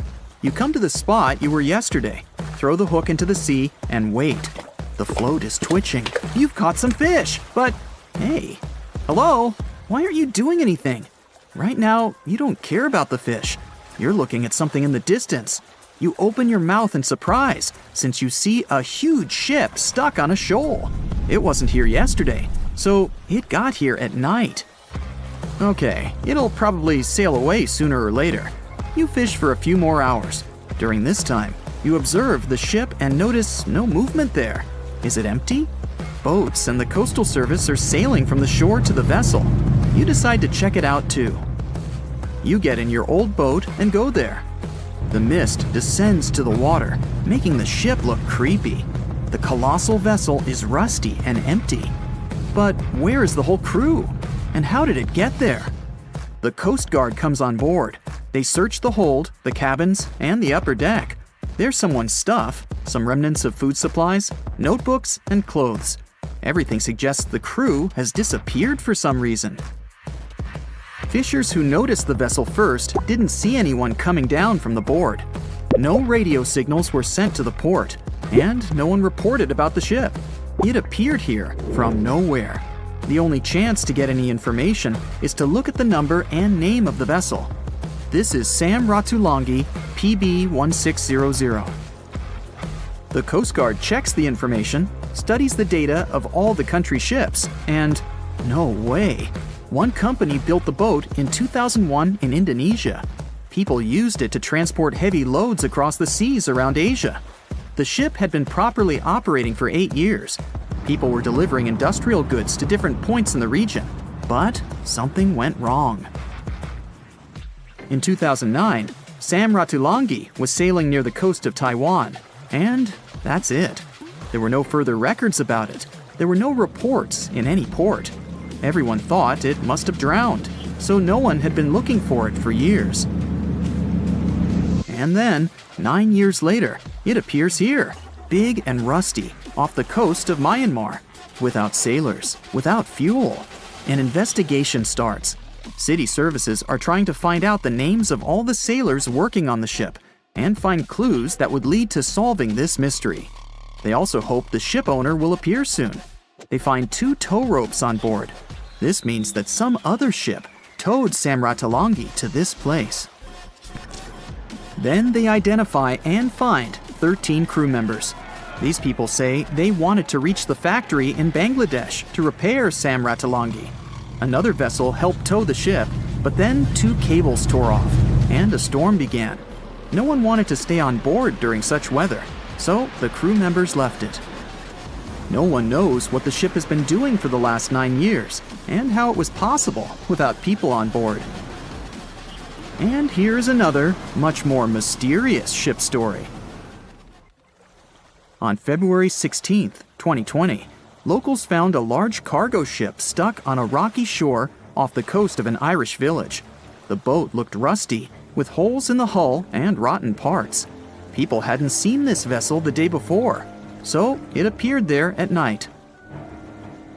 You come to the spot you were yesterday, throw the hook into the sea, and wait. The float is twitching. You've caught some fish, but hey, hello? Why aren't you doing anything? Right now, you don't care about the fish. You're looking at something in the distance. You open your mouth in surprise since you see a huge ship stuck on a shoal. It wasn't here yesterday, so it got here at night. Okay, it'll probably sail away sooner or later. You fish for a few more hours. During this time, you observe the ship and notice no movement there. Is it empty? Boats and the Coastal Service are sailing from the shore to the vessel. You decide to check it out too. You get in your old boat and go there. The mist descends to the water, making the ship look creepy. The colossal vessel is rusty and empty. But where is the whole crew? And how did it get there? The Coast Guard comes on board. They search the hold, the cabins, and the upper deck. There's someone's stuff, some remnants of food supplies, notebooks, and clothes. Everything suggests the crew has disappeared for some reason. Fishers who noticed the vessel first didn't see anyone coming down from the board. No radio signals were sent to the port, and no one reported about the ship. It appeared here from nowhere. The only chance to get any information is to look at the number and name of the vessel. This is Sam Ratulangi, PB 1600. The Coast Guard checks the information, studies the data of all the country's ships, and no way. One company built the boat in 2001 in Indonesia. People used it to transport heavy loads across the seas around Asia. The ship had been properly operating for 8 years. People were delivering industrial goods to different points in the region, but something went wrong. In 2009, Sam Ratulangi was sailing near the coast of Taiwan, and that's it. There were no further records about it. There were no reports in any port. Everyone thought it must have drowned, so no one had been looking for it for years. And then, 9 years later, it appears here, big and rusty, off the coast of Myanmar, without sailors, without fuel. An investigation starts. City services are trying to find out the names of all the sailors working on the ship and find clues that would lead to solving this mystery. They also hope the ship owner will appear soon. They find 2 tow ropes on board. This means that some other ship towed Sam Ratulangi to this place. Then they identify and find 13 crew members. These people say they wanted to reach the factory in Bangladesh to repair Sam Ratulangi. Another vessel helped tow the ship, but then 2 cables tore off, and a storm began. No one wanted to stay on board during such weather, so the crew members left it. No one knows what the ship has been doing for the last 9 years, and how it was possible without people on board. And here's another, much more mysterious ship story. On February 16, 2020, locals found a large cargo ship stuck on a rocky shore off the coast of an Irish village. The boat looked rusty, with holes in the hull and rotten parts. People hadn't seen this vessel the day before, so it appeared there at night.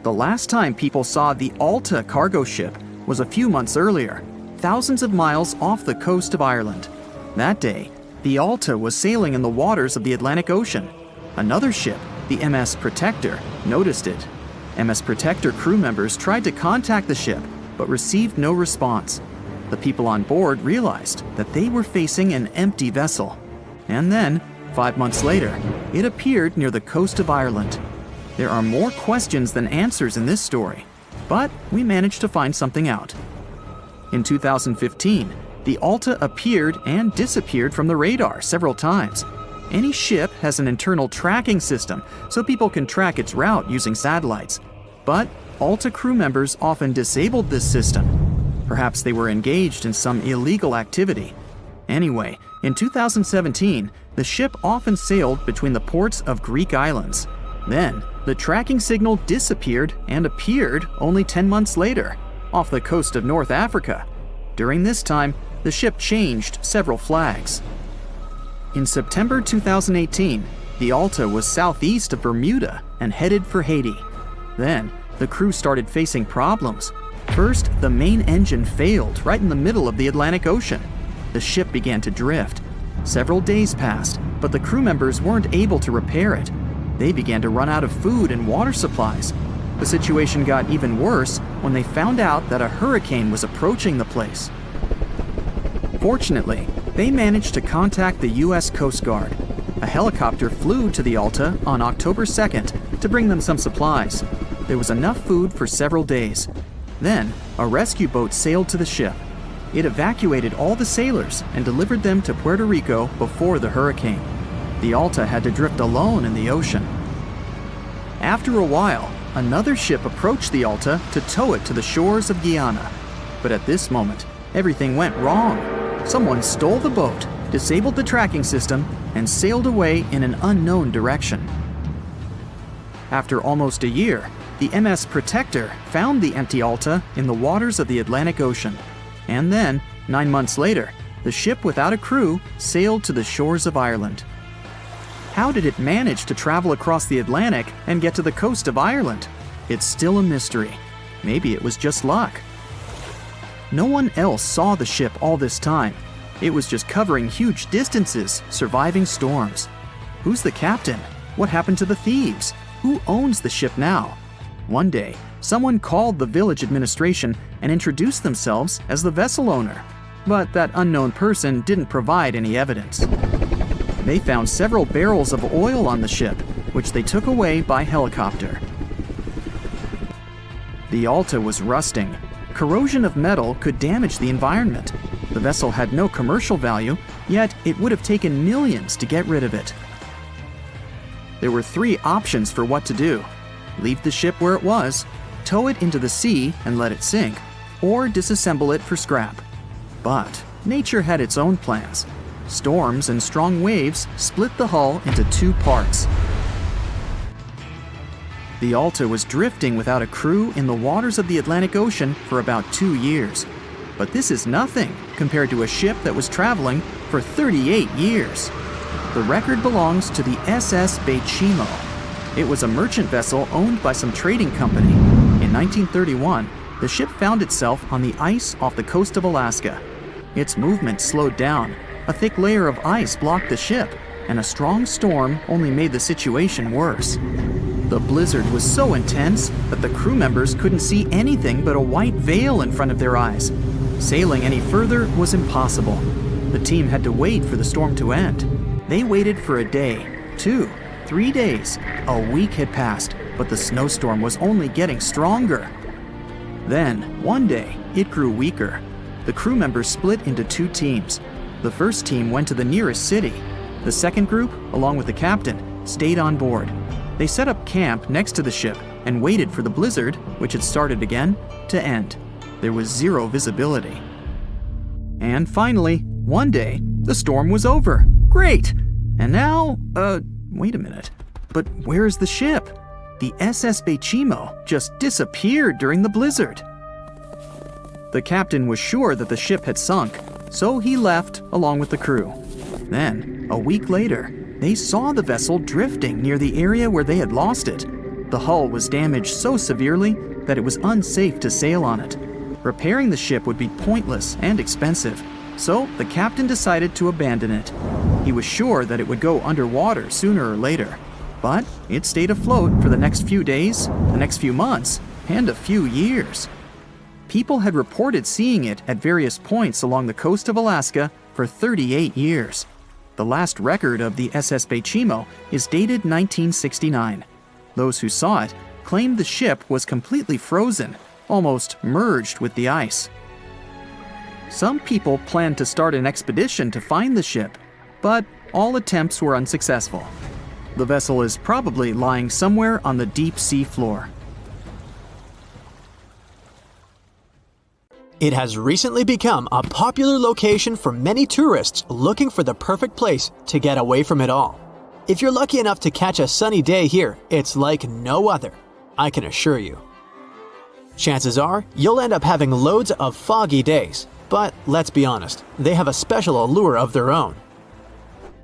The last time people saw the Alta cargo ship was a few months earlier, thousands of miles off the coast of Ireland. That day, the Alta was sailing in the waters of the Atlantic Ocean. Another ship, the MS Protector, noticed it. MS Protector crew members tried to contact the ship, but received no response. The people on board realized that they were facing an empty vessel. And then, 5 months later, it appeared near the coast of Ireland. There are more questions than answers in this story, but we managed to find something out. In 2015, the Alta appeared and disappeared from the radar several times. Any ship has an internal tracking system, so people can track its route using satellites. But Alta crew members often disabled this system. Perhaps they were engaged in some illegal activity. Anyway, In 2017, the ship often sailed between the ports of Greek islands. Then, the tracking signal disappeared and appeared only 10 months later, off the coast of North Africa. During this time, the ship changed several flags. In September 2018, the Alta was southeast of Bermuda and headed for Haiti. Then, the crew started facing problems. First, the main engine failed right in the middle of the Atlantic Ocean. The ship began to drift. Several days passed, but the crew members weren't able to repair it. They began to run out of food and water supplies. The situation got even worse when they found out that a hurricane was approaching the place. Fortunately, they managed to contact the U.S. Coast Guard. A helicopter flew to the Alta on October 2nd to bring them some supplies. There was enough food for several days. Then, a rescue boat sailed to the ship. It evacuated all the sailors and delivered them to Puerto Rico before the hurricane. The Alta had to drift alone in the ocean. After a while, another ship approached the Alta to tow it to the shores of Guyana. But at this moment, everything went wrong. Someone stole the boat, disabled the tracking system, and sailed away in an unknown direction. After almost a year, the MS Protector found the empty Alta in the waters of the Atlantic Ocean. And then, 9 months later, the ship without a crew sailed to the shores of Ireland. How did it manage to travel across the Atlantic and get to the coast of Ireland? It's still a mystery. Maybe it was just luck. No one else saw the ship all this time. It was just covering huge distances, surviving storms. Who's the captain? What happened to the thieves? Who owns the ship now? One day, someone called the village administration and introduced themselves as the vessel owner. But that unknown person didn't provide any evidence. They found several barrels of oil on the ship, which they took away by helicopter. The Alta was rusting. Corrosion of metal could damage the environment. The vessel had no commercial value, yet it would have taken millions to get rid of it. There were 3 options for what to do: leave the ship where it was, tow it into the sea and let it sink, or disassemble it for scrap. But nature had its own plans. Storms and strong waves split the hull into 2 parts. The Alta was drifting without a crew in the waters of the Atlantic Ocean for about 2 years. But this is nothing compared to a ship that was traveling for 38 years. The record belongs to the SS Bechimo. It was a merchant vessel owned by some trading company. In 1931, the ship found itself on the ice off the coast of Alaska. Its movement slowed down. A thick layer of ice blocked the ship, and a strong storm only made the situation worse. The blizzard was so intense that the crew members couldn't see anything but a white veil in front of their eyes. Sailing any further was impossible. The team had to wait for the storm to end. They waited for a day, 2, 3 days. A week had passed, but the snowstorm was only getting stronger. Then, one day, it grew weaker. The crew members split into 2 teams. The first team went to the nearest city. The second group, along with the captain, stayed on board. They set up camp next to the ship and waited for the blizzard, which had started again, to end. There was 0 visibility. And finally, one day, the storm was over. Great! And now, wait a minute. But where is the ship? The SS Bechimo just disappeared during the blizzard. The captain was sure that the ship had sunk, so he left along with the crew. Then, a week later, they saw the vessel drifting near the area where they had lost it. The hull was damaged so severely that it was unsafe to sail on it. Repairing the ship would be pointless and expensive, so the captain decided to abandon it. He was sure that it would go underwater sooner or later, but it stayed afloat for the next few days, the next few months, and a few years. People had reported seeing it at various points along the coast of Alaska for 38 years. The last record of the SS Bechimo is dated 1969. Those who saw it claimed the ship was completely frozen, almost merged with the ice. Some people planned to start an expedition to find the ship, but all attempts were unsuccessful. The vessel is probably lying somewhere on the deep sea floor. It has recently become a popular location for many tourists looking for the perfect place to get away from it all. If you're lucky enough to catch a sunny day here, it's like no other, I can assure you. Chances are, you'll end up having loads of foggy days, but let's be honest, they have a special allure of their own.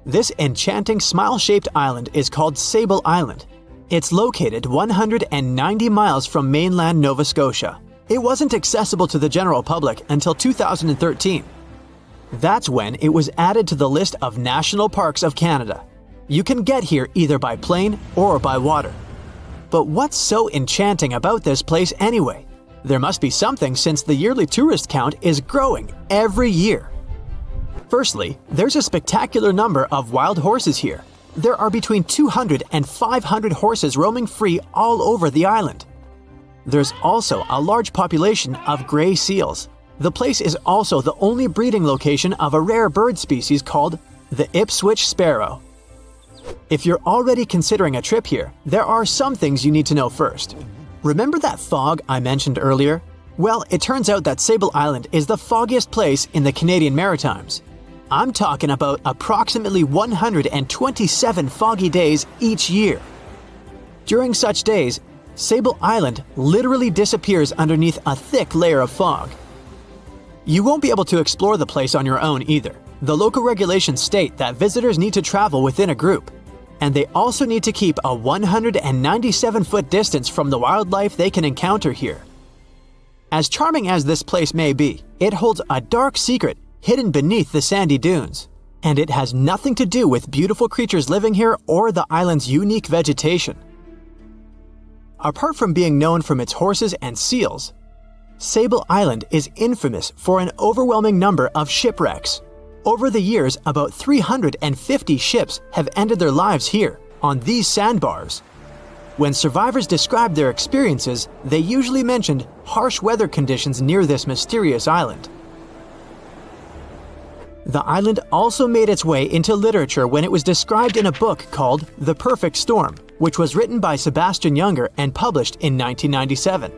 This enchanting smile-shaped island is called Sable Island. It's located 190 miles from mainland Nova Scotia. It wasn't accessible to the general public until 2013. That's when it was added to the list of National Parks of Canada. You can get here either by plane or by water. But what's so enchanting about this place anyway? There must be something since the yearly tourist count is growing every year. Firstly, there's a spectacular number of wild horses here. There are between 200 and 500 horses roaming free all over the island. There's also a large population of gray seals. The place is also the only breeding location of a rare bird species called the Ipswich sparrow. If you're already considering a trip here, there are some things you need to know first. Remember that fog I mentioned earlier? Well, it turns out that Sable Island is the foggiest place in the Canadian Maritimes. I'm talking about approximately 127 foggy days each year. During such days, Sable Island literally disappears underneath a thick layer of fog. You won't be able to explore the place on your own either. The local regulations state that visitors need to travel within a group, and they also need to keep a 197-foot distance from the wildlife they can encounter here. As charming as this place may be, it holds a dark secret hidden beneath the sandy dunes, and it has nothing to do with beautiful creatures living here or the island's unique vegetation. Apart from being known from its horses and seals, Sable Island is infamous for an overwhelming number of shipwrecks. Over the years, about 350 ships have ended their lives here, on these sandbars. When survivors described their experiences, they usually mentioned harsh weather conditions near this mysterious island. The island also made its way into literature when it was described in a book called The Perfect Storm, which was written by Sebastian Junger and published in 1997.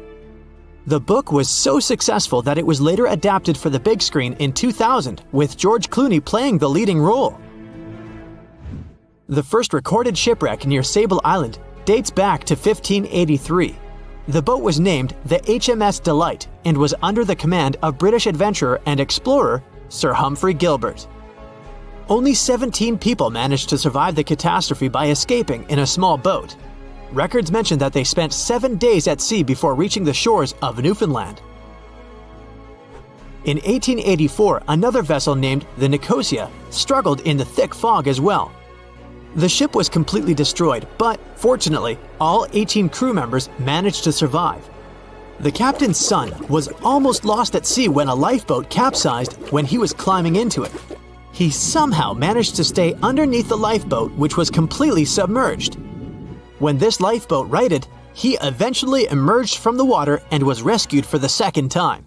The book was so successful that it was later adapted for the big screen in 2000, with George Clooney playing the leading role. The first recorded shipwreck near Sable Island dates back to 1583. The boat was named the HMS Delight and was under the command of British adventurer and explorer Sir Humphrey Gilbert. Only 17 people managed to survive the catastrophe by escaping in a small boat. Records mention that they spent 7 days at sea before reaching the shores of Newfoundland. In 1884, another vessel named the Nicosia struggled in the thick fog as well. The ship was completely destroyed, but fortunately, all 18 crew members managed to survive. The captain's son was almost lost at sea when a lifeboat capsized when he was climbing into it. He somehow managed to stay underneath the lifeboat, which was completely submerged. When this lifeboat righted, he eventually emerged from the water and was rescued for the second time.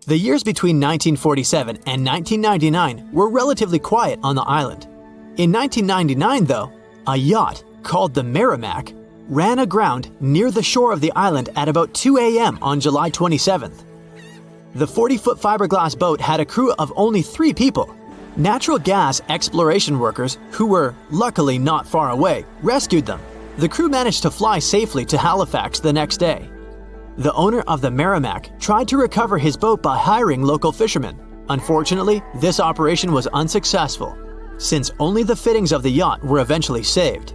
The years between 1947 and 1999 were relatively quiet on the island. In 1999, though, a yacht called the Merrimack ran aground near the shore of the island at about 2 a.m. on July 27th. The 40-foot fiberglass boat had a crew of only 3 people. Natural gas exploration workers, who were luckily not far away, rescued them. The crew managed to fly safely to Halifax the next day. The owner of the Merrimack tried to recover his boat by hiring local fishermen. Unfortunately, this operation was unsuccessful, since only the fittings of the yacht were eventually saved.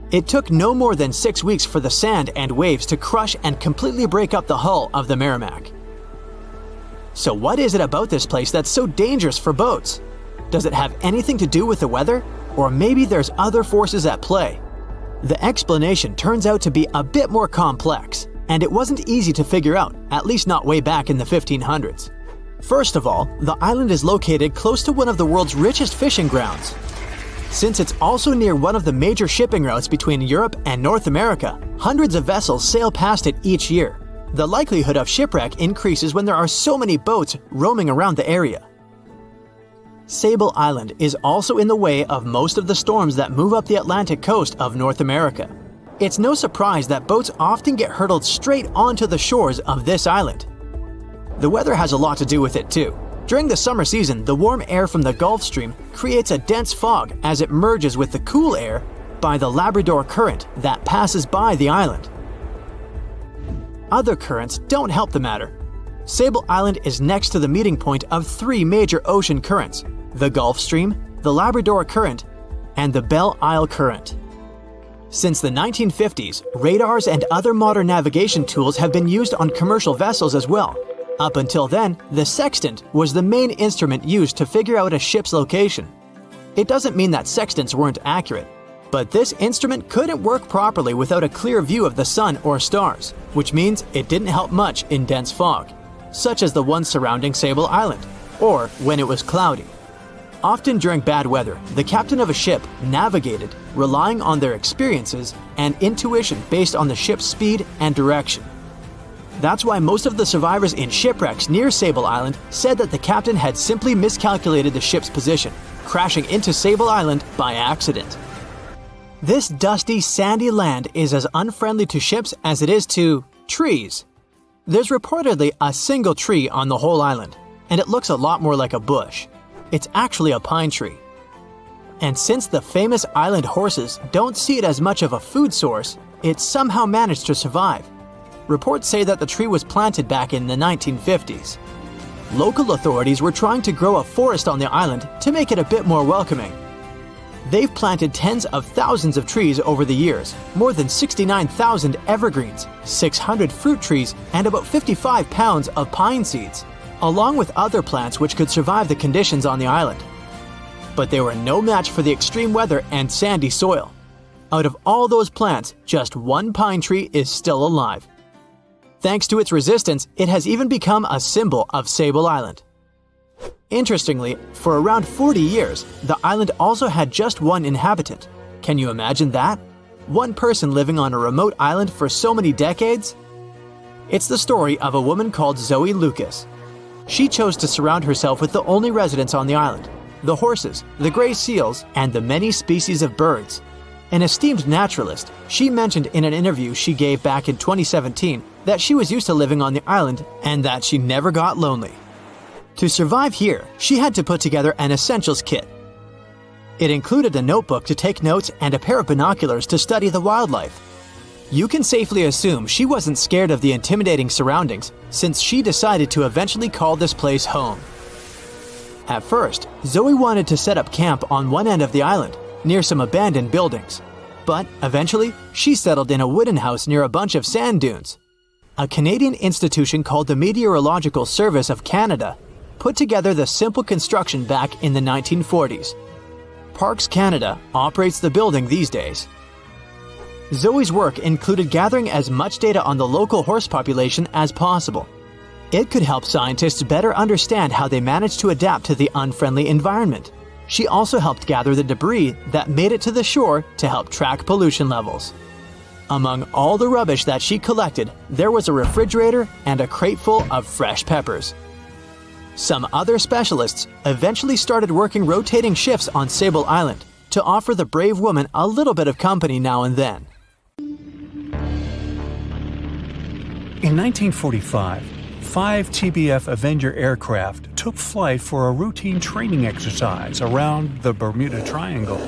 It took no more than 6 weeks for the sand and waves to crush and completely break up the hull of the Merrimack. So what is it about this place that's so dangerous for boats? Does it have anything to do with the weather? Or maybe there's other forces at play? The explanation turns out to be a bit more complex, and it wasn't easy to figure out, at least not way back in the 1500s. First of all, the island is located close to one of the world's richest fishing grounds. Since it's also near one of the major shipping routes between Europe and North America, hundreds of vessels sail past it each year. The likelihood of shipwreck increases when there are so many boats roaming around the area. Sable Island is also in the way of most of the storms that move up the Atlantic coast of North America. It's no surprise that boats often get hurtled straight onto the shores of this island. The weather has a lot to do with it too. During the summer season, the warm air from the Gulf Stream creates a dense fog as it merges with the cool air by the Labrador Current that passes by the island. Other currents don't help the matter. Sable Island is next to the meeting point of three major ocean currents: the Gulf Stream, the Labrador Current, and the Belle Isle Current. Since the 1950s, radars and other modern navigation tools have been used on commercial vessels as well. Up until then, the sextant was the main instrument used to figure out a ship's location. It doesn't mean that sextants weren't accurate, but this instrument couldn't work properly without a clear view of the sun or stars, which means it didn't help much in dense fog, such as the one surrounding Sable Island, or when it was cloudy. Often during bad weather, the captain of a ship navigated, relying on their experiences and intuition based on the ship's speed and direction. That's why most of the survivors in shipwrecks near Sable Island said that the captain had simply miscalculated the ship's position, crashing into Sable Island by accident. This dusty, sandy land is as unfriendly to ships as it is to trees. There's reportedly a single tree on the whole island, and it looks a lot more like a bush. It's actually a pine tree. And since the famous island horses don't see it as much of a food source, it somehow managed to survive. Reports say that the tree was planted back in the 1950s. Local authorities were trying to grow a forest on the island to make it a bit more welcoming. They've planted tens of thousands of trees over the years, more than 69,000 evergreens, 600 fruit trees, and about 55 pounds of pine seeds, along with other plants which could survive the conditions on the island. But they were no match for the extreme weather and sandy soil. Out of all those plants, just one pine tree is still alive. Thanks to its resistance, it has even become a symbol of Sable Island. Interestingly, for around 40 years, the island also had just one inhabitant. Can you imagine that? One person living on a remote island for so many decades? It's the story of a woman called Zoe Lucas. She chose to surround herself with the only residents on the island: the horses, the gray seals, and the many species of birds. An esteemed naturalist, she mentioned in an interview she gave back in 2017 that she was used to living on the island and that she never got lonely. To survive here, she had to put together an essentials kit. It included a notebook to take notes and a pair of binoculars to study the wildlife. You can safely assume she wasn't scared of the intimidating surroundings, since she decided to eventually call this place home. At first, Zoe wanted to set up camp on one end of the island, near some abandoned buildings. But eventually, she settled in a wooden house near a bunch of sand dunes. A Canadian institution called the Meteorological Service of Canada put together the simple construction back in the 1940s. Parks Canada operates the building these days. Zoe's work included gathering as much data on the local horse population as possible. It could help scientists better understand how they managed to adapt to the unfriendly environment. She also helped gather the debris that made it to the shore to help track pollution levels. Among all the rubbish that she collected, there was a refrigerator and a crate full of fresh peppers. Some other specialists eventually started working rotating shifts on Sable Island to offer the brave woman a little bit of company now and then. In 1945, 5 TBF Avenger aircraft took flight for a routine training exercise around the Bermuda Triangle.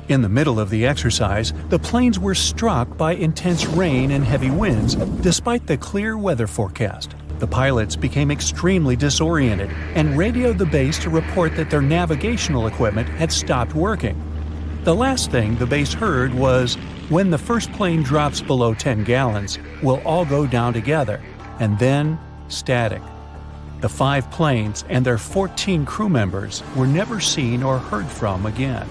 In the middle of the exercise, the planes were struck by intense rain and heavy winds, despite the clear weather forecast. The pilots became extremely disoriented and radioed the base to report that their navigational equipment had stopped working. The last thing the base heard was, "When the first plane drops below 10 gallons, we'll all go down together," and then static. The 5 planes and their 14 crew members were never seen or heard from again.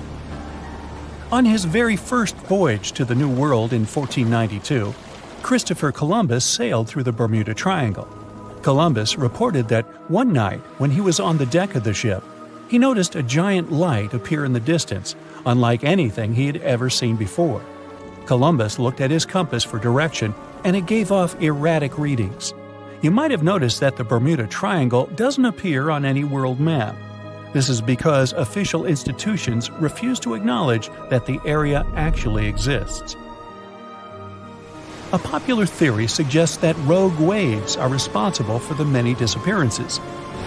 On his very first voyage to the New World in 1492, Christopher Columbus sailed through the Bermuda Triangle. Columbus reported that one night when he was on the deck of the ship, he noticed a giant light appear in the distance, unlike anything he had ever seen before. Columbus looked at his compass for direction, and it gave off erratic readings. You might have noticed that the Bermuda Triangle doesn't appear on any world map. This is because official institutions refuse to acknowledge that the area actually exists. A popular theory suggests that rogue waves are responsible for the many disappearances.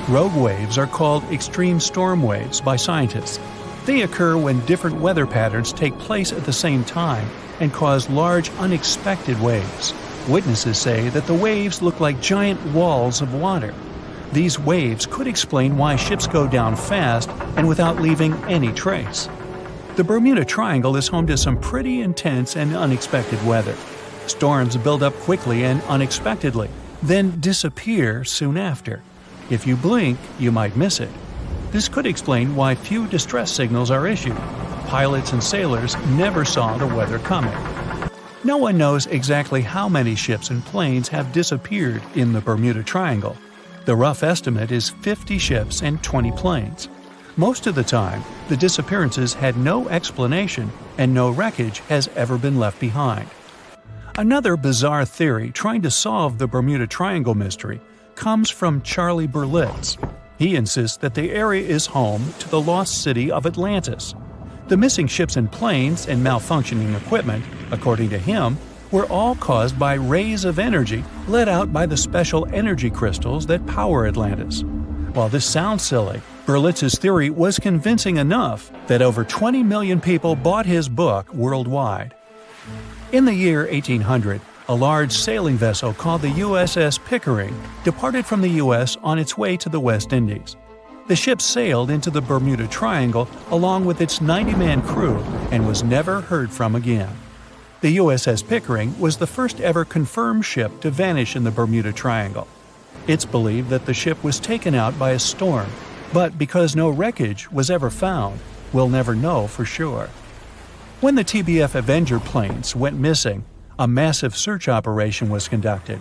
Rogue waves are called extreme storm waves by scientists. They occur when different weather patterns take place at the same time and cause large, unexpected waves. Witnesses say that the waves look like giant walls of water. These waves could explain why ships go down fast and without leaving any trace. The Bermuda Triangle is home to some pretty intense and unexpected weather. Storms build up quickly and unexpectedly, then disappear soon after. If you blink, you might miss it. This could explain why few distress signals are issued. Pilots and sailors never saw the weather coming. No one knows exactly how many ships and planes have disappeared in the Bermuda Triangle. The rough estimate is 50 ships and 20 planes. Most of the time, the disappearances had no explanation and no wreckage has ever been left behind. Another bizarre theory trying to solve the Bermuda Triangle mystery comes from Charlie Berlitz. He insists that the area is home to the lost city of Atlantis. The missing ships and planes and malfunctioning equipment, according to him, were all caused by rays of energy let out by the special energy crystals that power Atlantis. While this sounds silly, Berlitz's theory was convincing enough that over 20 million people bought his book worldwide. In the year 1800, a large sailing vessel called the USS Pickering departed from the U.S. on its way to the West Indies. The ship sailed into the Bermuda Triangle along with its 90-man crew and was never heard from again. The USS Pickering was the first ever confirmed ship to vanish in the Bermuda Triangle. It's believed that the ship was taken out by a storm, but because no wreckage was ever found, we'll never know for sure. When the TBF Avenger planes went missing, a massive search operation was conducted.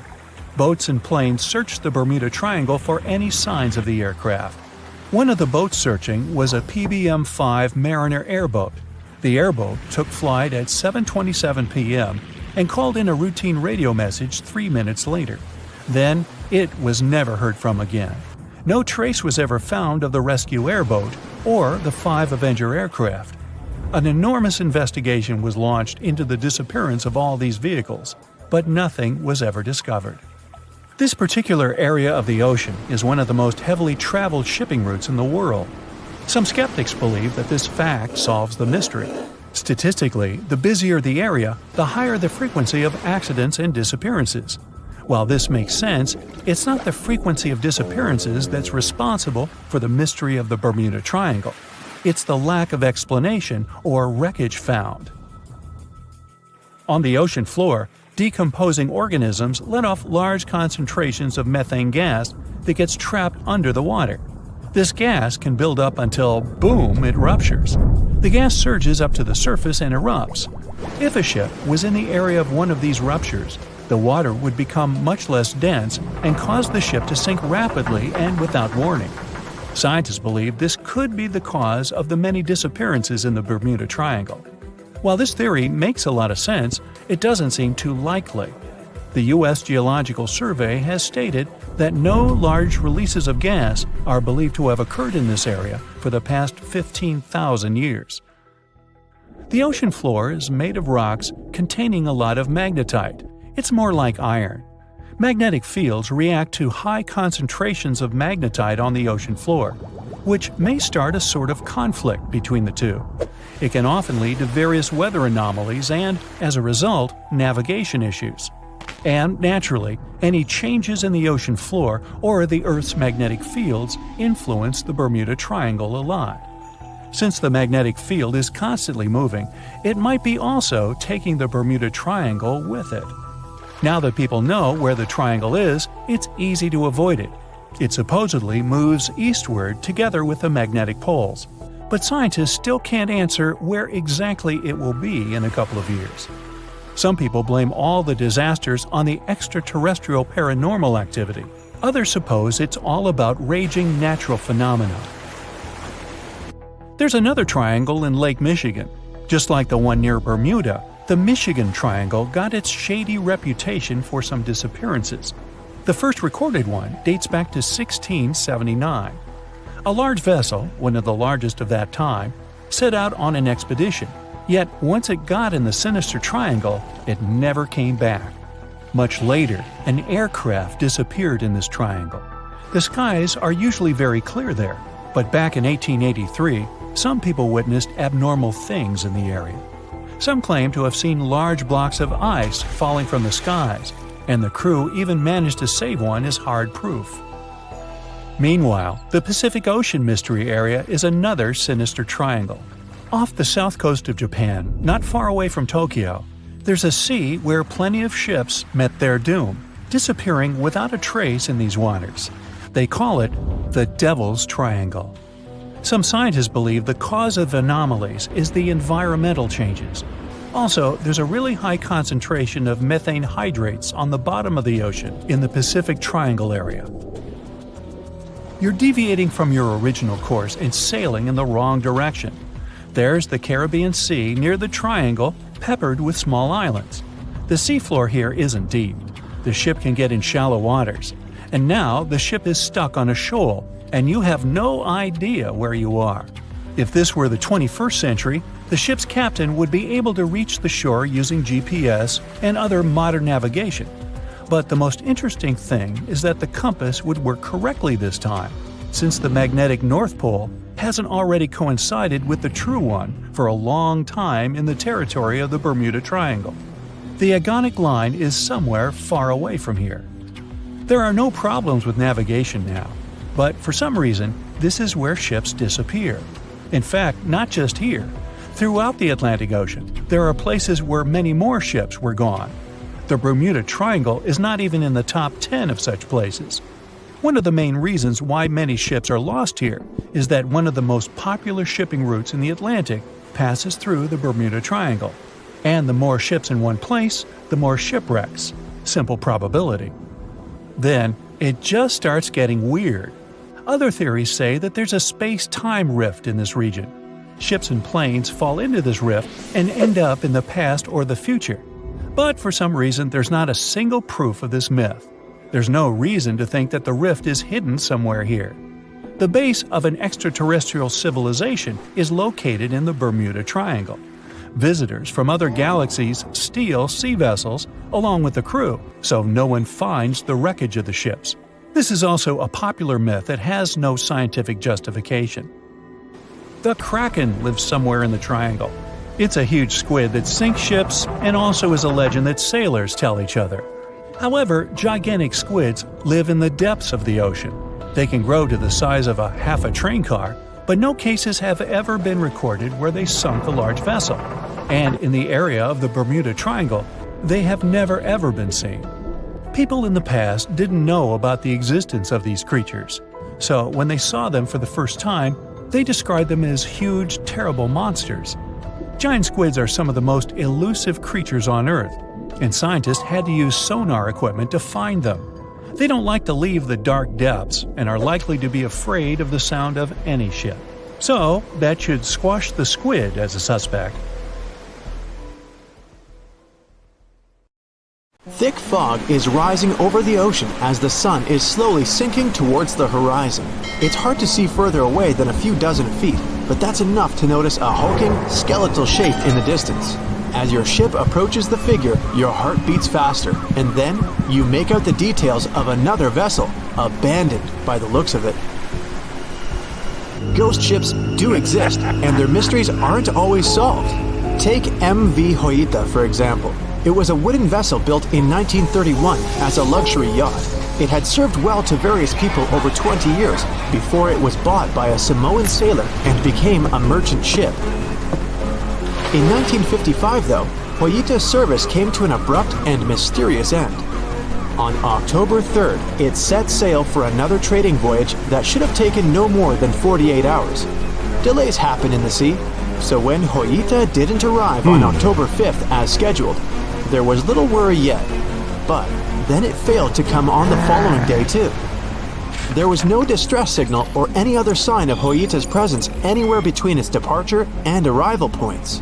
Boats and planes searched the Bermuda Triangle for any signs of the aircraft. One of the boats searching was a PBM-5 Mariner airboat. The airboat took flight at 7:27 p.m. and called in a routine radio message 3 minutes later. Then, it was never heard from again. No trace was ever found of the rescue airboat or the 5 Avenger aircraft. An enormous investigation was launched into the disappearance of all these vehicles, but nothing was ever discovered. This particular area of the ocean is one of the most heavily traveled shipping routes in the world. Some skeptics believe that this fact solves the mystery. Statistically, the busier the area, the higher the frequency of accidents and disappearances. While this makes sense, it's not the frequency of disappearances that's responsible for the mystery of the Bermuda Triangle. It's the lack of explanation or wreckage found. On the ocean floor, decomposing organisms let off large concentrations of methane gas that gets trapped under the water. This gas can build up until, boom, it ruptures. The gas surges up to the surface and erupts. If a ship was in the area of one of these ruptures, the water would become much less dense and cause the ship to sink rapidly and without warning. Scientists believe this could be the cause of the many disappearances in the Bermuda Triangle. While this theory makes a lot of sense, it doesn't seem too likely. The U.S. Geological Survey has stated that no large releases of gas are believed to have occurred in this area for the past 15,000 years. The ocean floor is made of rocks containing a lot of magnetite. It's more like iron. Magnetic fields react to high concentrations of magnetite on the ocean floor, which may start a sort of conflict between the two. It can often lead to various weather anomalies and, as a result, navigation issues. And, naturally, any changes in the ocean floor or the Earth's magnetic fields influence the Bermuda Triangle a lot. Since the magnetic field is constantly moving, it might be also taking the Bermuda Triangle with it. Now that people know where the triangle is, it's easy to avoid it. It supposedly moves eastward together with the magnetic poles. But scientists still can't answer where exactly it will be in a couple of years. Some people blame all the disasters on the extraterrestrial paranormal activity. Others suppose it's all about raging natural phenomena. There's another triangle in Lake Michigan. Just like the one near Bermuda, the Michigan Triangle got its shady reputation for some disappearances. The first recorded one dates back to 1679. A large vessel, one of the largest of that time, set out on an expedition. Yet once it got in the sinister triangle, it never came back. Much later, an aircraft disappeared in this triangle. The skies are usually very clear there, but back in 1883, some people witnessed abnormal things in the area. Some claim to have seen large blocks of ice falling from the skies, and the crew even managed to save one as hard proof. Meanwhile, the Pacific Ocean Mystery Area is another sinister triangle. Off the south coast of Japan, not far away from Tokyo, there's a sea where plenty of ships met their doom, disappearing without a trace in these waters. They call it the Devil's Triangle. Some scientists believe the cause of anomalies is the environmental changes. Also, there's a really high concentration of methane hydrates on the bottom of the ocean in the Pacific Triangle area. You're deviating from your original course and sailing in the wrong direction. There's the Caribbean Sea near the triangle, peppered with small islands. The seafloor here isn't deep. The ship can get in shallow waters. And now the ship is stuck on a shoal, and you have no idea where you are. If this were the 21st century, the ship's captain would be able to reach the shore using GPS and other modern navigation. But the most interesting thing is that the compass would work correctly this time, since the magnetic North Pole hasn't already coincided with the true one for a long time in the territory of the Bermuda Triangle. The agonic line is somewhere far away from here. There are no problems with navigation now, but for some reason, this is where ships disappear. In fact, not just here. Throughout the Atlantic Ocean, there are places where many more ships were gone. The Bermuda Triangle is not even in the top 10 of such places. One of the main reasons why many ships are lost here is that one of the most popular shipping routes in the Atlantic passes through the Bermuda Triangle. And the more ships in one place, the more shipwrecks. Simple probability. Then, it just starts getting weird. Other theories say that there's a space-time rift in this region. Ships and planes fall into this rift and end up in the past or the future. But for some reason, there's not a single proof of this myth. There's no reason to think that the rift is hidden somewhere here. The base of an extraterrestrial civilization is located in the Bermuda Triangle. Visitors from other galaxies steal sea vessels along with the crew, so no one finds the wreckage of the ships. This is also a popular myth that has no scientific justification. The Kraken lives somewhere in the triangle. It's a huge squid that sinks ships and also is a legend that sailors tell each other. However, gigantic squids live in the depths of the ocean. They can grow to the size of half a train car, but no cases have ever been recorded where they sunk a large vessel. And in the area of the Bermuda Triangle, they have never ever been seen. People in the past didn't know about the existence of these creatures, so when they saw them for the first time, they described them as huge, terrible monsters. Giant squids are some of the most elusive creatures on Earth, and scientists had to use sonar equipment to find them. They don't like to leave the dark depths and are likely to be afraid of the sound of any ship. So, that should squash the squid as a suspect. Thick fog is rising over the ocean as the sun is slowly sinking towards the horizon. It's hard to see further away than a few dozen feet, but that's enough to notice a hulking, skeletal shape in the distance. As your ship approaches the figure, your heart beats faster, and then you make out the details of another vessel, abandoned by the looks of it. Ghost ships do exist, and their mysteries aren't always solved. Take MV Hoita, for example. It was a wooden vessel built in 1931 as a luxury yacht. It had served well to various people over 20 years before it was bought by a Samoan sailor and became a merchant ship. In 1955, though, Hoita's service came to an abrupt and mysterious end. On October 3rd, it set sail for another trading voyage that should have taken no more than 48 hours. Delays happen in the sea, so when Hoita didn't arrive on October 5th as scheduled, there was little worry yet. But then it failed to come on the following day too. There was no distress signal or any other sign of Hoita's presence anywhere between its departure and arrival points.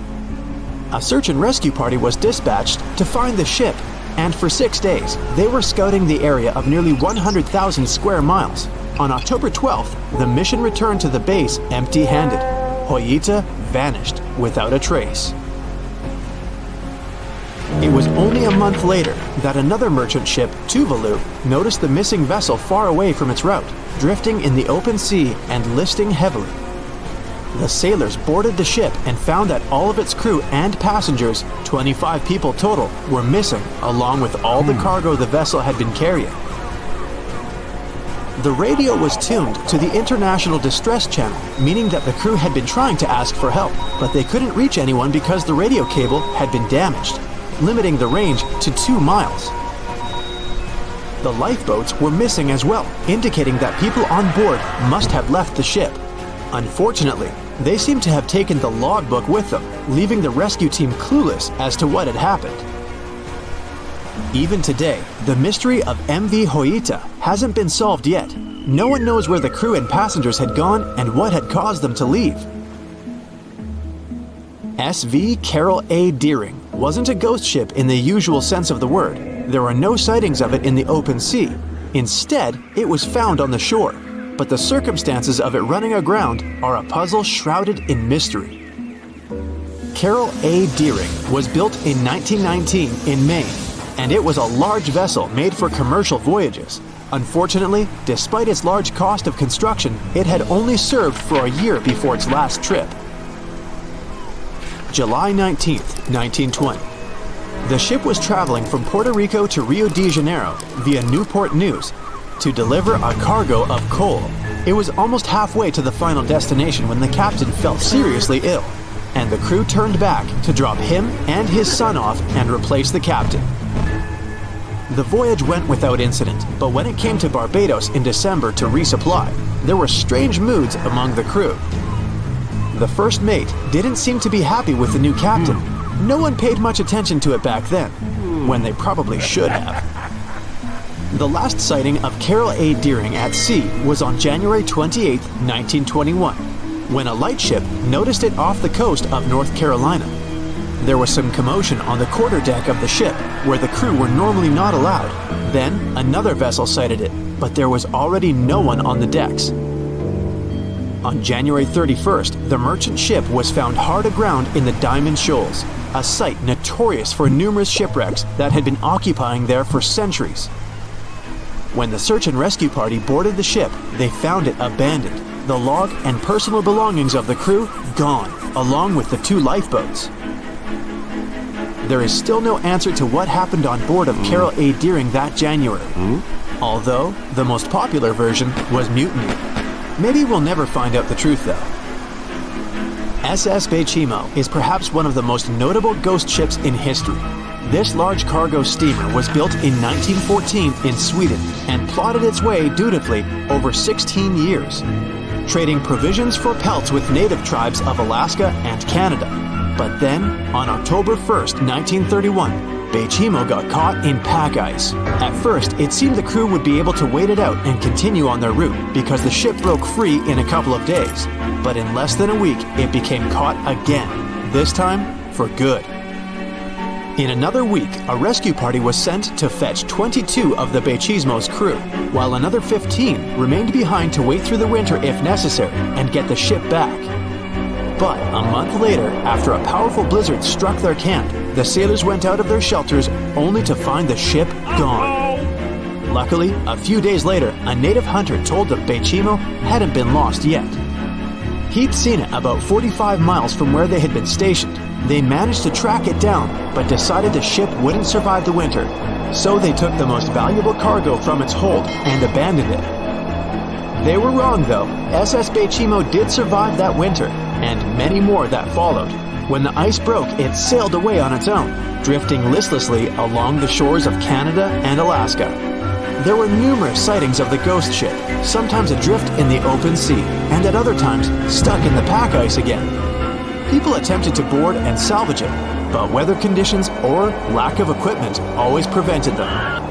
A search and rescue party was dispatched to find the ship, and for 6 days, they were scouting the area of nearly 100,000 square miles. On October 12th, the mission returned to the base empty-handed. Hoita vanished without a trace. It was only a month later that another merchant ship, Tuvalu, noticed the missing vessel far away from its route, drifting in the open sea and listing heavily. The sailors boarded the ship and found that all of its crew and passengers, 25 people total, were missing, along with all the cargo the vessel had been carrying. The radio was tuned to the International Distress Channel, meaning that the crew had been trying to ask for help, but they couldn't reach anyone because the radio cable had been damaged, limiting the range to 2 miles. The lifeboats were missing as well, indicating that people on board must have left the ship. Unfortunately, they seemed to have taken the logbook with them, leaving the rescue team clueless as to what had happened. Even today, the mystery of MV Hoita hasn't been solved yet. No one knows where the crew and passengers had gone and what had caused them to leave. SV Carol A. Deering wasn't a ghost ship in the usual sense of the word. There were no sightings of it in the open sea. Instead, it was found on the shore, but the circumstances of it running aground are a puzzle shrouded in mystery. Carol A. Deering was built in 1919 in Maine, and it was a large vessel made for commercial voyages. Unfortunately, despite its large cost of construction, it had only served for a year before its last trip. July 19, 1920. The ship was traveling from Puerto Rico to Rio de Janeiro via Newport News to deliver a cargo of coal. It was almost halfway to the final destination when the captain fell seriously ill, and the crew turned back to drop him and his son off and replace the captain. The voyage went without incident, but when it came to Barbados in December to resupply, there were strange moods among the crew. The first mate didn't seem to be happy with the new captain. No one paid much attention to it back then, when they probably should have. The last sighting of Carol A. Deering at sea was on January 28, 1921, when a lightship noticed it off the coast of North Carolina. There was some commotion on the quarterdeck of the ship, where the crew were normally not allowed. Then, another vessel sighted it, but there was already no one on the decks. On January 31st, the merchant ship was found hard aground in the Diamond Shoals, a site notorious for numerous shipwrecks that had been occupying there for centuries. When the search and rescue party boarded the ship, they found it abandoned, the log and personal belongings of the crew gone, along with the 2 lifeboats. There is still no answer to what happened on board of Carol A. Deering that January, although the most popular version was mutiny. Maybe we'll never find out the truth though. SS Bechimo is perhaps one of the most notable ghost ships in history. This large cargo steamer was built in 1914 in Sweden and plodded its way dutifully over 16 years, trading provisions for pelts with native tribes of Alaska and Canada. But then, on October 1st, 1931, Bechimo got caught in pack ice. At first, it seemed the crew would be able to wait it out and continue on their route because the ship broke free in a couple of days. But in less than a week, it became caught again, this time for good. In another week, a rescue party was sent to fetch 22 of the Bechimo's crew, while another 15 remained behind to wait through the winter if necessary and get the ship back. But a month later, after a powerful blizzard struck their camp, the sailors went out of their shelters only to find the ship gone. Luckily, a few days later, a native hunter told them Bechimo hadn't been lost yet. He'd seen it about 45 miles from where they had been stationed. They managed to track it down, but decided the ship wouldn't survive the winter, so they took the most valuable cargo from its hold and abandoned it. They were wrong though. SS Bechimo did survive that winter, and many more that followed. When the ice broke, it sailed away on its own, drifting listlessly along the shores of Canada and Alaska. There were numerous sightings of the ghost ship, sometimes adrift in the open sea, and at other times stuck in the pack ice again. People attempted to board and salvage it, but weather conditions or lack of equipment always prevented them.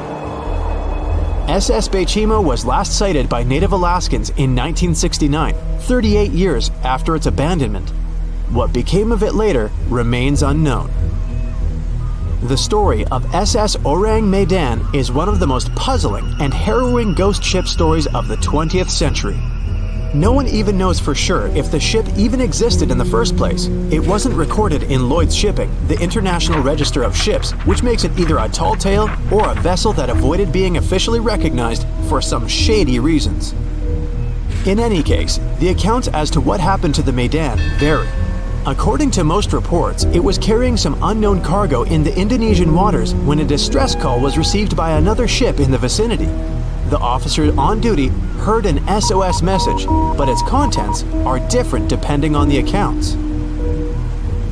SS Bechimo was last sighted by native Alaskans in 1969, 38 years after its abandonment. What became of it later remains unknown. The story of SS Orang Medan is one of the most puzzling and harrowing ghost ship stories of the 20th century. No one even knows for sure if the ship even existed in the first place. It wasn't recorded in Lloyd's Shipping, the International Register of Ships, which makes it either a tall tale or a vessel that avoided being officially recognized for some shady reasons. In any case, the accounts as to what happened to the Medan vary. According to most reports, it was carrying some unknown cargo in the Indonesian waters when a distress call was received by another ship in the vicinity. The officer on duty heard an SOS message, but its contents are different depending on the accounts.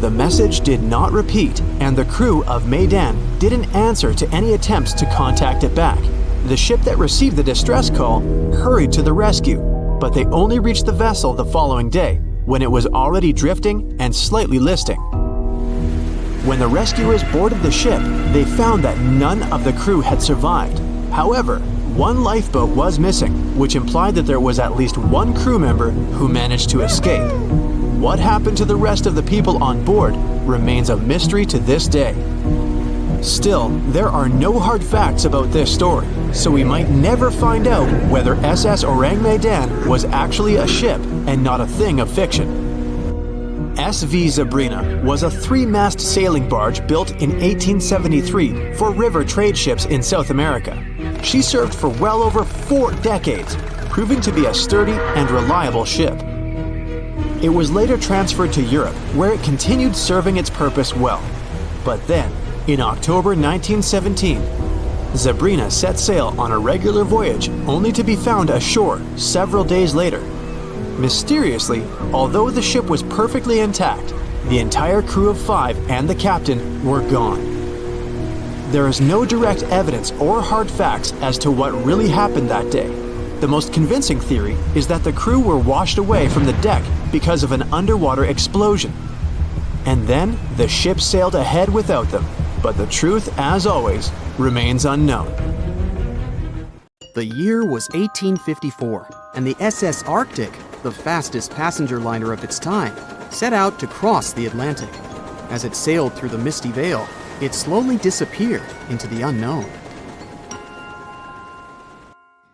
The message did not repeat, and the crew of Medan didn't answer to any attempts to contact it back. The ship that received the distress call hurried to the rescue, but they only reached the vessel the following day, when it was already drifting and slightly listing. When the rescuers boarded the ship, they found that none of the crew had survived. However, one lifeboat was missing, which implied that there was at least one crew member who managed to escape. What happened to the rest of the people on board remains a mystery to this day. Still, there are no hard facts about this story, so we might never find out whether SS Orang Medan was actually a ship and not a thing of fiction. SV Zabrina was a 3-mast sailing barge built in 1873 for river trade ships in South America. She served for well over 4 decades, proving to be a sturdy and reliable ship. It was later transferred to Europe, where it continued serving its purpose well. But then, in October 1917, Zabrina set sail on a regular voyage only to be found ashore several days later. Mysteriously, although the ship was perfectly intact, the entire crew of 5 and the captain were gone. There is no direct evidence or hard facts as to what really happened that day. The most convincing theory is that the crew were washed away from the deck because of an underwater explosion. And then the ship sailed ahead without them, but the truth, as always, remains unknown. The year was 1854, and the SS Arctic, the fastest passenger liner of its time, set out to cross the Atlantic. As it sailed through the misty veil, it slowly disappeared into the unknown.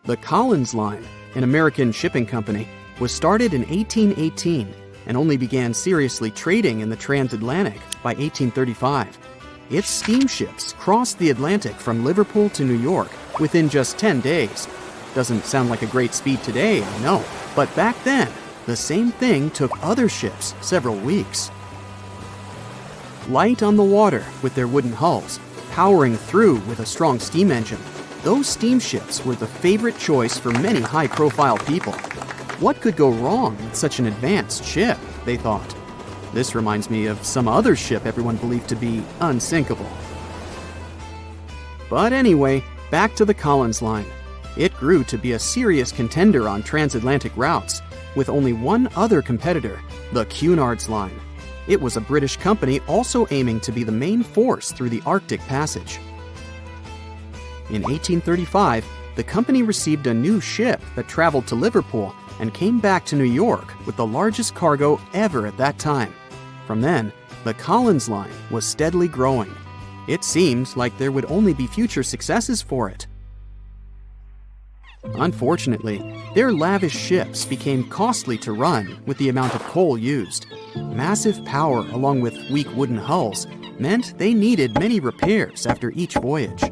The Collins Line, an American shipping company, was started in 1818 and only began seriously trading in the transatlantic by 1835. Its steamships crossed the Atlantic from Liverpool to New York within just 10 days. Doesn't sound like a great speed today, I know, but back then, the same thing took other ships several weeks. Light on the water with their wooden hulls, powering through with a strong steam engine, those steamships were the favorite choice for many high-profile people. What could go wrong with such an advanced ship, they thought. This reminds me of some other ship everyone believed to be unsinkable. But anyway, back to the Collins Line. It grew to be a serious contender on transatlantic routes, with only one other competitor, the Cunard's Line. It was a British company also aiming to be the main force through the Arctic Passage. In 1835, the company received a new ship that traveled to Liverpool and came back to New York with the largest cargo ever at that time. From then, the Collins Line was steadily growing. It seemed like there would only be future successes for it. Unfortunately, their lavish ships became costly to run with the amount of coal used. Massive power along with weak wooden hulls meant they needed many repairs after each voyage.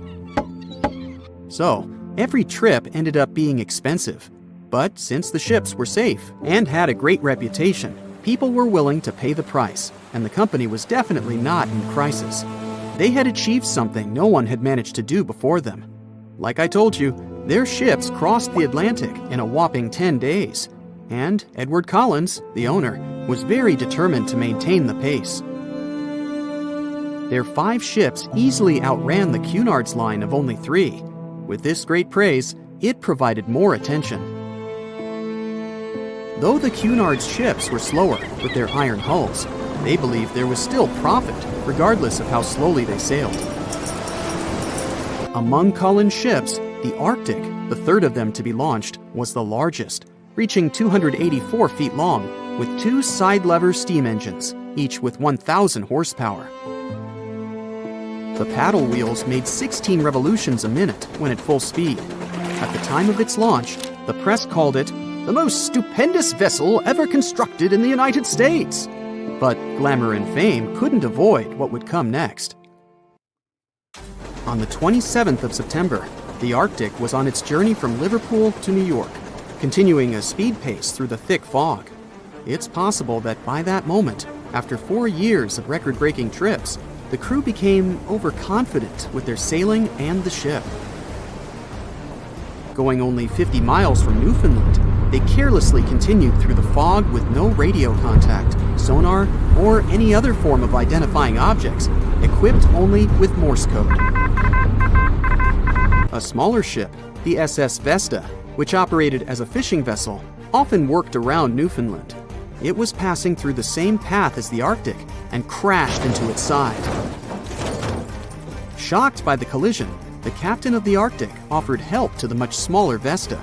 So, every trip ended up being expensive. But since the ships were safe and had a great reputation, people were willing to pay the price, and the company was definitely not in crisis. They had achieved something no one had managed to do before them. Like I told you, their ships crossed the Atlantic in a whopping 10 days, and Edward Collins, the owner, was very determined to maintain the pace. Their 5 ships easily outran the Cunard's Line of only 3. With this great praise, it provided more attention. Though the Cunard's ships were slower with their iron hulls, they believed there was still profit, regardless of how slowly they sailed. Among Collins' ships, the Arctic, the third of them to be launched, was the largest, reaching 284 feet long, with 2 side-lever steam engines, each with 1,000 horsepower. The paddle wheels made 16 revolutions a minute when at full speed. At the time of its launch, the press called it the most stupendous vessel ever constructed in the United States. But glamour and fame couldn't avoid what would come next. On the 27th of September, the Arctic was on its journey from Liverpool to New York, continuing a speed pace through the thick fog. It's possible that by that moment, after 4 years of record-breaking trips, the crew became overconfident with their sailing and the ship. Going only 50 miles from Newfoundland, they carelessly continued through the fog with no radio contact, sonar, or any other form of identifying objects, equipped only with Morse code. A smaller ship, the SS Vesta, which operated as a fishing vessel, often worked around Newfoundland. It was passing through the same path as the Arctic and crashed into its side. Shocked by the collision, the captain of the Arctic offered help to the much smaller Vesta,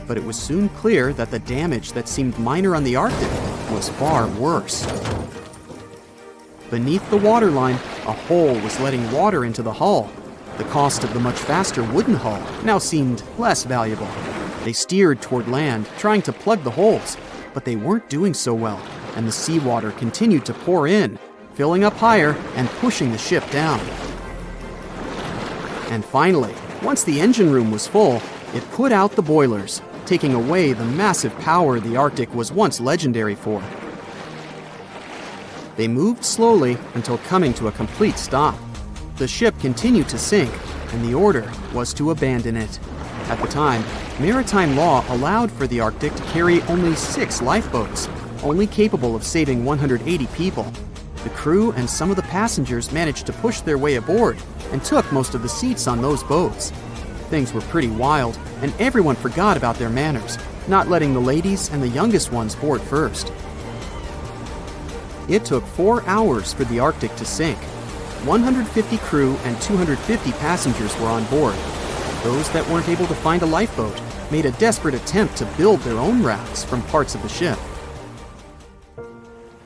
but it was soon clear that the damage that seemed minor on the Arctic was far worse. Beneath the waterline, a hole was letting water into the hull. The cost of the much faster wooden hull now seemed less valuable. They steered toward land, trying to plug the holes, but they weren't doing so well, and the seawater continued to pour in, filling up higher and pushing the ship down. And finally, once the engine room was full, it put out the boilers, taking away the massive power the Arctic was once legendary for. They moved slowly until coming to a complete stop. The ship continued to sink, and the order was to abandon it. At the time, maritime law allowed for the Arctic to carry only 6 lifeboats, only capable of saving 180 people. The crew and some of the passengers managed to push their way aboard and took most of the seats on those boats. Things were pretty wild, and everyone forgot about their manners, not letting the ladies and the youngest ones board first. It took 4 hours for the Arctic to sink. 150 crew and 250 passengers were on board. Those that weren't able to find a lifeboat made a desperate attempt to build their own rafts from parts of the ship.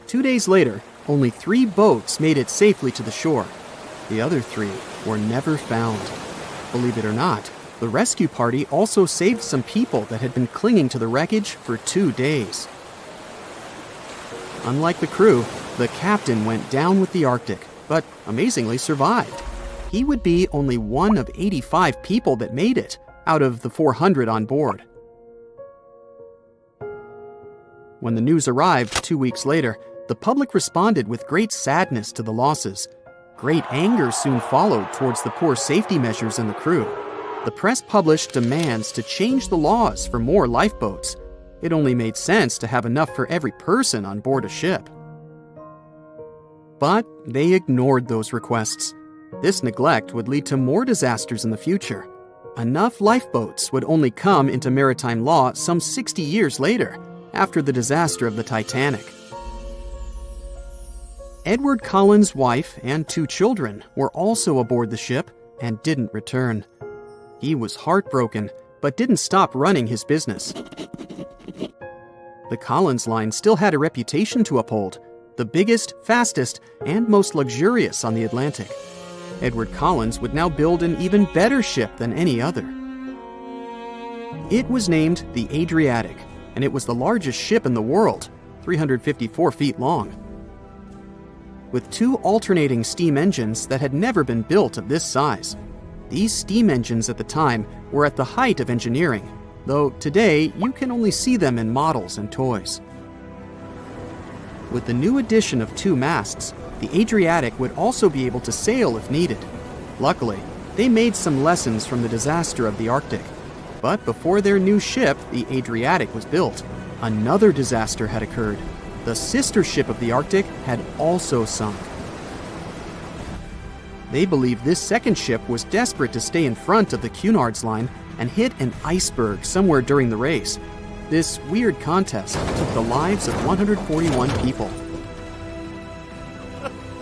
2 days later, only 3 boats made it safely to the shore. The other 3 were never found. Believe it or not, the rescue party also saved some people that had been clinging to the wreckage for 2 days. Unlike the crew, the captain went down with the Arctic, but amazingly survived. He would be only one of 85 people that made it, out of the 400 on board. When the news arrived 2 weeks later, the public responded with great sadness to the losses. Great anger soon followed towards the poor safety measures in the crew. The press published demands to change the laws for more lifeboats. It only made sense to have enough for every person on board a ship. But they ignored those requests. This neglect would lead to more disasters in the future. Enough lifeboats would only come into maritime law some 60 years later, after the disaster of the Titanic. Edward Cullen's wife and 2 children were also aboard the ship and didn't return. He was heartbroken, but didn't stop running his business. The Collins line still had a reputation to uphold, the biggest, fastest, and most luxurious on the Atlantic. Edward Collins would now build an even better ship than any other. It was named the Adriatic, and it was the largest ship in the world, 354 feet long. With 2 alternating steam engines that had never been built of this size. These steam engines at the time were at the height of engineering, though today you can only see them in models and toys. With the new addition of 2 masts, the Adriatic would also be able to sail if needed. Luckily, they made some lessons from the disaster of the Arctic. But before their new ship, the Adriatic, was built, another disaster had occurred. The sister ship of the Arctic had also sunk. They believed this second ship was desperate to stay in front of the Cunard's line and hit an iceberg somewhere during the race. This weird contest took the lives of 141 people.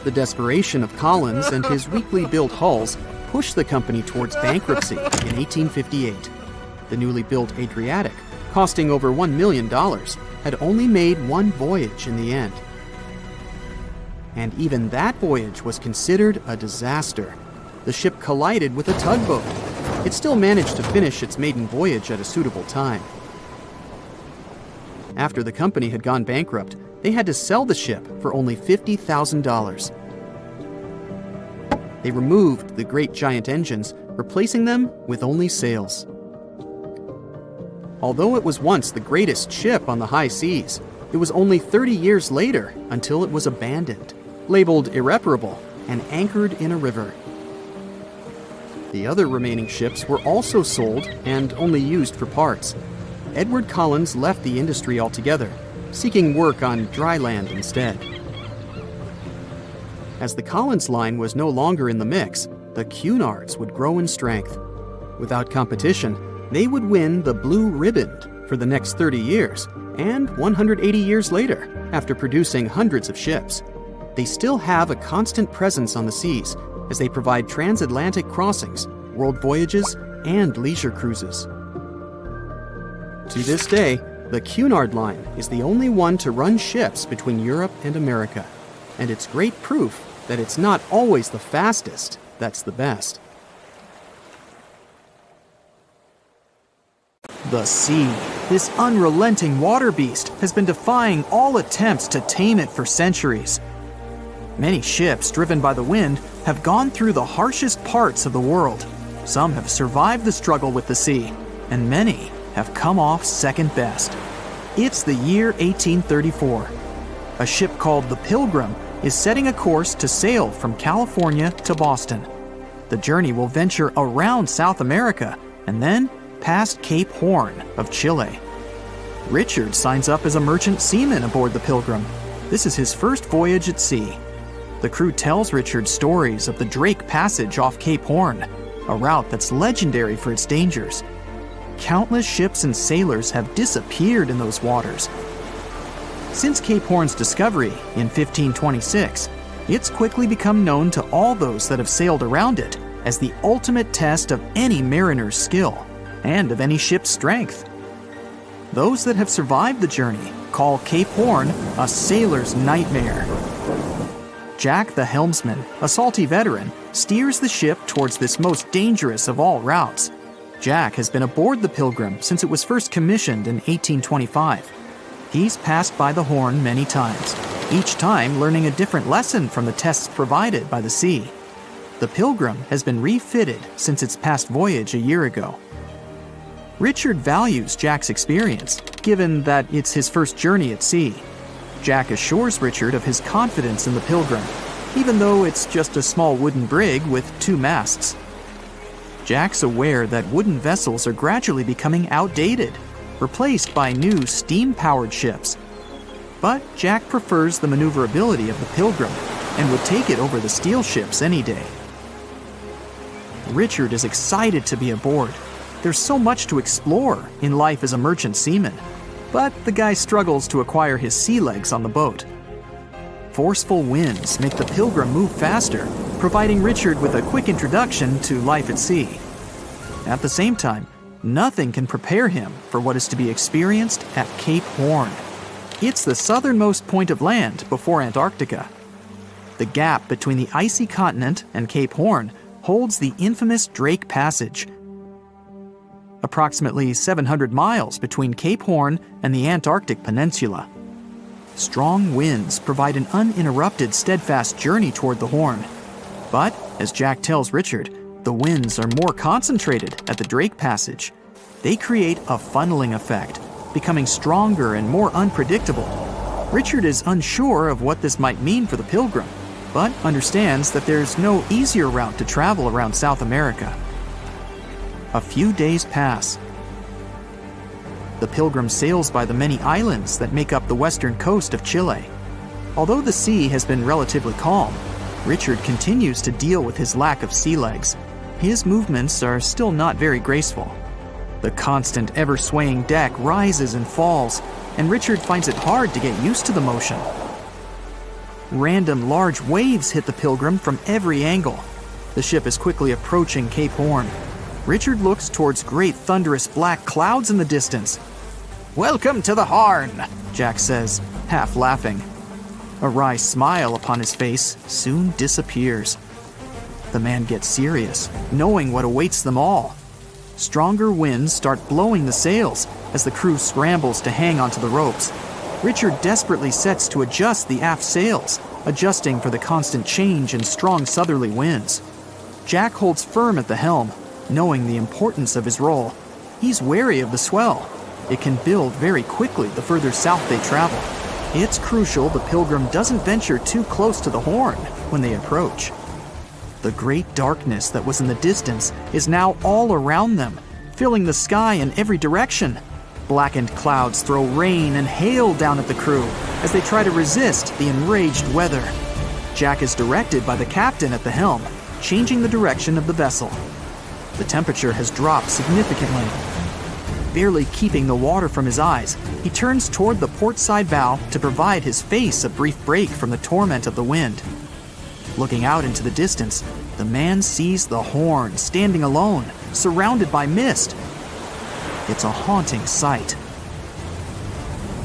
The desperation of Collins and his weakly built hulls pushed the company towards bankruptcy in 1858. The newly built Adriatic, costing over $1 million, had only made 1 voyage in the end. And even that voyage was considered a disaster. The ship collided with a tugboat. It still managed to finish its maiden voyage at a suitable time. After the company had gone bankrupt, they had to sell the ship for only $50,000. They removed the great giant engines, replacing them with only sails. Although it was once the greatest ship on the high seas, it was only 30 years later until it was abandoned, labeled irreparable, and anchored in a river. The other remaining ships were also sold and only used for parts. Edward Collins left the industry altogether, seeking work on dry land instead. As the Collins line was no longer in the mix, the Cunards would grow in strength. Without competition, they would win the Blue Riband for the next 30 years, and 180 years later, after producing hundreds of ships. They still have a constant presence on the seas as they provide transatlantic crossings, world voyages, and leisure cruises. To this day, the Cunard Line is the only one to run ships between Europe and America, and it's great proof that it's not always the fastest that's the best. The sea, this unrelenting water beast, has been defying all attempts to tame it for centuries. Many ships driven by the wind have gone through the harshest parts of the world. Some have survived the struggle with the sea, and many have come off second best. It's the year 1834. A ship called the Pilgrim is setting a course to sail from California to Boston. The journey will venture around South America and then past Cape Horn of Chile. Richard signs up as a merchant seaman aboard the Pilgrim. This is his first voyage at sea. The crew tells Richard stories of the Drake Passage off Cape Horn, a route that's legendary for its dangers. Countless ships and sailors have disappeared in those waters. Since Cape Horn's discovery in 1526, it's quickly become known to all those that have sailed around it as the ultimate test of any mariner's skill and of any ship's strength. Those that have survived the journey call Cape Horn a sailor's nightmare. Jack the helmsman, a salty veteran, steers the ship towards this most dangerous of all routes. Jack has been aboard the Pilgrim since it was first commissioned in 1825. He's passed by the Horn many times, each time learning a different lesson from the tests provided by the sea. The Pilgrim has been refitted since its past voyage a year ago. Richard values Jack's experience, given that it's his first journey at sea. Jack assures Richard of his confidence in the Pilgrim, even though it's just a small wooden brig with 2 masts. Jack's aware that wooden vessels are gradually becoming outdated, replaced by new steam-powered ships. But Jack prefers the maneuverability of the Pilgrim and would take it over the steel ships any day. Richard is excited to be aboard. There's so much to explore in life as a merchant seaman, but the guy struggles to acquire his sea legs on the boat. Forceful winds make the Pilgrim move faster, providing Richard with a quick introduction to life at sea. At the same time, nothing can prepare him for what is to be experienced at Cape Horn. It's the southernmost point of land before Antarctica. The gap between the icy continent and Cape Horn holds the infamous Drake Passage. Approximately 700 miles between Cape Horn and the Antarctic Peninsula. Strong winds provide an uninterrupted, steadfast journey toward the Horn. But, as Jack tells Richard, the winds are more concentrated at the Drake Passage. They create a funneling effect, becoming stronger and more unpredictable. Richard is unsure of what this might mean for the Pilgrim, but understands that there's no easier route to travel around South America. A few days pass. The Pilgrim sails by the many islands that make up the western coast of Chile. Although the sea has been relatively calm, Richard continues to deal with his lack of sea legs. His movements are still not very graceful. The constant, ever-swaying deck rises and falls, and Richard finds it hard to get used to the motion. Random large waves hit the Pilgrim from every angle. The ship is quickly approaching Cape Horn. Richard looks towards great thunderous black clouds in the distance. "Welcome to the Horn," Jack says, half laughing. A wry smile upon his face soon disappears. The man gets serious, knowing what awaits them all. Stronger winds start blowing the sails, as the crew scrambles to hang onto the ropes. Richard desperately sets to adjust the aft sails, adjusting for the constant change in strong southerly winds. Jack holds firm at the helm, knowing the importance of his role. He's wary of the swell. It can build very quickly the further south they travel. It's crucial the Pilgrim doesn't venture too close to the Horn when they approach. The great darkness that was in the distance is now all around them, filling the sky in every direction. Blackened clouds throw rain and hail down at the crew as they try to resist the enraged weather. Jack is directed by the captain at the helm, changing the direction of the vessel. The temperature has dropped significantly. Barely keeping the water from his eyes, he turns toward the port side bow to provide his face a brief break from the torment of the wind. Looking out into the distance, the man sees the Horn standing alone, surrounded by mist. It's a haunting sight.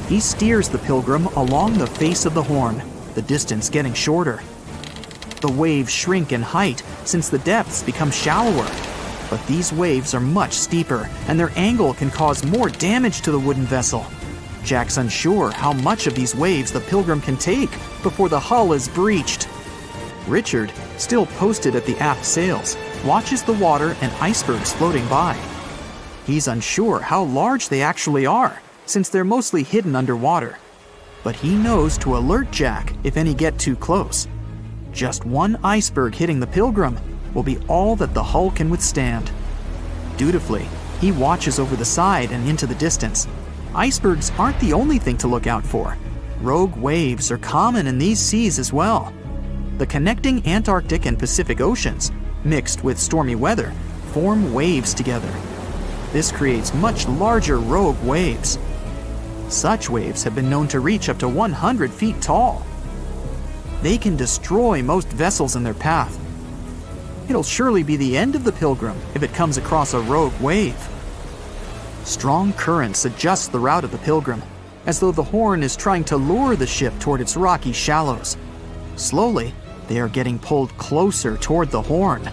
He steers the Pilgrim along the face of the Horn, the distance getting shorter. The waves shrink in height since the depths become shallower. But these waves are much steeper, and their angle can cause more damage to the wooden vessel. Jack's unsure how much of these waves the Pilgrim can take before the hull is breached. Richard, still posted at the aft sails, watches the water and icebergs floating by. He's unsure how large they actually are, since they're mostly hidden underwater. But he knows to alert Jack if any get too close. Just one iceberg hitting the Pilgrim will be all that the hull can withstand. Dutifully, he watches over the side and into the distance. Icebergs aren't the only thing to look out for. Rogue waves are common in these seas as well. The connecting Antarctic and Pacific Oceans, mixed with stormy weather, form waves together. This creates much larger rogue waves. Such waves have been known to reach up to 100 feet tall. They can destroy most vessels in their path. It'll surely be the end of the Pilgrim if it comes across a rogue wave. Strong currents adjust the route of the Pilgrim, as though the Horn is trying to lure the ship toward its rocky shallows. Slowly, they are getting pulled closer toward the Horn.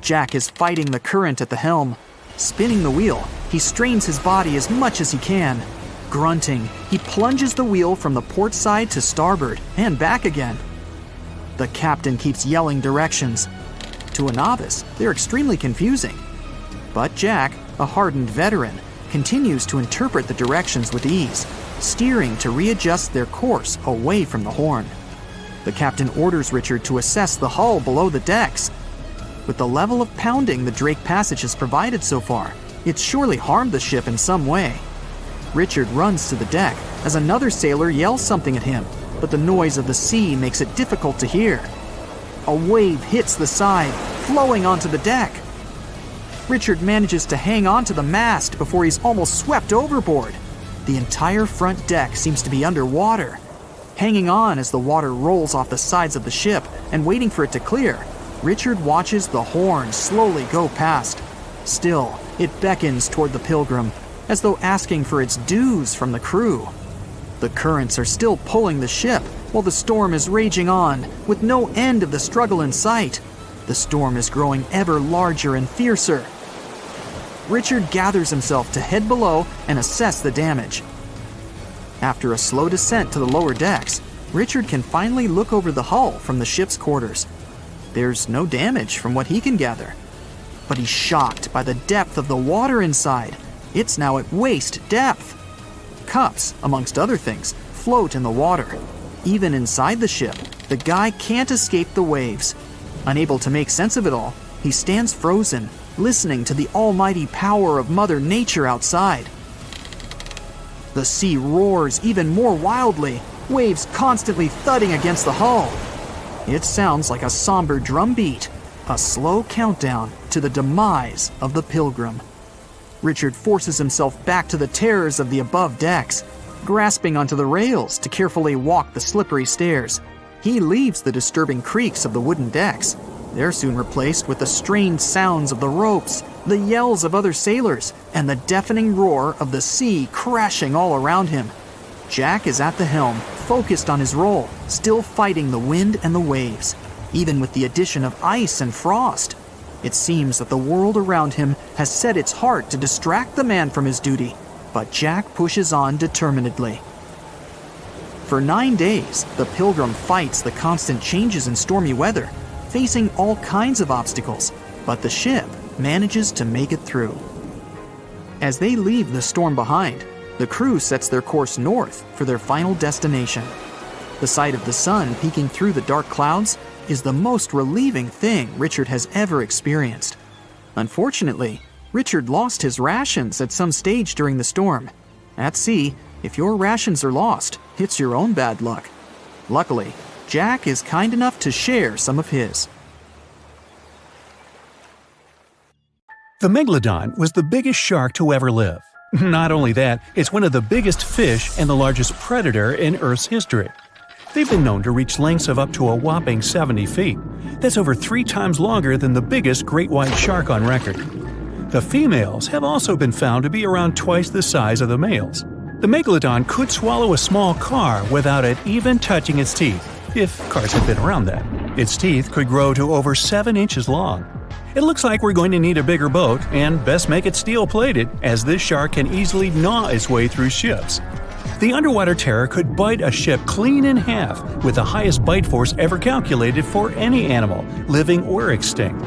Jack is fighting the current at the helm. Spinning the wheel, he strains his body as much as he can. Grunting, he plunges the wheel from the port side to starboard and back again. The captain keeps yelling directions. To a novice, they're extremely confusing. But Jack, a hardened veteran, continues to interpret the directions with ease, steering to readjust their course away from the Horn. The captain orders Richard to assess the hull below the decks. With the level of pounding the Drake Passage has provided so far, it's surely harmed the ship in some way. Richard runs to the deck as another sailor yells something at him, but the noise of the sea makes it difficult to hear. A wave hits the side, flowing onto the deck. Richard manages to hang onto the mast before he's almost swept overboard. The entire front deck seems to be underwater. Hanging on as the water rolls off the sides of the ship and waiting for it to clear, Richard watches the Horn slowly go past. Still, it beckons toward the Pilgrim, as though asking for its dues from the crew. The currents are still pulling the ship, while the storm is raging on, with no end of the struggle in sight. The storm is growing ever larger and fiercer. Richard gathers himself to head below and assess the damage. After a slow descent to the lower decks, Richard can finally look over the hull from the ship's quarters. There's no damage from what he can gather. But he's shocked by the depth of the water inside. It's now at waist depth. Cups, amongst other things, float in the water. Even inside the ship, the guy can't escape the waves. Unable to make sense of it all, he stands frozen, listening to the almighty power of Mother Nature outside. The sea roars even more wildly, waves constantly thudding against the hull. It sounds like a somber drumbeat, a slow countdown to the demise of the Pilgrim. Richard forces himself back to the terrors of the above decks, grasping onto the rails to carefully walk the slippery stairs. He leaves the disturbing creaks of the wooden decks. They're soon replaced with the strained sounds of the ropes, the yells of other sailors, and the deafening roar of the sea crashing all around him. Jack is at the helm, focused on his role, still fighting the wind and the waves, even with the addition of ice and frost. It seems that the world around him has set its heart to distract the man from his duty, but Jack pushes on determinedly. For 9 days, the Pilgrim fights the constant changes in stormy weather, facing all kinds of obstacles, but the ship manages to make it through. As they leave the storm behind, the crew sets their course north for their final destination. The sight of the sun peeking through the dark clouds is the most relieving thing Richard has ever experienced. Unfortunately, Richard lost his rations at some stage during the storm. At sea, if your rations are lost, it's your own bad luck. Luckily, Jack is kind enough to share some of his. The megalodon was the biggest shark to ever live. Not only that, it's one of the biggest fish and the largest predator in Earth's history. They've been known to reach lengths of up to a whopping 70 feet. That's over 3 times longer than the biggest great white shark on record. The females have also been found to be around twice the size of the males. The megalodon could swallow a small car without it even touching its teeth, if cars had been around then. Its teeth could grow to over 7 inches long. It looks like we're going to need a bigger boat, and best make it steel-plated, as this shark can easily gnaw its way through ships. The underwater terror could bite a ship clean in half, with the highest bite force ever calculated for any animal, living or extinct.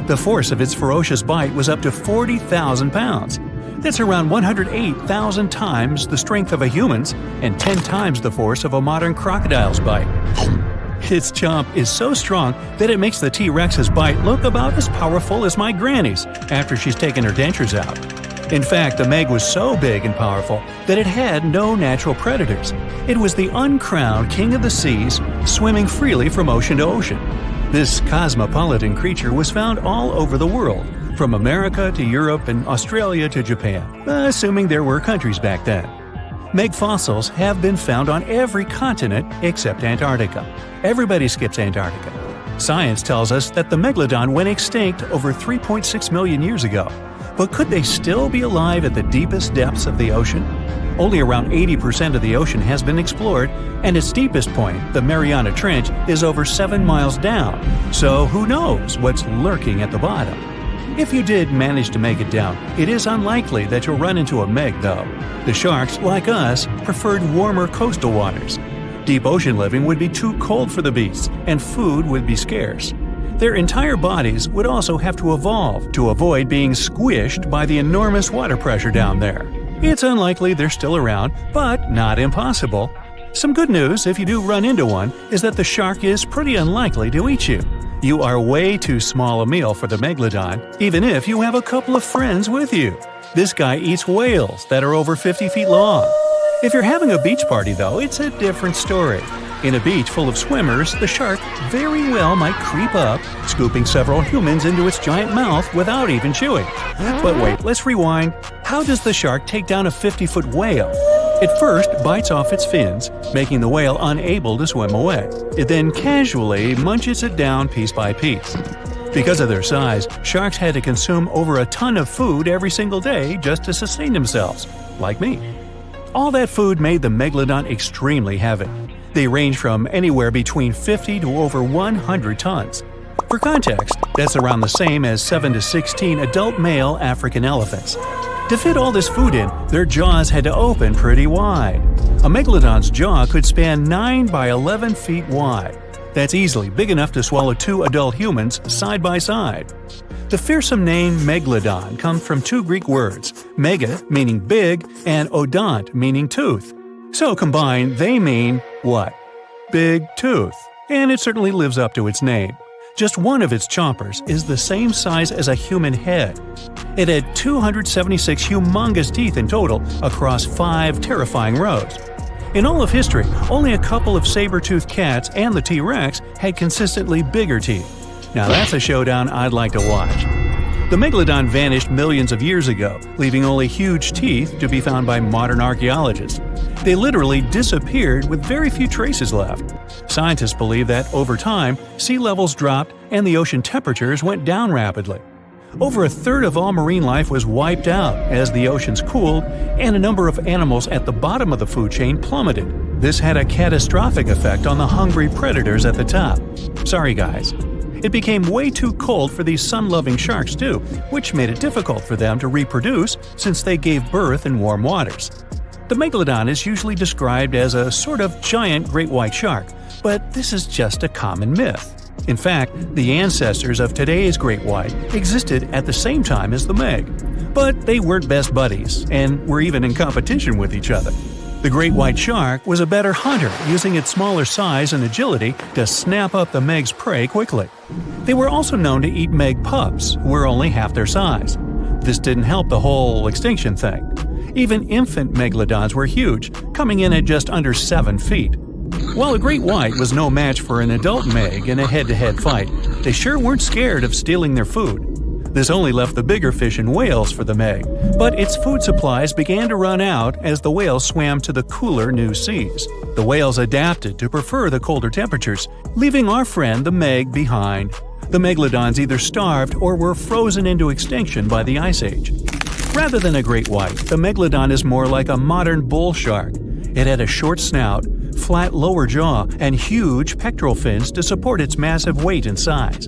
The force of its ferocious bite was up to 40,000 pounds. That's around 108,000 times the strength of a human's and 10 times the force of a modern crocodile's bite. Its chomp is so strong that it makes the T-Rex's bite look about as powerful as my granny's after she's taken her dentures out. In fact, the Meg was so big and powerful that it had no natural predators. It was the uncrowned king of the seas, swimming freely from ocean to ocean. This cosmopolitan creature was found all over the world, from America to Europe and Australia to Japan, assuming there were countries back then. Meg fossils have been found on every continent except Antarctica. Everybody skips Antarctica. Science tells us that the megalodon went extinct over 3.6 million years ago. But could they still be alive at the deepest depths of the ocean? Only around 80% of the ocean has been explored, and its deepest point, the Mariana Trench, is over 7 miles down. So who knows what's lurking at the bottom? If you did manage to make it down, it is unlikely that you'll run into a Meg, though. The sharks, like us, preferred warmer coastal waters. Deep ocean living would be too cold for the beasts, and food would be scarce. Their entire bodies would also have to evolve to avoid being squished by the enormous water pressure down there. It's unlikely they're still around, but not impossible. Some good news, if you do run into one, is that the shark is pretty unlikely to eat you. You are way too small a meal for the megalodon, even if you have a couple of friends with you. This guy eats whales that are over 50 feet long. If you're having a beach party, though, it's a different story. In a beach full of swimmers, the shark very well might creep up, scooping several humans into its giant mouth without even chewing. But wait, let's rewind. How does the shark take down a 50-foot whale? It first bites off its fins, making the whale unable to swim away. It then casually munches it down piece by piece. Because of their size, sharks had to consume over a ton of food every single day just to sustain themselves, like me. All that food made the megalodon extremely heavy. They range from anywhere between 50 to over 100 tons. For context, that's around the same as 7 to 16 adult male African elephants. To fit all this food in, their jaws had to open pretty wide. A megalodon's jaw could span 9 by 11 feet wide. That's easily big enough to swallow 2 adult humans side by side. The fearsome name megalodon comes from 2 Greek words, mega meaning big and odont meaning tooth. So combined, they mean what? Big tooth. And it certainly lives up to its name. Just one of its chompers is the same size as a human head. It had 276 humongous teeth in total across 5 terrifying rows. In all of history, only a couple of saber-toothed cats and the T-Rex had consistently bigger teeth. Now that's a showdown I'd like to watch. The megalodon vanished millions of years ago, leaving only huge teeth to be found by modern archaeologists. They literally disappeared with very few traces left. Scientists believe that over time, sea levels dropped and the ocean temperatures went down rapidly. Over a third of all marine life was wiped out as the oceans cooled, and a number of animals at the bottom of the food chain plummeted. This had a catastrophic effect on the hungry predators at the top. Sorry guys. It became way too cold for these sun-loving sharks too, which made it difficult for them to reproduce since they gave birth in warm waters. The megalodon is usually described as a sort of giant great white shark, but this is just a common myth. In fact, the ancestors of today's great white existed at the same time as the meg, but they weren't best buddies and were even in competition with each other. The great white shark was a better hunter, using its smaller size and agility to snap up the meg's prey quickly. They were also known to eat meg pups, who were only half their size. This didn't help the whole extinction thing. Even infant megalodons were huge, coming in at just under 7 feet. While a great white was no match for an adult meg in a head-to-head fight, they sure weren't scared of stealing their food. This only left the bigger fish and whales for the meg, but its food supplies began to run out as the whales swam to the cooler new seas. The whales adapted to prefer the colder temperatures, leaving our friend the meg behind. The megalodons either starved or were frozen into extinction by the Ice Age. Rather than a great white, the megalodon is more like a modern bull shark. It had a short snout, flat lower jaw, and huge pectoral fins to support its massive weight and size.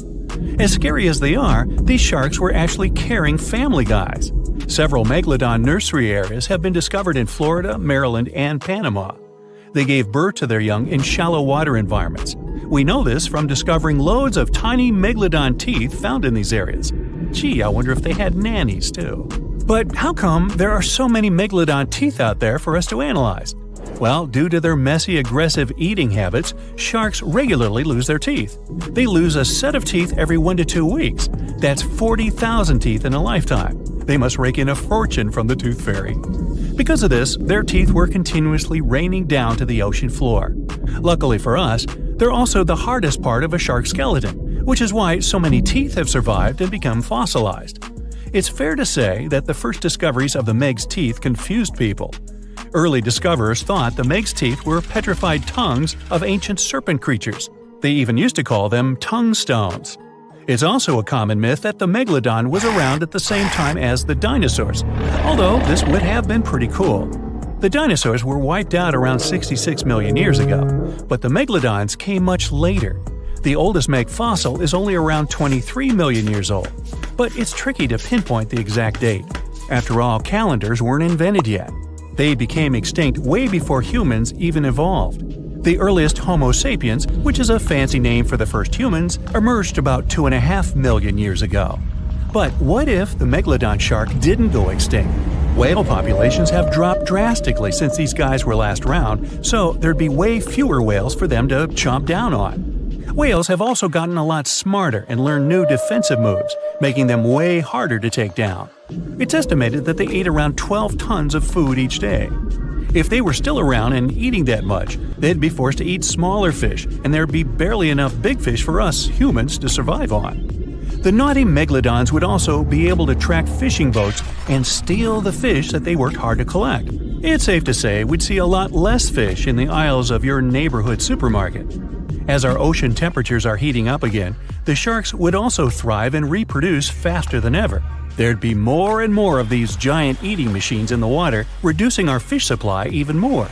As scary as they are, these sharks were actually caring family guys. Several megalodon nursery areas have been discovered in Florida, Maryland, and Panama. They gave birth to their young in shallow water environments. We know this from discovering loads of tiny megalodon teeth found in these areas. Gee, I wonder if they had nannies too. But how come there are so many megalodon teeth out there for us to analyze? Well, due to their messy, aggressive eating habits, sharks regularly lose their teeth. They lose a set of teeth every 1 to 2 weeks. That's 40,000 teeth in a lifetime. They must rake in a fortune from the tooth fairy. Because of this, their teeth were continuously raining down to the ocean floor. Luckily for us, they're also the hardest part of a shark's skeleton, which is why so many teeth have survived and become fossilized. It's fair to say that the first discoveries of the meg's teeth confused people. Early discoverers thought the meg's teeth were petrified tongues of ancient serpent creatures. They even used to call them tongue stones. It's also a common myth that the megalodon was around at the same time as the dinosaurs, although this would have been pretty cool. The dinosaurs were wiped out around 66 million years ago, but the megalodons came much later. The oldest meg fossil is only around 23 million years old, but it's tricky to pinpoint the exact date. After all, calendars weren't invented yet. They became extinct way before humans even evolved. The earliest Homo sapiens, which is a fancy name for the first humans, emerged about 2.5 million years ago. But what if the megalodon shark didn't go extinct? Whale populations have dropped drastically since these guys were last around, so there'd be way fewer whales for them to chomp down on. Whales have also gotten a lot smarter and learned new defensive moves, making them way harder to take down. It's estimated that they ate around 12 tons of food each day. If they were still around and eating that much, they'd be forced to eat smaller fish, and there'd be barely enough big fish for us humans to survive on. The naughty megalodons would also be able to track fishing boats and steal the fish that they worked hard to collect. It's safe to say we'd see a lot less fish in the aisles of your neighborhood supermarket. As our ocean temperatures are heating up again, the sharks would also thrive and reproduce faster than ever. There'd be more and more of these giant eating machines in the water, reducing our fish supply even more.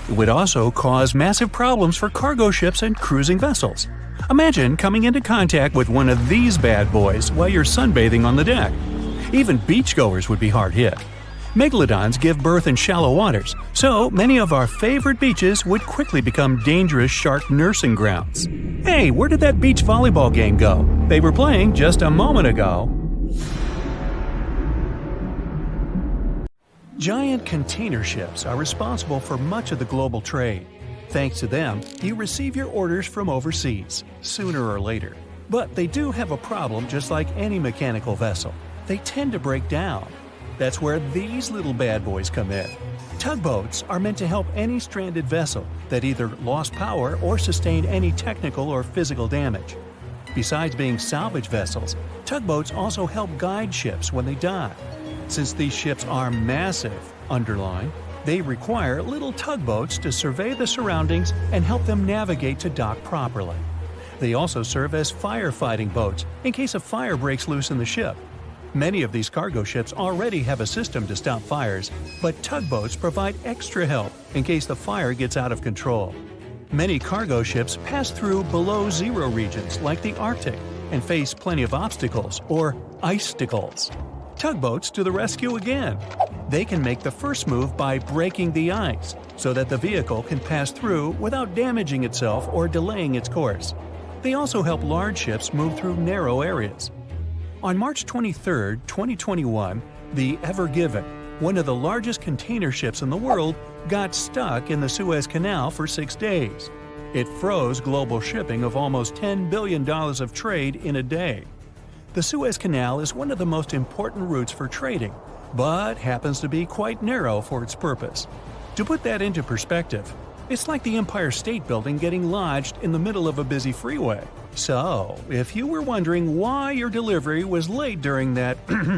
It would also cause massive problems for cargo ships and cruising vessels. Imagine coming into contact with one of these bad boys while you're sunbathing on the deck. Even beachgoers would be hard hit. Megalodons give birth in shallow waters, so many of our favorite beaches would quickly become dangerous shark nursing grounds. Hey, where did that beach volleyball game go? They were playing just a moment ago. Giant container ships are responsible for much of the global trade. Thanks to them, you receive your orders from overseas, sooner or later. But they do have a problem just like any mechanical vessel. They tend to break down. That's where these little bad boys come in. Tugboats are meant to help any stranded vessel that either lost power or sustained any technical or physical damage. Besides being salvage vessels, tugboats also help guide ships when they dock. Since these ships are massive, underline, they require little tugboats to survey the surroundings and help them navigate to dock properly. They also serve as firefighting boats in case a fire breaks loose in the ship. Many of these cargo ships already have a system to stop fires, but tugboats provide extra help in case the fire gets out of control. Many cargo ships pass through below zero regions like the Arctic. and face plenty of obstacles, or icicles. Tugboats to the rescue again. They can make the first move by breaking the ice, so that the vehicle can pass through without damaging itself or delaying its course. They also help large ships move through narrow areas. On March 23, 2021, the Ever Given, one of the largest container ships in the world, got stuck in the Suez Canal for 6 days. It froze global shipping of almost $10 billion of trade in a day. The Suez Canal is one of the most important routes for trading, but happens to be quite narrow for its purpose. To put that into perspective, it's like the Empire State Building getting lodged in the middle of a busy freeway. So, if you were wondering why your delivery was late during that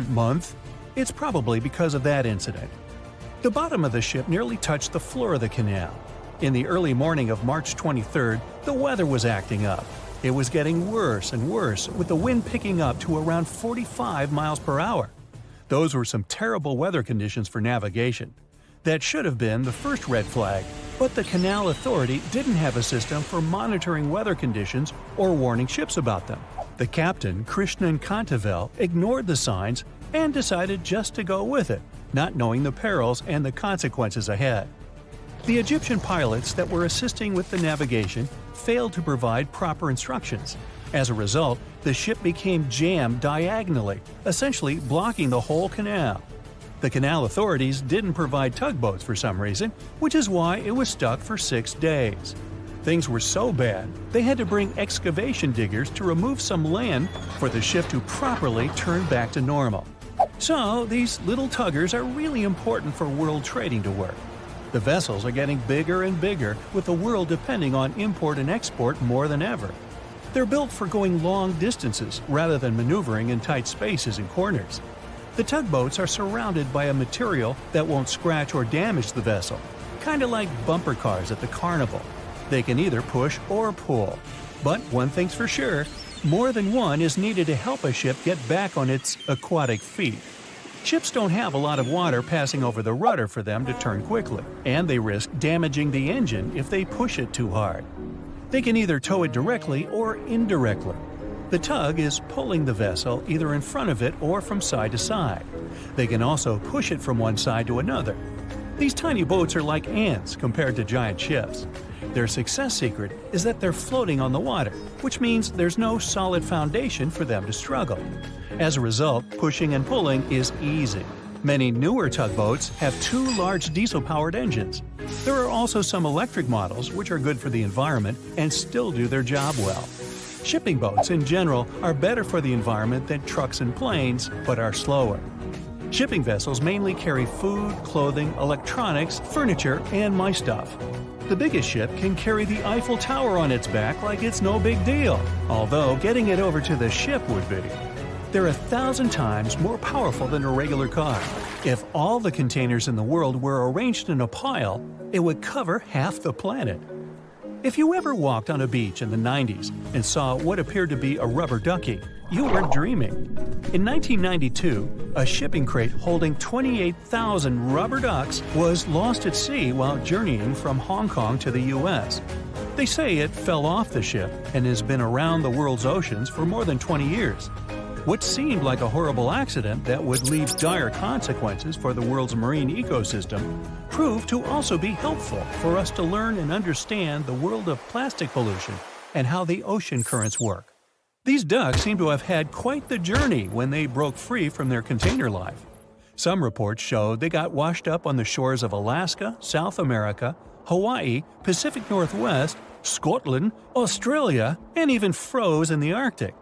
month, it's probably because of that incident. The bottom of the ship nearly touched the floor of the canal. In the early morning of March 23rd, the weather was acting up. It was getting worse and worse, with the wind picking up to around 45 miles per hour. Those were some terrible weather conditions for navigation. That should have been the first red flag, but the Canal Authority didn't have a system for monitoring weather conditions or warning ships about them. The captain, Krishnan Kantavel, ignored the signs and decided just to go with it, not knowing the perils and the consequences ahead. The Egyptian pilots that were assisting with the navigation failed to provide proper instructions. As a result, the ship became jammed diagonally, essentially blocking the whole canal. The canal authorities didn't provide tugboats for some reason, which is why it was stuck for 6 days. Things were so bad, they had to bring excavation diggers to remove some land for the ship to properly turn back to normal. So, these little tuggers are really important for world trading to work. The vessels are getting bigger and bigger, with the world depending on import and export more than ever. They're built for going long distances rather than maneuvering in tight spaces and corners. The tugboats are surrounded by a material that won't scratch or damage the vessel, kind of like bumper cars at the carnival. They can either push or pull. But one thing's for sure, more than one is needed to help a ship get back on its aquatic feet. Ships don't have a lot of water passing over the rudder for them to turn quickly, and they risk damaging the engine if they push it too hard. They can either tow it directly or indirectly. The tug is pulling the vessel either in front of it or from side to side. They can also push it from one side to another. These tiny boats are like ants compared to giant ships. Their success secret is that they're floating on the water, which means there's no solid foundation for them to struggle. As a result, pushing and pulling is easy. Many newer tugboats have 2 large diesel-powered engines. There are also some electric models which are good for the environment and still do their job well. Shipping boats in general are better for the environment than trucks and planes, but are slower. Shipping vessels mainly carry food, clothing, electronics, furniture, and my stuff. The biggest ship can carry the Eiffel Tower on its back like it's no big deal, although getting it over to the ship would be. They're 1,000 times more powerful than a regular car. If all the containers in the world were arranged in a pile, it would cover half the planet. If you ever walked on a beach in the 90s and saw what appeared to be a rubber ducky, you weren't dreaming. In 1992, a shipping crate holding 28,000 rubber ducks was lost at sea while journeying from Hong Kong to the U.S. They say it fell off the ship and has been around the world's oceans for more than 20 years. What seemed like a horrible accident that would leave dire consequences for the world's marine ecosystem proved to also be helpful for us to learn and understand the world of plastic pollution and how the ocean currents work. These ducks seem to have had quite the journey when they broke free from their container life. Some reports showed they got washed up on the shores of Alaska, South America, Hawaii, Pacific Northwest, Scotland, Australia, and even froze in the Arctic.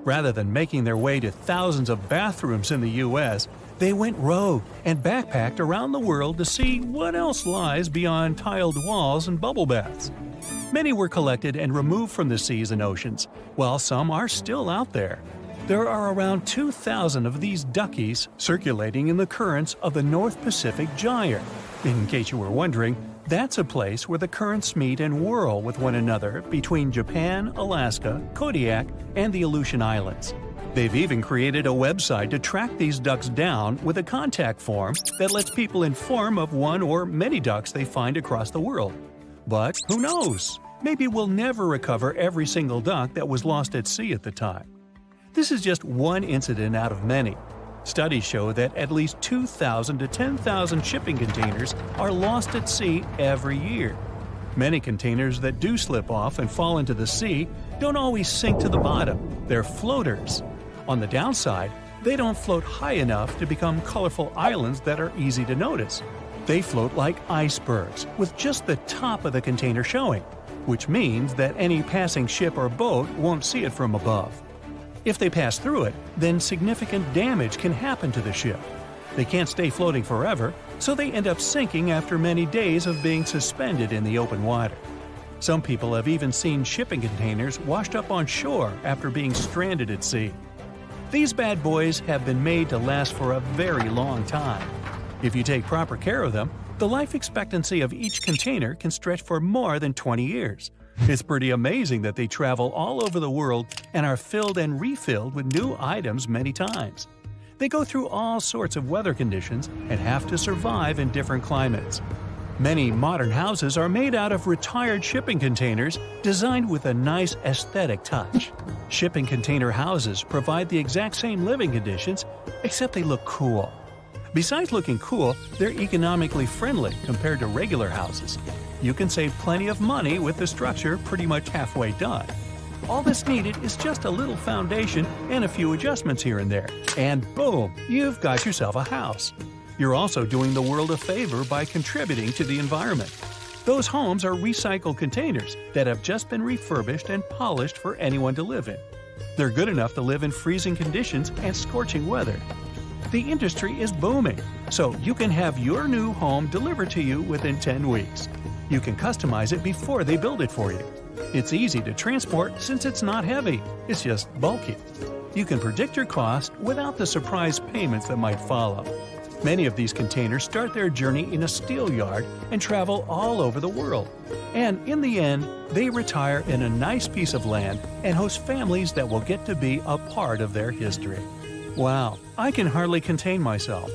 Rather than making their way to thousands of bathrooms in the U.S., they went rogue and backpacked around the world to see what else lies beyond tiled walls and bubble baths. Many were collected and removed from the seas and oceans, while some are still out there. There are around 2,000 of these duckies circulating in the currents of the North Pacific Gyre. In case you were wondering, that's a place where the currents meet and whirl with one another between Japan, Alaska, Kodiak, and the Aleutian Islands. They've even created a website to track these ducks down with a contact form that lets people inform of one or many ducks they find across the world. But who knows? Maybe we'll never recover every single duck that was lost at sea at the time. This is just one incident out of many. Studies show that at least 2,000 to 10,000 shipping containers are lost at sea every year. Many containers that do slip off and fall into the sea don't always sink to the bottom. They're floaters. On the downside, they don't float high enough to become colorful islands that are easy to notice. They float like icebergs, with just the top of the container showing, which means that any passing ship or boat won't see it from above. If they pass through it, then significant damage can happen to the ship. They can't stay floating forever, so they end up sinking after many days of being suspended in the open water. Some people have even seen shipping containers washed up on shore after being stranded at sea. These bad boys have been made to last for a very long time. If you take proper care of them, the life expectancy of each container can stretch for more than 20 years. It's pretty amazing that they travel all over the world and are filled and refilled with new items many times. They go through all sorts of weather conditions and have to survive in different climates. Many modern houses are made out of retired shipping containers designed with a nice aesthetic touch. Shipping container houses provide the exact same living conditions, except they look cool. Besides looking cool, they're economically friendly compared to regular houses. You can save plenty of money with the structure pretty much halfway done. All that's needed is just a little foundation and a few adjustments here and there, and boom, you've got yourself a house. You're also doing the world a favor by contributing to the environment. Those homes are recycled containers that have just been refurbished and polished for anyone to live in. They're good enough to live in freezing conditions and scorching weather. The industry is booming, so you can have your new home delivered to you within 10 weeks. You can customize it before they build it for you. It's easy to transport since it's not heavy, it's just bulky. You can predict your cost without the surprise payments that might follow. Many of these containers start their journey in a steel yard and travel all over the world. And in the end, they retire in a nice piece of land and host families that will get to be a part of their history. Wow, I can hardly contain myself.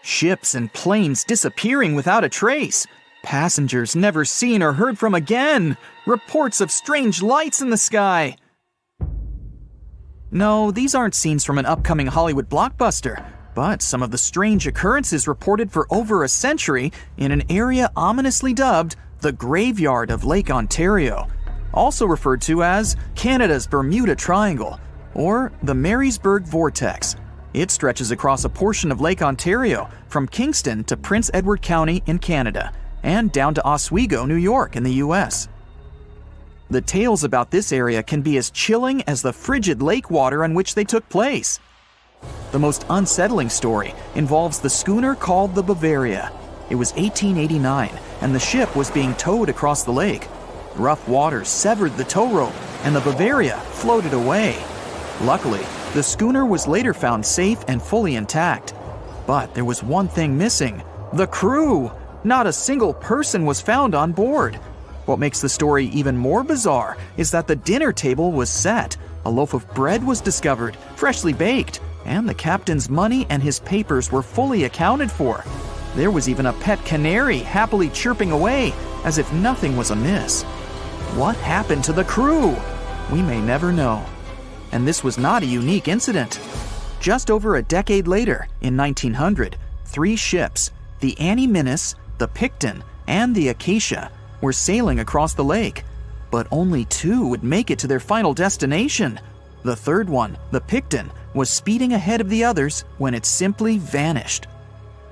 Ships and planes disappearing without a trace. Passengers never seen or heard from again. Reports of strange lights in the sky. No, these aren't scenes from an upcoming Hollywood blockbuster, but some of the strange occurrences reported for over a century in an area ominously dubbed the Graveyard of Lake Ontario, also referred to as Canada's Bermuda Triangle, or the Marysburg Vortex. It stretches across a portion of Lake Ontario from Kingston to Prince Edward County in Canada, and down to Oswego, New York in the US. The tales about this area can be as chilling as the frigid lake water on which they took place. The most unsettling story involves the schooner called the Bavaria. It was 1889, and the ship was being towed across the lake. Rough waters severed the tow rope, and the Bavaria floated away. Luckily, the schooner was later found safe and fully intact. But there was one thing missing: the crew. Not a single person was found on board. What makes the story even more bizarre is that the dinner table was set, a loaf of bread was discovered, freshly baked, and the captain's money and his papers were fully accounted for. There was even a pet canary happily chirping away, as if nothing was amiss. What happened to the crew? We may never know. And this was not a unique incident. Just over a decade later, in 1900, 3 ships, the Annie Minnis, the Picton, and the Acacia, were sailing across the lake. But only 2 would make it to their final destination. The third one, the Picton, was speeding ahead of the others when it simply vanished.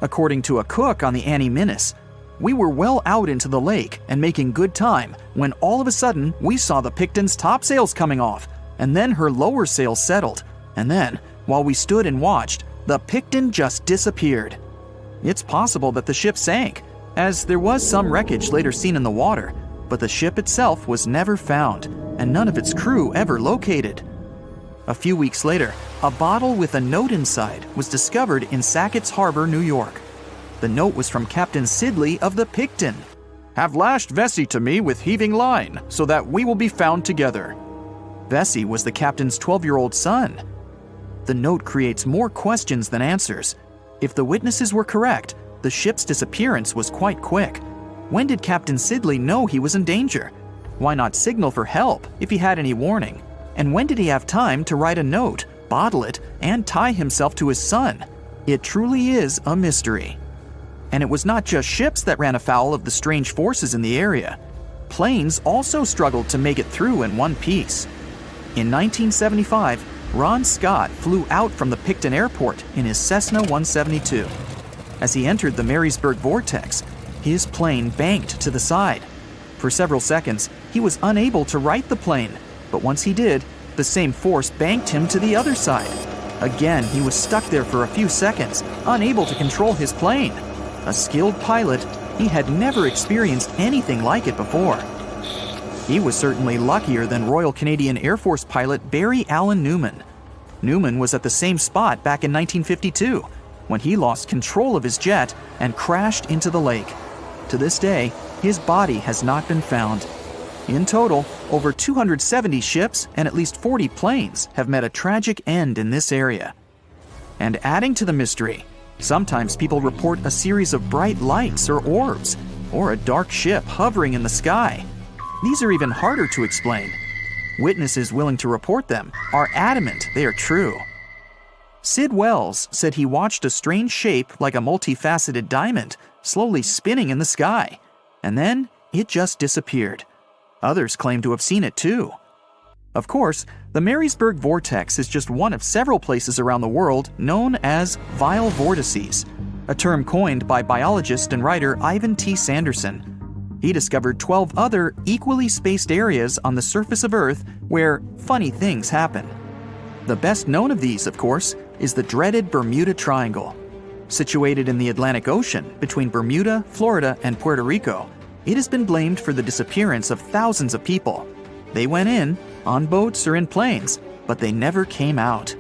According to a cook on the Annie Minnis, "We were well out into the lake and making good time when all of a sudden we saw the Picton's topsails coming off, and then her lower sails settled, and then, while we stood and watched, the Picton just disappeared." It's possible that the ship sank, as there was some wreckage later seen in the water, but the ship itself was never found, and none of its crew ever located. A few weeks later, a bottle with a note inside was discovered in Sackett's Harbor, New York. The note was from Captain Sidley of the Picton. "Have lashed Vesey to me with heaving line, so that we will be found together." Vesey was the captain's 12-year-old son. The note creates more questions than answers. If the witnesses were correct, the ship's disappearance was quite quick. When did Captain Sidley know he was in danger? Why not signal for help if he had any warning? And when did he have time to write a note, bottle it, and tie himself to his son? It truly is a mystery. And it was not just ships that ran afoul of the strange forces in the area. Planes also struggled to make it through in one piece. In 1975, Ron Scott flew out from the Picton Airport in his Cessna 172. As he entered the Marysburg vortex, his plane banked to the side. For several seconds, he was unable to right the plane, but once he did, the same force banked him to the other side. Again, he was stuck there for a few seconds, unable to control his plane. A skilled pilot, he had never experienced anything like it before. He was certainly luckier than Royal Canadian Air Force pilot Barry Allen Newman. Newman was at the same spot back in 1952, when he lost control of his jet and crashed into the lake. To this day, his body has not been found. In total, over 270 ships and at least 40 planes have met a tragic end in this area. And adding to the mystery, sometimes people report a series of bright lights or orbs, or a dark ship hovering in the sky. These are even harder to explain. Witnesses willing to report them are adamant they are true. Sid Wells said he watched a strange shape like a multifaceted diamond slowly spinning in the sky, and then it just disappeared. Others claim to have seen it too. Of course, the Marysburg vortex is just one of several places around the world known as vile vortices, a term coined by biologist and writer Ivan T. Sanderson. He discovered 12 other equally spaced areas on the surface of Earth where funny things happen. The best known of these, of course, is the dreaded Bermuda Triangle. Situated in the Atlantic Ocean between Bermuda, Florida, and Puerto Rico, it has been blamed for the disappearance of thousands of people. They went in, on boats or in planes, but they never came out.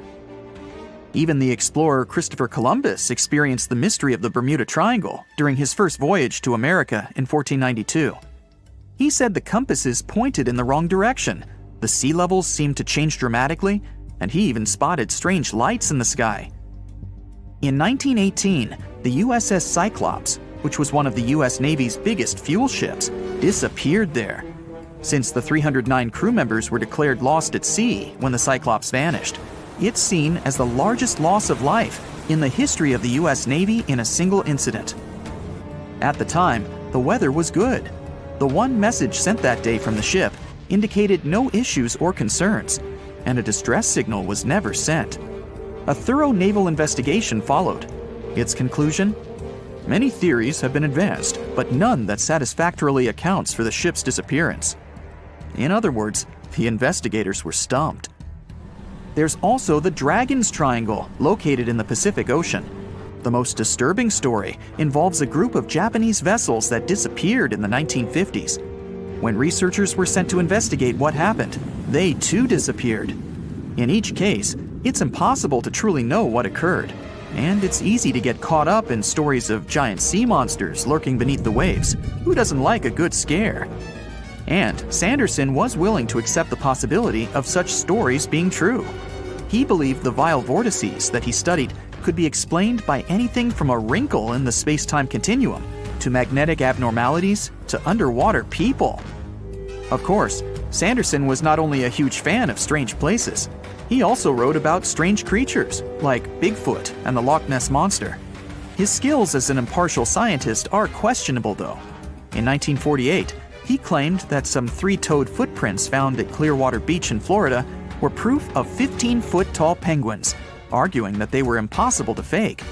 Even the explorer Christopher Columbus experienced the mystery of the Bermuda Triangle during his first voyage to America in 1492. He said the compasses pointed in the wrong direction, the sea levels seemed to change dramatically, and he even spotted strange lights in the sky. In 1918, the USS Cyclops, which was one of the US Navy's biggest fuel ships, disappeared there. Since the 309 crew members were declared lost at sea when the Cyclops vanished, it's seen as the largest loss of life in the history of the US Navy in a single incident. At the time, the weather was good. The one message sent that day from the ship indicated no issues or concerns, and a distress signal was never sent. A thorough naval investigation followed. Its conclusion? Many theories have been advanced, but none that satisfactorily accounts for the ship's disappearance. In other words, the investigators were stumped. There's also the Dragon's Triangle, located in the Pacific Ocean. The most disturbing story involves a group of Japanese vessels that disappeared in the 1950s. When researchers were sent to investigate what happened, they too disappeared. In each case, it's impossible to truly know what occurred, and it's easy to get caught up in stories of giant sea monsters lurking beneath the waves. Who doesn't like a good scare? And Sanderson was willing to accept the possibility of such stories being true. He believed the vile vortices that he studied could be explained by anything from a wrinkle in the space-time continuum to magnetic abnormalities to underwater people. Of course, Sanderson was not only a huge fan of strange places, he also wrote about strange creatures like Bigfoot and the Loch Ness Monster. His skills as an impartial scientist are questionable though. In 1948, he claimed that some three-toed footprints found at Clearwater Beach in Florida were proof of 15-foot-tall penguins, arguing that they were impossible to fake.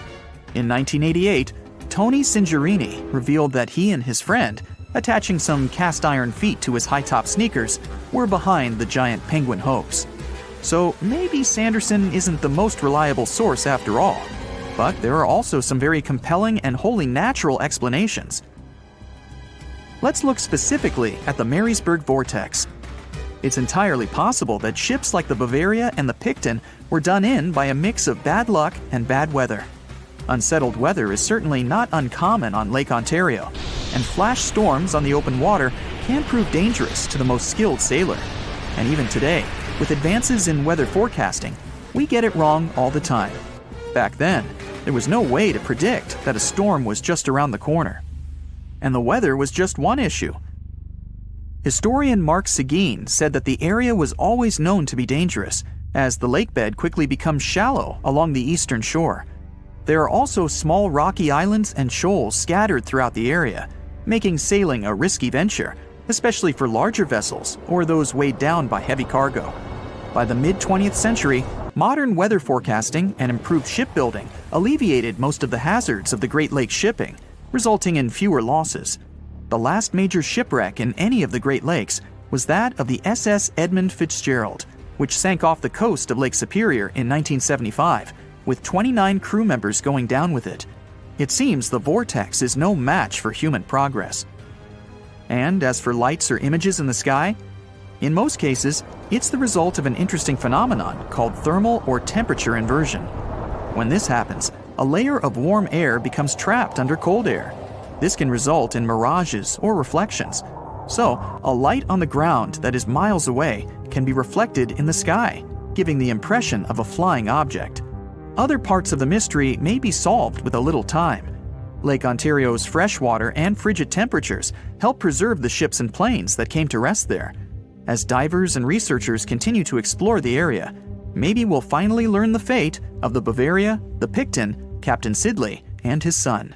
In 1988, Tony Singerini revealed that he and his friend, attaching some cast-iron feet to his high-top sneakers, were behind the giant penguin hoax. So maybe Sanderson isn't the most reliable source after all, but there are also some very compelling and wholly natural explanations. Let's look specifically at the Marysburg vortex. It's entirely possible that ships like the Bavaria and the Picton were done in by a mix of bad luck and bad weather. Unsettled weather is certainly not uncommon on Lake Ontario, and flash storms on the open water can prove dangerous to the most skilled sailor. And even today, with advances in weather forecasting, we get it wrong all the time. Back then, there was no way to predict that a storm was just around the corner. And the weather was just one issue. Historian Mark Seguin said that the area was always known to be dangerous, as the lakebed quickly becomes shallow along the eastern shore. There are also small rocky islands and shoals scattered throughout the area, making sailing a risky venture, especially for larger vessels or those weighed down by heavy cargo. By the mid-20th century, modern weather forecasting and improved shipbuilding alleviated most of the hazards of the Great Lakes shipping, resulting in fewer losses. The last major shipwreck in any of the Great Lakes was that of the SS Edmund Fitzgerald, which sank off the coast of Lake Superior in 1975, with 29 crew members going down with it. It seems the vortex is no match for human progress. And as for lights or images in the sky, in most cases, it's the result of an interesting phenomenon called thermal or temperature inversion. When this happens, a layer of warm air becomes trapped under cold air. This can result in mirages or reflections. So, a light on the ground that is miles away can be reflected in the sky, giving the impression of a flying object. Other parts of the mystery may be solved with a little time. Lake Ontario's freshwater and frigid temperatures help preserve the ships and planes that came to rest there. As divers and researchers continue to explore the area, maybe we'll finally learn the fate of the Bavaria, the Picton, Captain Sidley, and his son.